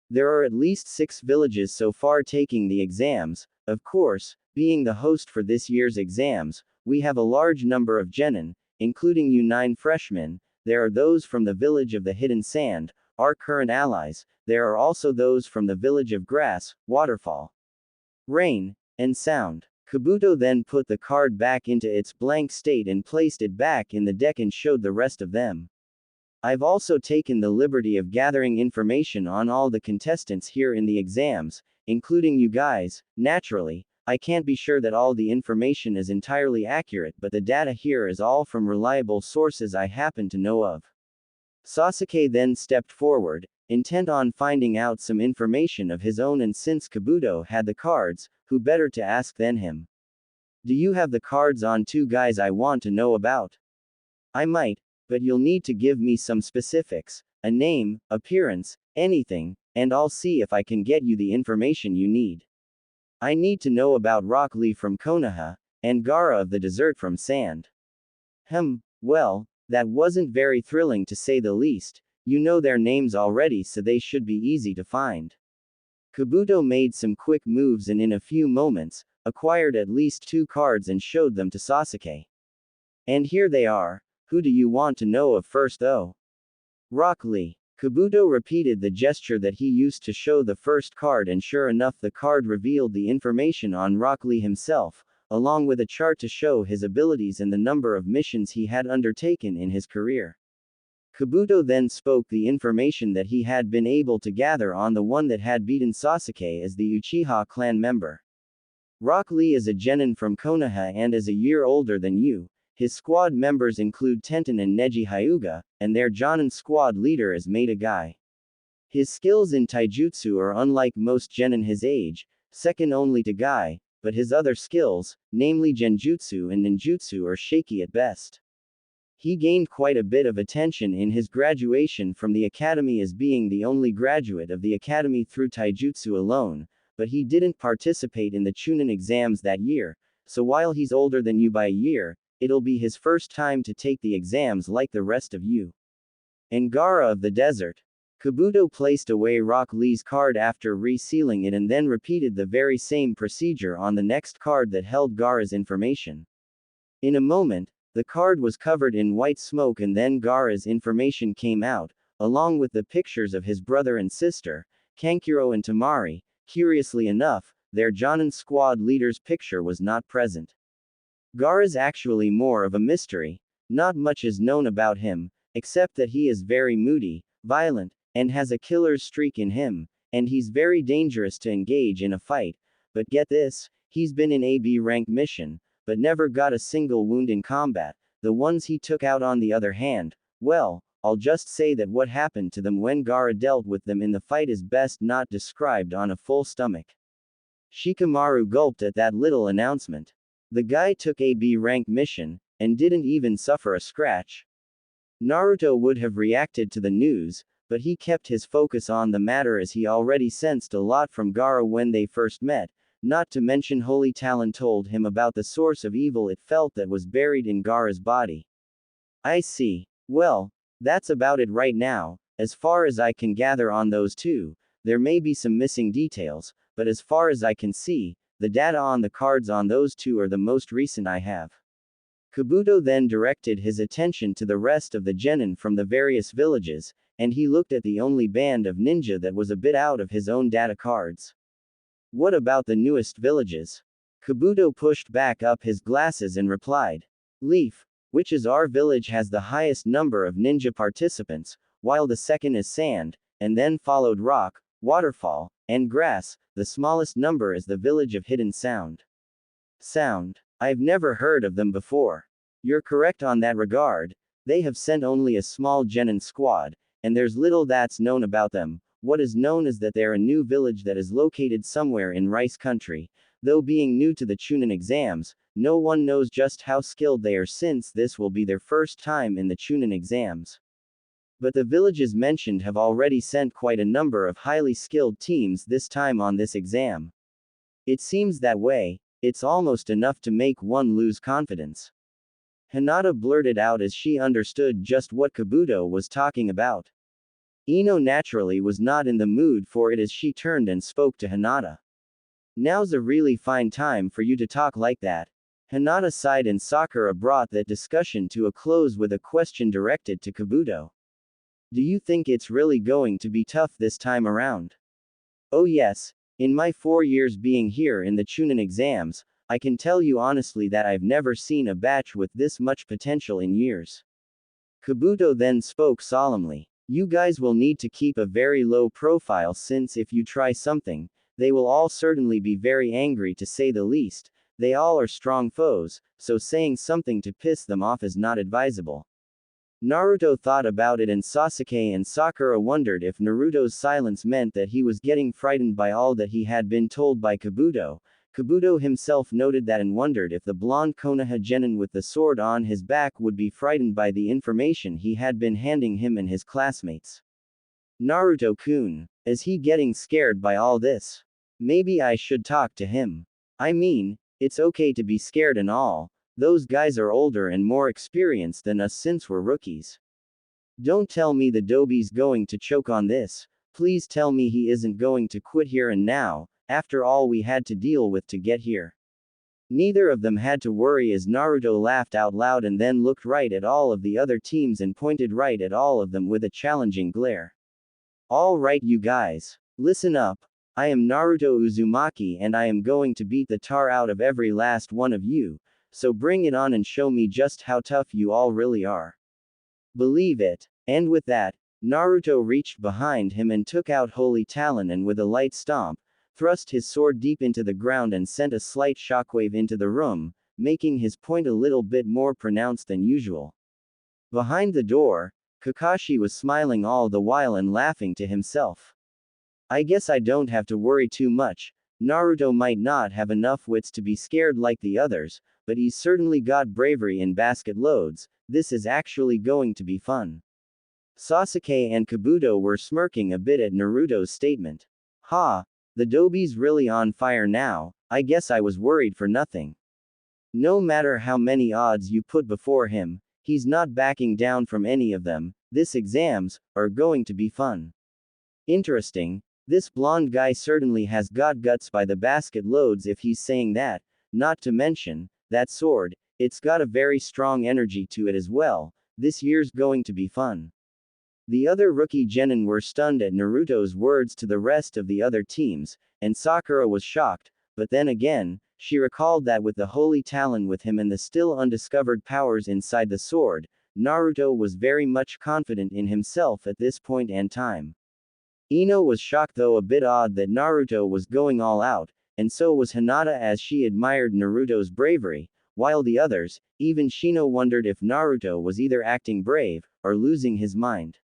There are at least 6 villages so far taking the exams. Of course, being the host for this year's exams, we have a large number of genin, including you 9 freshmen. There are those from the village of the Hidden Sand, our current allies. There are also those from the village of Grass, Waterfall, Rain, and Sound. Kabuto then put the card back into its blank state and placed it back in the deck and showed the rest of them. I've also taken the liberty of gathering information on all the contestants here in the exams, including you guys. Naturally, I can't be sure that all the information is entirely accurate, but the data here is all from reliable sources I happen to know of. Sasuke then stepped forward, intent on finding out some information of his own, and since Kabuto had the cards, who better to ask than him? Do you have the cards on 2 guys I want to know about? I might, but you'll need to give me some specifics, a name, appearance, anything, and I'll see if I can get you the information you need. I need to know about Rock Lee from Konoha, and Gaara of the Desert from Sand. Well, that wasn't very thrilling to say the least. You know their names already, so they should be easy to find. Kabuto made some quick moves and in a few moments, acquired at least 2 cards and showed them to Sasuke. And here they are. Who do you want to know of first though? Rock Lee. Kabuto repeated the gesture that he used to show the first card, and sure enough the card revealed the information on Rock Lee himself, along with a chart to show his abilities and the number of missions he had undertaken in his career. Kabuto then spoke the information that he had been able to gather on the one that had beaten Sasuke as the Uchiha clan member. Rock Lee is a genin from Konoha and is a year older than you. His squad members include Tenten and Neji Hyuga, and their Jonin squad leader is Maida Guy. His skills in taijutsu are unlike most genin his age, second only to Guy, but his other skills, namely genjutsu and ninjutsu, are shaky at best. He gained quite a bit of attention in his graduation from the academy as being the only graduate of the academy through taijutsu alone, but he didn't participate in the Chunin exams that year, so while he's older than you by a year, it'll be his first time to take the exams like the rest of you. And Gaara of the Desert. Kabuto placed away Rock Lee's card after resealing it and then repeated the very same procedure on the next card that held Gaara's information. In a moment, The card was covered in white smoke and then Gaara's information came out, along with the pictures of his brother and sister, Kankuro and Tamari. Curiously enough, their Jonin squad leader's picture was not present. Gaara's actually more of a mystery. Not much is known about him, except that he is very moody, violent, and has a killer's streak in him, and he's very dangerous to engage in a fight. But get this, he's been in a B rank mission, but never got a single wound in combat. The ones he took out on the other hand, well, I'll just say that what happened to them when Gaara dealt with them in the fight is best not described on a full stomach. Shikamaru gulped at that little announcement. The guy took a B rank mission, and didn't even suffer a scratch. Naruto would have reacted to the news, but he kept his focus on the matter as he already sensed a lot from Gaara when they first met, not to mention Holy Talon told him about the source of evil it felt that was buried in Gaara's body. I see. Well, that's about it right now. As far as I can gather on those two, there may be some missing details, but as far as I can see, the data on the cards on those two are the most recent I have. Kabuto then directed his attention to the rest of the genin from the various villages, and he looked at the only band of ninja that was a bit out of his own data cards. What about the newest villages? Kabuto pushed back up his glasses and replied. Leaf, which is our village, has the highest number of ninja participants, while the second is Sand, and then followed Rock, Waterfall, and Grass. The smallest number is the village of Hidden Sound. Sound. I've never heard of them before. You're correct on that regard. They have sent only a small genin squad, and there's little that's known about them. What is known is that they're a new village that is located somewhere in Rice Country. Though being new to the Chunin exams, no one knows just how skilled they are since this will be their first time in the Chunin exams. But the villages mentioned have already sent quite a number of highly skilled teams this time on this exam. It seems that way. It's almost enough to make one lose confidence. Hinata blurted out as she understood just what Kabuto was talking about. Ino naturally was not in the mood for it as she turned and spoke to Hinata. Now's a really fine time for you to talk like that. Hinata sighed and Sakura brought that discussion to a close with a question directed to Kabuto. Do you think it's really going to be tough this time around? Oh yes. In my 4 years being here in the Chunin exams, I can tell you honestly that I've never seen a batch with this much potential in years. Kabuto then spoke solemnly. You guys will need to keep a very low profile since if you try something, they will all certainly be very angry to say the least. They all are strong foes, so saying something to piss them off is not advisable. Naruto thought about it and Sasuke and Sakura wondered if Naruto's silence meant that he was getting frightened by all that he had been told by Kabuto. Kabuto himself noted that and wondered if the blonde Konoha genin with the sword on his back would be frightened by the information he had been handing him and his classmates. Naruto-kun, is he getting scared by all this? Maybe I should talk to him. I mean, it's okay to be scared and all. Those guys are older and more experienced than us since we're rookies. Don't tell me the Dobie's going to choke on this. Please tell me he isn't going to quit here and now, after all we had to deal with to get here. Neither of them had to worry as Naruto laughed out loud and then looked right at all of the other teams and pointed right at all of them with a challenging glare. All right you guys. Listen up. I am Naruto Uzumaki and I am going to beat the tar out of every last one of you. So bring it on and show me just how tough you all really are. Believe it. And with that, Naruto reached behind him and took out Holy Talon and with a light stomp, thrust his sword deep into the ground and sent a slight shockwave into the room, making his point a little bit more pronounced than usual. Behind the door, Kakashi was smiling all the while and laughing to himself. I guess I don't have to worry too much. Naruto might not have enough wits to be scared like the others, but he's certainly got bravery in basket loads. This is actually going to be fun. Sasuke and Kabuto were smirking a bit at Naruto's statement. Ha, the Dobie's really on fire now. I guess I was worried for nothing. No matter how many odds you put before him, he's not backing down from any of them. This exams are going to be fun. Interesting. This blonde guy certainly has got guts by the basket loads if he's saying that, not to mention, that sword, It's got a very strong energy to it as well. This year's going to be fun. The other rookie genin were stunned at Naruto's words to the rest of the other teams, and Sakura was shocked, but then again, she recalled that with the Holy Talon with him and the still undiscovered powers inside the sword, Naruto was very much confident in himself at this point and time. Ino was shocked, though a bit odd, that Naruto was going all out, and so was Hinata, as she admired Naruto's bravery, while the others, even Shino, wondered if Naruto was either acting brave, or losing his mind.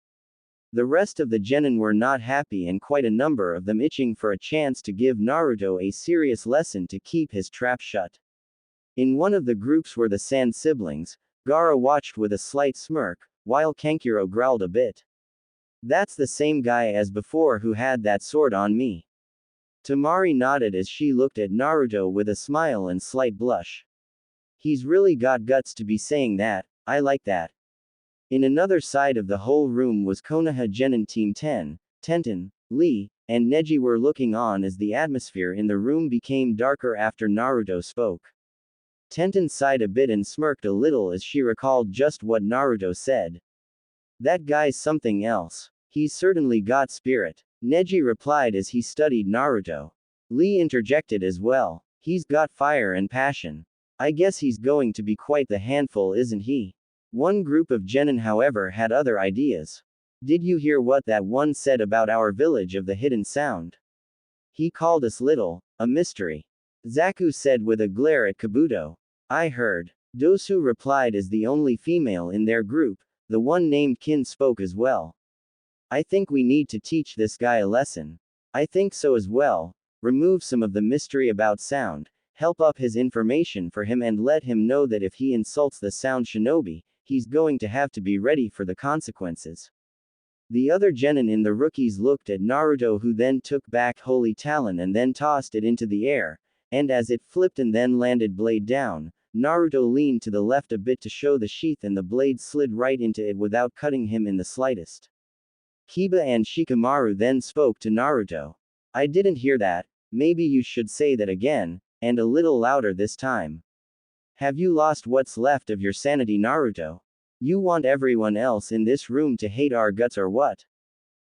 The rest of the genin were not happy, and quite a number of them itching for a chance to give Naruto a serious lesson to keep his trap shut. In one of the groups were the Sand siblings. Gaara watched with a slight smirk, while Kankuro growled a bit. That's the same guy as before who had that sword on me. Temari nodded as she looked at Naruto with a smile and slight blush. He's really got guts to be saying that. I like that. In another side of the whole room was Konoha Genin Team 10, Tenten, Lee, and Neji were looking on as the atmosphere in the room became darker after Naruto spoke. Tenten sighed a bit and smirked a little as she recalled just what Naruto said. That guy's something else. He's certainly got spirit. Neji replied as he studied Naruto. Lee interjected as well. He's got fire and passion. I guess he's going to be quite the handful, isn't he? One group of genin, however, had other ideas. Did you hear what that one said about our village of the hidden sound? He called us little, a mystery. Zaku said with a glare at Kabuto. I heard. Dosu replied as the only female in their group. The one named Kin spoke as well. I think we need to teach this guy a lesson. I think so as well. Remove some of the mystery about sound, help up his information for him, and let him know that if he insults the sound shinobi, he's going to have to be ready for the consequences. The other genin in the rookies looked at Naruto, who then took back Holy Talon and then tossed it into the air, and as it flipped and then landed blade down, Naruto leaned to the left a bit to show the sheath, and the blade slid right into it without cutting him in the slightest. Kiba and Shikamaru then spoke to Naruto. I didn't hear that. Maybe you should say that again, and a little louder this time. Have you lost what's left of your sanity, Naruto? You want everyone else in this room to hate our guts or what?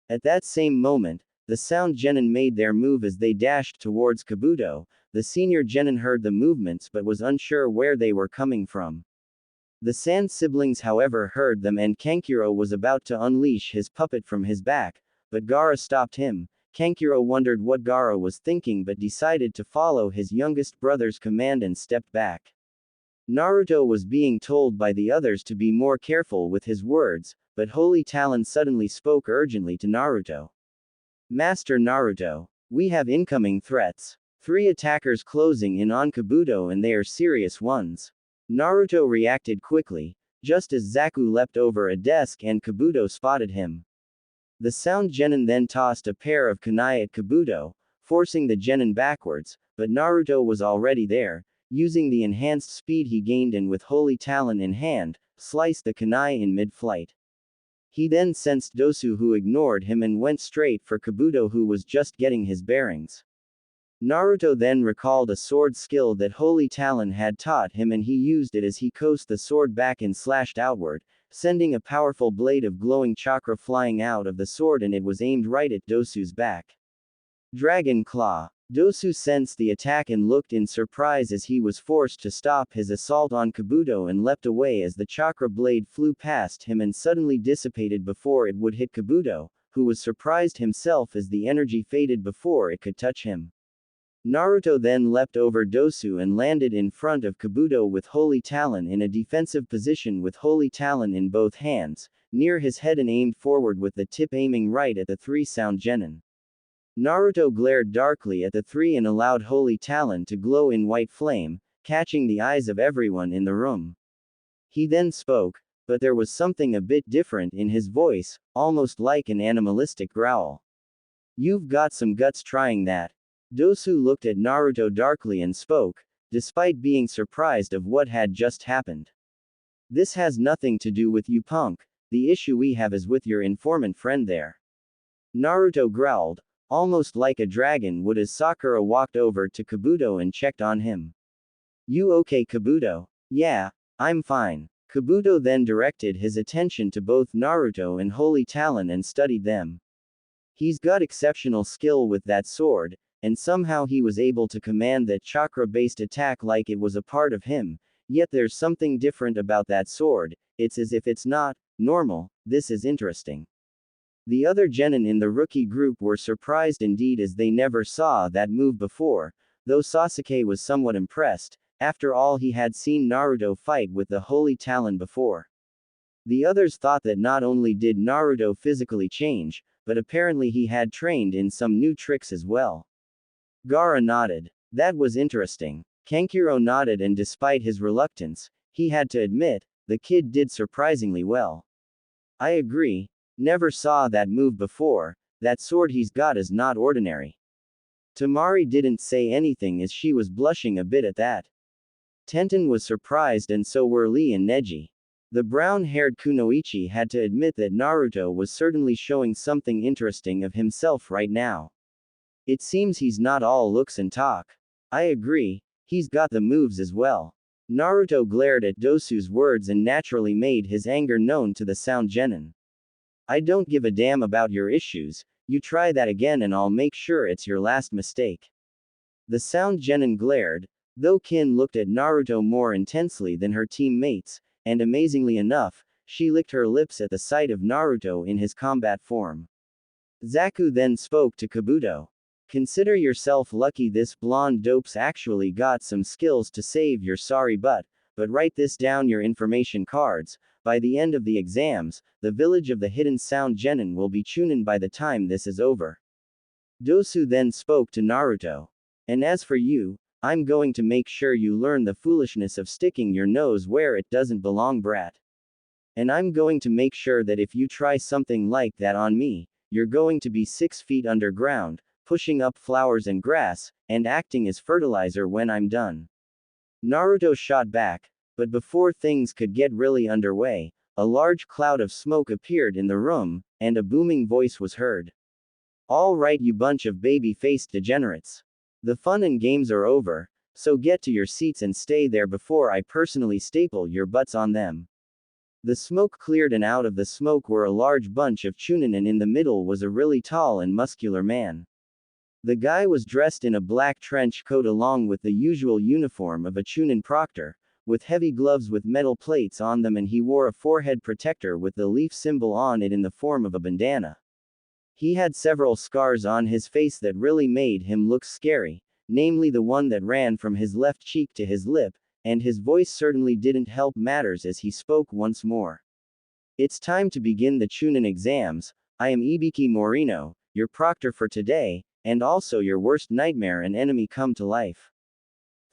At that same moment, the sound genin made their move as they dashed towards Kabuto. The senior genin heard the movements but was unsure where they were coming from. The Sand siblings, however, heard them, and Kankuro was about to unleash his puppet from his back, but Gaara stopped him. Kankuro wondered what Gaara was thinking but decided to follow his youngest brother's command and stepped back. Naruto was being told by the others to be more careful with his words, but Holy Talon suddenly spoke urgently to Naruto. Master Naruto, we have incoming threats. 3 attackers closing in on Kabuto, and they are serious ones. Naruto reacted quickly, just as Zaku leapt over a desk and Kabuto spotted him. The sound genin then tossed a pair of kunai at Kabuto, forcing the genin backwards, but Naruto was already there. Using the enhanced speed he gained and with Holy Talon in hand, sliced the kunai in mid-flight. He then sensed Dosu, who ignored him and went straight for Kabuto, who was just getting his bearings. Naruto then recalled a sword skill that Holy Talon had taught him, and he used it as he coasted the sword back and slashed outward, sending a powerful blade of glowing chakra flying out of the sword, and it was aimed right at Dosu's back. Dragon Claw. Dosu sensed the attack and looked in surprise as he was forced to stop his assault on Kabuto and leapt away as the chakra blade flew past him and suddenly dissipated before it would hit Kabuto, who was surprised himself as the energy faded before it could touch him. Naruto then leapt over Dosu and landed in front of Kabuto with Holy Talon in a defensive position with Holy Talon in both hands, near his head, and aimed forward with the tip aiming right at the 3 sound genin. Naruto glared darkly at the 3 and allowed Holy Talon to glow in white flame, catching the eyes of everyone in the room. He then spoke, but there was something a bit different in his voice, almost like an animalistic growl. You've got some guts trying that. Dosu looked at Naruto darkly and spoke, despite being surprised of what had just happened. This has nothing to do with you, punk. The issue we have is with your informant friend there. Naruto growled, almost like a dragon would, as Sakura walked over to Kabuto and checked on him. You okay, Kabuto? Yeah, I'm fine. Kabuto then directed his attention to both Naruto and Holy Talon and studied them. He's got exceptional skill with that sword, and somehow he was able to command that chakra-based attack like it was a part of him, yet there's something different about that sword, it's as if it's not normal. This is interesting. The other genin in the rookie group were surprised indeed as they never saw that move before, though Sasuke was somewhat impressed, after all he had seen Naruto fight with the Holy Talon before. The others thought that not only did Naruto physically change, but apparently he had trained in some new tricks as well. Gaara nodded. That was interesting. Kankuro nodded, and despite his reluctance, he had to admit, the kid did surprisingly well. I agree. Never saw that move before, that sword he's got is not ordinary. Tamari didn't say anything as she was blushing a bit at that. Tenten was surprised, and so were Lee and Neji. The brown-haired Kunoichi had to admit that Naruto was certainly showing something interesting of himself right now. It seems he's not all looks and talk. I agree, he's got the moves as well. Naruto glared at Dosu's words and naturally made his anger known to the Sound Genin. I don't give a damn about your issues, you try that again and I'll make sure it's your last mistake. The Sound Genin glared, though Kin looked at Naruto more intensely than her teammates, and amazingly enough, she licked her lips at the sight of Naruto in his combat form. Zaku then spoke to Kabuto. Consider yourself lucky this blonde dope's actually got some skills to save your sorry butt, but write this down your information cards. By the end of the exams, the village of the hidden Sound Genin will be Chunin by the time this is over. Dosu then spoke to Naruto. And as for you, I'm going to make sure you learn the foolishness of sticking your nose where it doesn't belong, brat. And I'm going to make sure that if you try something like that on me, you're going to be 6 feet underground, pushing up flowers and grass, and acting as fertilizer when I'm done. Naruto shot back, but before things could get really underway, a large cloud of smoke appeared in the room, and a booming voice was heard. All right, you bunch of baby-faced degenerates. The fun and games are over, so get to your seats and stay there before I personally staple your butts on them. The smoke cleared, and out of the smoke were a large bunch of Chunin, and in the middle was a really tall and muscular man. The guy was dressed in a black trench coat along with the usual uniform of a Chunin proctor, with heavy gloves with metal plates on them, and he wore a forehead protector with the leaf symbol on it in the form of a bandana. He had several scars on his face that really made him look scary, namely the one that ran from his left cheek to his lip, and his voice certainly didn't help matters as he spoke once more. It's time to begin the Chunin exams. I am Ibiki Morino, your proctor for today, and also your worst nightmare and enemy come to life.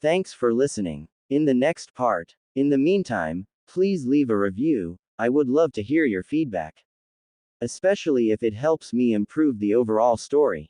Thanks for listening. In the next part. In the meantime, please leave a review, I would love to hear your feedback. Especially if it helps me improve the overall story.